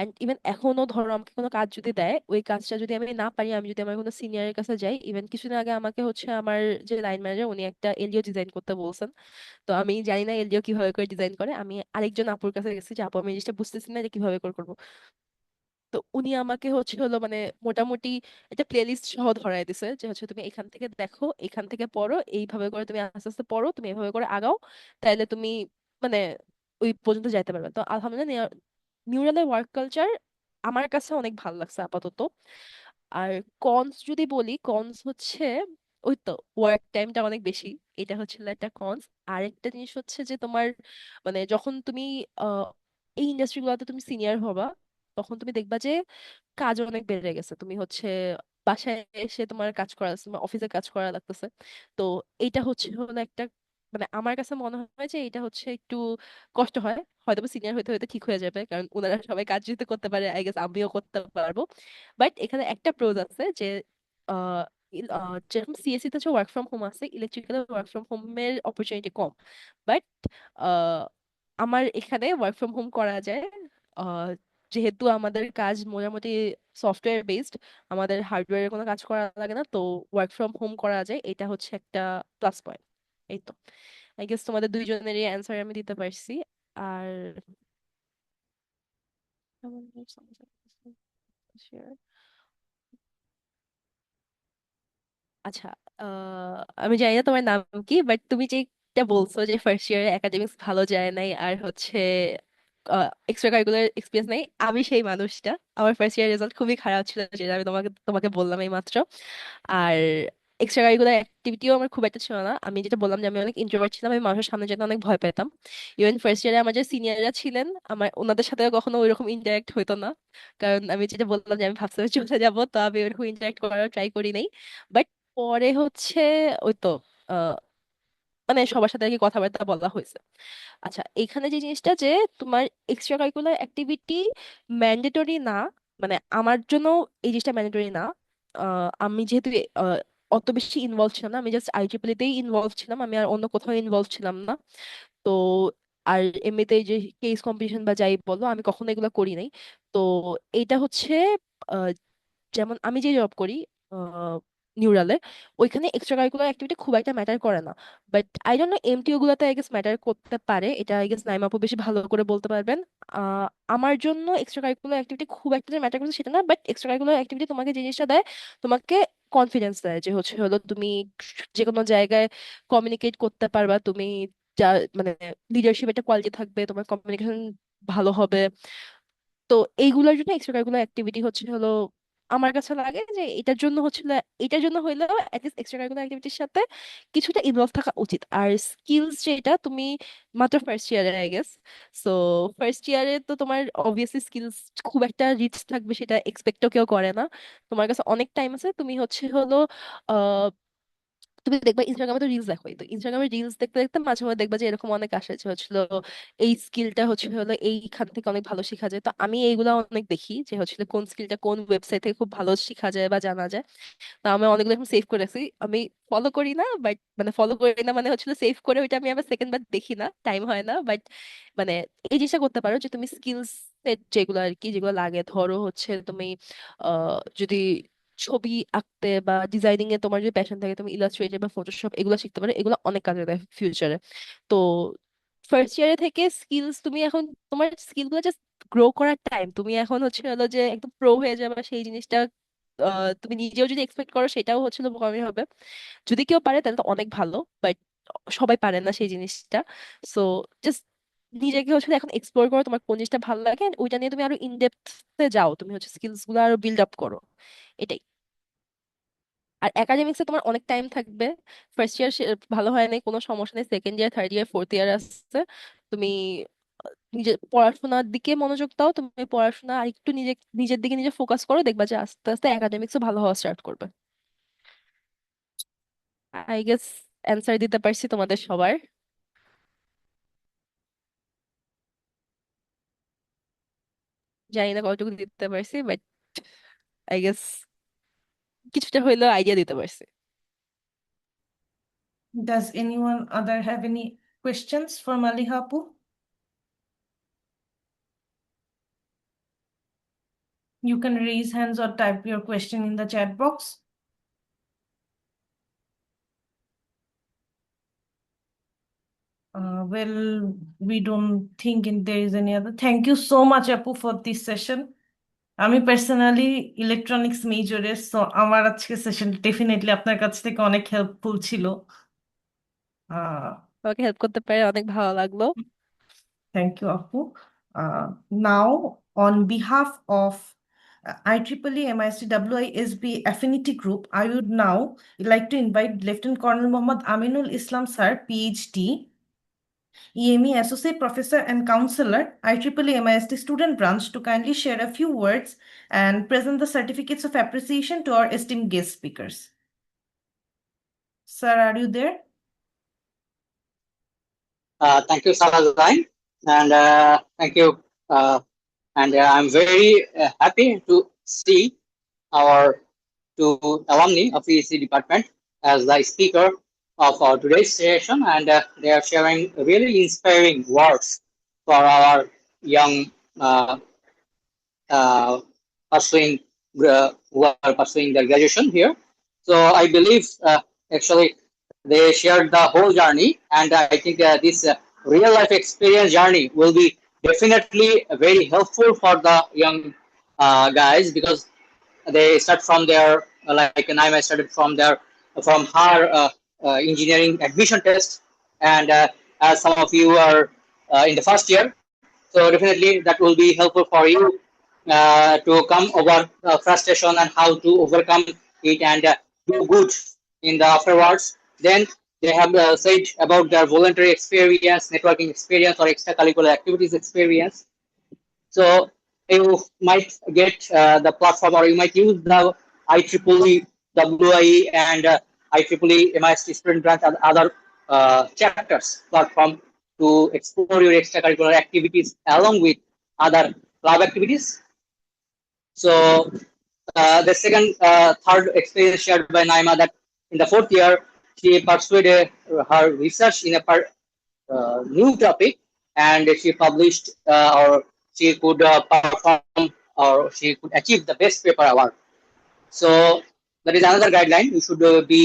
এন্ড ইভেন এখনো ধরো আমাকে কোনো কাজ যদি দেয়, ওই কাজটা যদি আমি না পারি, আমি যদি আমার কোনো সিনিয়রের কাছে যাই, ইভেন কিছুদিন আগে আমাকে হচ্ছে আমার যে লাইন ম্যানেজার উনি একটা এলডিও ডিজাইন করতে বলছেন। তো আমি জানি না এলডিও কিভাবে করে ডিজাইন করে, আমি আরেকজন আপুর কাছে গেছি যে আপু আমি এই জিনিসটা বুঝতেছি না যে কিভাবে করে করবো। তো উনি আমাকে হচ্ছে হলো মানে মোটামুটি একটা প্লেলিস্ট সহ ধরায় দিছে যে হচ্ছে তুমি এখান থেকে দেখো, এখান থেকে পড়ো, এইভাবে করে তুমি আস্তে আস্তে পড়ো, তুমি এভাবে করে আগাও, তাহলে তুমি মানে ওই পর্যন্ত যাইতে পারবে। তো আলহামদুলিল্লাহ নিউরালের ওয়ার্ক কালচার আমার কাছে অনেক ভালো লাগছে আপাতত। আর কনস যদি বলি, কনস হচ্ছে ওই তো ওয়ার্ক টাইমটা অনেক বেশি, এটা হচ্ছে একটা কনস। আরেকটা জিনিস হচ্ছে যে তোমার মানে যখন তুমি আহ, এই ইন্ডাস্ট্রি গুলোতে তুমি সিনিয়র হবা, তখন তুমি দেখবা যে কাজ অনেক বেড়ে গেছে। তুমি হচ্ছে বাসায় এসে তোমার কাজ করা, তোমার অফিসে কাজ করা লাগতেছে। তো এইটা হচ্ছে হলো একটা মানে আমার কাছে মনে হয় যে এটা হচ্ছে একটু কষ্ট হয়। হয়তো সিনিয়র হইতে হইতে ঠিক হয়ে যাবে, কারণ ওনারা সবাই কাজ যেহেতু করতে পারে, আই গেস আমিও করতে পারবো। বাট এখানে একটা প্রোজ আছে যে আহ, যেরকম সিএসসি তে ওয়ার্ক ফ্রম হোম আছে, ইলেকট্রিক্যাল ওয়ার্ক ফ্রম হোমের অপরচুনিটি কম। বাট আমার এখানে ওয়ার্ক ফ্রম হোম করা যায়। আহ, যেহেতু আমাদের কাজ মোটামুটি সফটওয়্যার বেসড, আমাদের হার্ডওয়্যারের কোনো কাজ করা লাগে না, তো ওয়ার্ক ফ্রম হোম করা যায়, এটা হচ্ছে একটা প্লাস পয়েন্ট। এই তো আই গেস তোমাদের দুইজনেরই অ্যান্সার আমি দিতে পারছি। আর আচ্ছা, আমি জানি না তোমার নাম কি, বাট তুমি যেটা বলছো যে ফার্স্ট ইয়ারে একাডেমিক্স ভালো যায় নাই আর হচ্ছে এক্সট্রা কারিকুলার এক্সপিরিয়েন্স নাই, আমি সেই মানুষটা। আমার ফার্স্ট ইয়ার রেজাল্ট খুবই খারাপ ছিল, যেটা আমি তোমাকে তোমাকে বললাম এই মাত্র। আর এক্সট্রা কারিকুলার অ্যাক্টিভিটিও আমার খুব একটা ছিল না। আমি যেটা বললাম যে আমি অনেক ইন্ট্রোভার্ট ছিলাম, আমি মানুষের সামনে যেতে অনেক ভয় পেতাম। ইভেন ফার্স্ট ইয়ারে আমার যে সিনিয়ররা ছিলেন, আমার ওনাদের সাথে কখনো ওইরকম ইন্টারাক্ট হইতো না, কারণ আমি যেটা বললাম যে আমি ভাবছিলাম চলে যাবো, তো আমি ওইরকম ইন্টারাক্ট করার ট্রাই করি নাই। বাট পরে হচ্ছে ওই তো আহ, মানে সবার সাথে আর কি কথাবার্তা বলা হয়েছে। আচ্ছা, এখানে যে জিনিসটা যে তোমার এক্সট্রা কারিকুলার অ্যাক্টিভিটি ম্যান্ডেটরি না, মানে আমার জন্য এই জিনিসটা ম্যান্ডেটরি না। আমি যেহেতু অত বেশি ইনভলভ ছিলাম না, আমি জাস্ট আইট্রিপল তেই ইনভলভ ছিলাম, আমি আর অন্য কোথাও ইনভলভ ছিলাম না। তো আর এমনিতে যে কেস কম্পিটিশন বা যাই বলো, আমি কখনো এগুলো করি নাই। তো এটা হচ্ছে যেমন আমি যে জব করি নিউরালে, ওইখানে এক্সট্রা কারিকুলার অ্যাক্টিভিটি খুব একটা ম্যাটার করে না। But I don't know MTU গুলোতে আই গেস ম্যাটার করতে পারে, এটা আই গেস নাইম আপু বেশি ভালো করে বলতে পারবেন। আমার জন্য এক্সট্রা কারিকুলার অ্যাক্টিভিটি খুব একটা যে ম্যাটার করছে সেটা না, বাট এক্সট্রা কারিকুলার অ্যাক্টিভিটি তোমাকে যে জিনিসটা দেয়, তোমাকে কনফিডেন্স দেয় যে হচ্ছে হলো তুমি যে কোনো জায়গায় কমিউনিকেট করতে পারবা তুমি, যা মানে লিডারশিপ একটা কোয়ালিটি থাকবে, তোমার কমিউনিকেশন ভালো হবে। তো এইগুলোর জন্য এক্সট্রা কারিকুলার অ্যাক্টিভিটি হচ্ছে হলো আমার কাছে লাগে যে এটার জন্য হচ্ছিল, এটার জন্য হইলেও অ্যাটলিস্ট এক্সট্রা কারিকুলার অ্যাক্টিভিটির সাথে কিছুটা ইনভলভ থাকা উচিত। আর স্কিলস যেটা তুমি মাত্র ফার্স্ট ইয়ারে আই গেস, সো ফার্স্ট ইয়ারে তো তোমার অবভিয়াসলি স্কিলস খুব একটা রিচ থাকবে সেটা এক্সপেক্টও কেউ করে না। তোমার কাছে অনেক টাইম আছে, তুমি হচ্ছে হলো তুমি দেখবা ইনস্টাগ্রামে তো রিলস দেখো, তো ইনস্টাগ্রামে রিলস দেখতে দেখতে মাঝে মধ্যে দেখবা যে এরকম অনেক আসে যে হচ্ছিল এই স্কিলটা হচ্ছে হলো এইখান থেকে অনেক ভালো শেখা যায়। তো আমি এইগুলা অনেক দেখি যে হচ্ছিল কোন স্কিলটা কোন ওয়েবসাইট থেকে খুব ভালো শেখা যায় বা জানা যায়। তো আমি অনেকগুলো এখন সেভ করে রাখছি, আমি ফলো করি না, বাট মানে ফলো করি না মানে হচ্ছিল সেভ করে ওইটা আমি আবার সেকেন্ড বার দেখি না, টাইম হয় না। বাট মানে এই জিনিসটা করতে পারো যে তুমি স্কিলস সেট যেগুলো আর কি যেগুলো লাগে, ধরো হচ্ছে তুমি যদি ছবি আঁকতে বা ডিজাইনিং এ তোমার যদি প্যাশন থাকে, তুমি ইলাস্ট্রেটর বা ফটোশপ এগুলো শিখতে পারো, এগুলো অনেক কাজে দেয় ফিউচারে। তো ফার্স্ট ইয়ারে থেকে স্কিলস তুমি এখন তোমার স্কিল গুলো জাস্ট গ্রো করার টাইম, তুমি এখন হচ্ছে হলো যে একদম প্রো হয়ে যাবে সেই জিনিসটা তুমি নিজেও যদি এক্সপেক্ট করো সেটাও হচ্ছে কমই হবে। যদি কেউ পারে তাহলে তো অনেক ভালো, বাট সবাই পারে না সেই জিনিসটা। সো জাস্ট নিজেকে হচ্ছে এখন এক্সপ্লোর করো তোমার কোন জিনিসটা ভালো লাগে, and ওইটা নিয়ে তুমি আরো ইনডেপথে যাও, তুমি হচ্ছে স্কিলস গুলো আরো বিল্ড আপ করো, এটাই। আর একাডেমিক্সে তোমার অনেক টাইম থাকবে। ফার্স্ট ইয়ার ভালো হয় নাই, কোনো সমস্যা নেই, second year, third year, fourth year আসছে। তুমি নিজের পড়াশোনার দিকে মনোযোগ দাও, তুমি পড়াশোনা আর একটু নিজের দিকে নিজে ফোকাস করো, দেখবা যে আস্তে আস্তে একাডেমিক্সও ভালো হওয়া স্টার্ট করবে। আই গেস অ্যান্সার দিতে পারছি তোমাদের সবার। জানি না কতটুকু দিতে পারছি, বাট আই গেস কিছুটা হইলেও আইডিয়া দিতে পারছি। Does anyone other have any questions for Maliha Apu? You can raise hands or type your question in the chat box. Well, we don't think there is any other. Thank you so much, Apu, for this session. আমি পার্সোনালি ইলেকট্রনিক্স মেজরের, সো আমার আজকে সেশন ডেফিনেটলি আপনার কাছ থেকে অনেক হেল্পফুল ছিল। তোমাকে হেল্প করতে পেরে অনেক ভালো লাগলো। Thank you, Apu. Now, on behalf of IEEE MIST WISB Affinity Group, I would now like to invite Lieutenant Colonel Muhammad Aminul Islam Sir, PhD, EME Associate Professor and Counselor, IEEE MIST Student Branch, to kindly share a few words and present the certificates of appreciation to our esteemed guest speakers. Sir, are you there? Thank you, Sarazai, and thank you. And I'm very happy to see our two alumni of EC department as the speaker of our today's session, and they are sharing really inspiring words for our young pursuing who are pursuing their graduation here. So I believe actually they shared the whole journey, and I think this real life experience journey will be definitely very helpful for the young guys, because they start from their like Naima started from her engineering admission test, and as some of you are in the first year, so definitely that will be helpful for you to come over frustration and how to overcome it and do good in the afterwards. Then they have said about their voluntary experience, networking experience, or extracurricular activities experience. So you might get the platform, or you might use the IEEE WIE and IEEE MIST Student Branch and other chapters platform to explore your extracurricular activities along with other club activities. So the third experience shared by Naima, that in the fourth year she pursued her research in a new topic, and she published or she could perform or she could achieve the best paper award. So that is another guideline. You should be,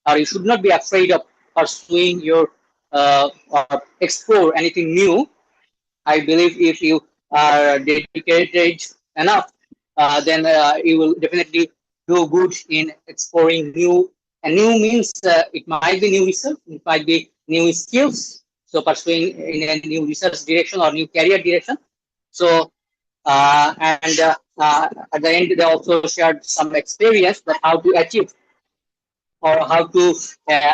or you should not be afraid of pursuing your or explore anything new. I believe if you are dedicated enough, then you will definitely do good in exploring new. And new means it might be new research, it might be new skills. So pursuing in a new research direction or new career direction. So at the end, they also shared some experience that how to achieve or how to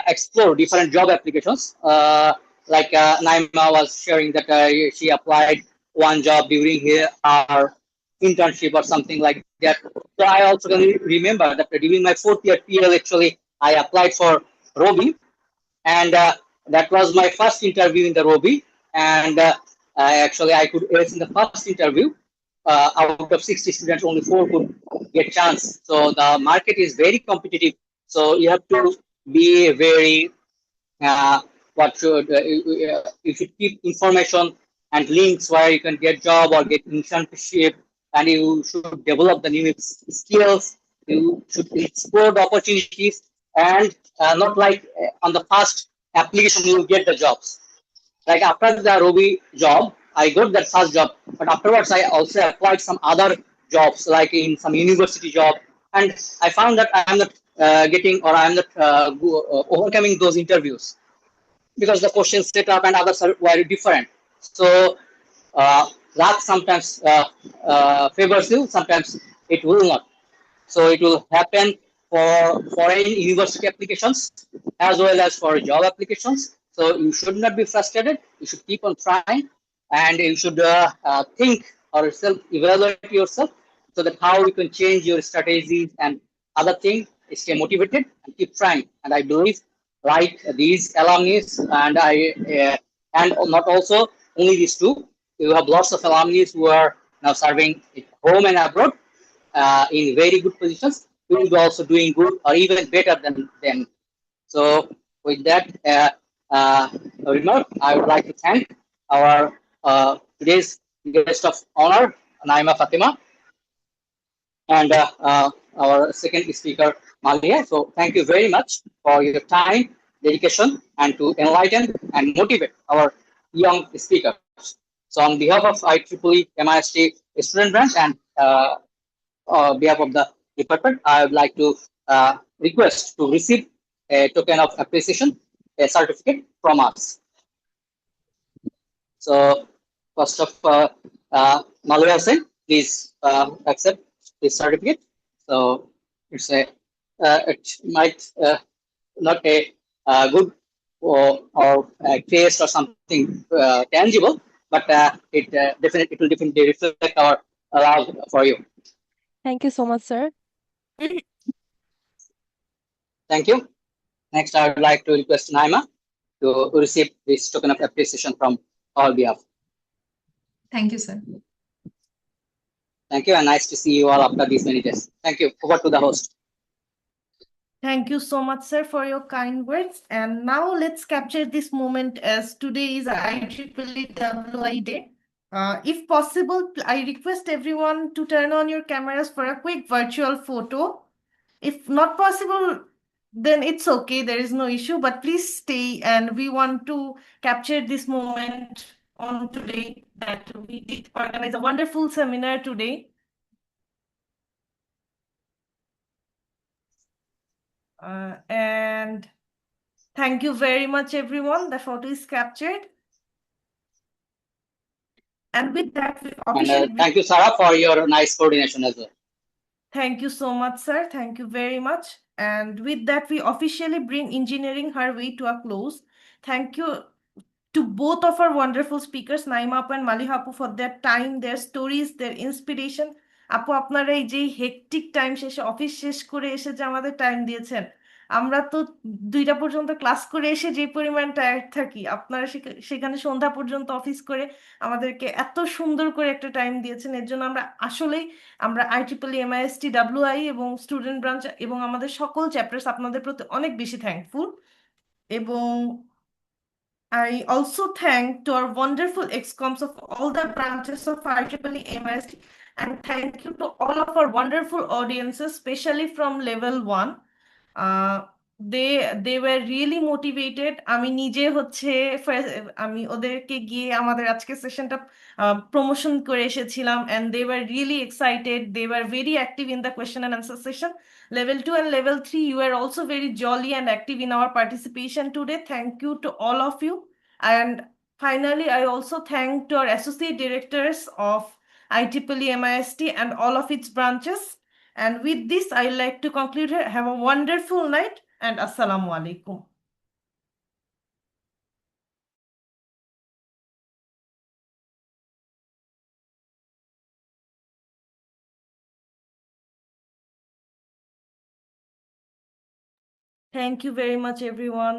explore different job applications. Like Naima was sharing that she applied one job during her internship or something like that. So I also can remember that during my fourth year PL, actually, I applied for Robi, and that was my first interview in the Robi, and actually I could ace in the first interview. Out of 60 students, only 4 could get chance. So the market is very competitive. So you have to be very you should keep information and links where you can get job or get internship, and you should develop the new skills. You should explore the opportunities, and not like on the first application you get the jobs. Like after the Ruby job, I got that first job, but afterwards I also applied some other jobs, like in some university job, and I found that I am not getting, or I am not overcoming those interviews because the question setup and others are very different. So luck sometimes favors you, sometimes it will not. So it will happen for foreign university applications as well as for job applications. So you should not be frustrated. You should keep on trying, and you should think or self-evaluate yourself so that how you can change your strategies and other things. Stay motivated and keep trying. And I believe, like these alumni, and not also only these two, you have lots of alumni who are now serving at home and abroad in very good positions. We will be also doing good or even better than them. So with that remark, I would like to thank our today's guest of honor, Naima Fatima, and our second speaker, Malia. So thank you very much for your time, dedication, and to enlighten and motivate our young speakers. So on behalf of IEEE MIST student branch and behalf of the department, I would like to request to receive a token of appreciation, a certificate from us. So first of Malaya Sen, please accept this certificate. So it might not a good or a taste or something tangible, but it will definitely reflect our love for you. Thank you so much, sir. Thank you. Next, I would like to request Naima to receive this token of appreciation from our behalf. Thank you, sir. Thank you, and nice to see you all after these many days. Thank you. Over to the host. Thank you so much, sir, for your kind words. And now let's capture this moment as today is IEEE WI Day. If possible, I request everyone to turn on your cameras for a quick virtual photo. If not possible, then it's okay. There is no issue, but please stay, and we want to capture this moment on today that we did organize a wonderful seminar today. And thank you very much, everyone. The photo is captured. And with that, we And officially thank you, Sarah, for your nice coordination as well. thank you so much, sir. Thank you very much. And with that, we officially bring Engineering Her Way to a close. Thank you to both of our wonderful speakers, Naima Apu and Maliha Apu, for their time, their stories, their inspiration. আপু আপনারা এই যে হেকটিক টাইম শেষে অফিস শেষ করে এসে যে আমাদের টাইম দিয়েছেন, আমরা তো 2টা পর্যন্ত ক্লাস করে এসে যে পরিমাণ টায়ার্ড থাকি, আপনারা সেখানে সন্ধ্যা পর্যন্ত অফিস করে আমাদেরকে এত সুন্দর করে একটা টাইম দিয়েছেন। এর জন্য আমরা IEEE MIST WI এবং স্টুডেন্ট ব্রাঞ্চ এবং আমাদের সকল চ্যাপ্টার্স আপনাদের প্রতি অনেক বেশি থ্যাঙ্কফুল। এবং I also thank to our wonderful excoms of all the branches of IEEE MIST, and thank you to all of our wonderful audiences, especially from level 1. They were really motivated. আমি নিজে আমি ওদেরকে গিয়ে আমাদের আজকে সেশনটা প্রমোশন করে এসেছিলাম, and they were really excited. They were very active in the question and answer session. Level 2 and level 3, you were also very jolly and active in our participation today. Thank you to all of you. And finally, I also thank to our associate directors of IEEE MIST and all of its branches. And with this, I'd like to conclude here. Have a wonderful night, and Assalamu alaikum. Thank you very much, everyone.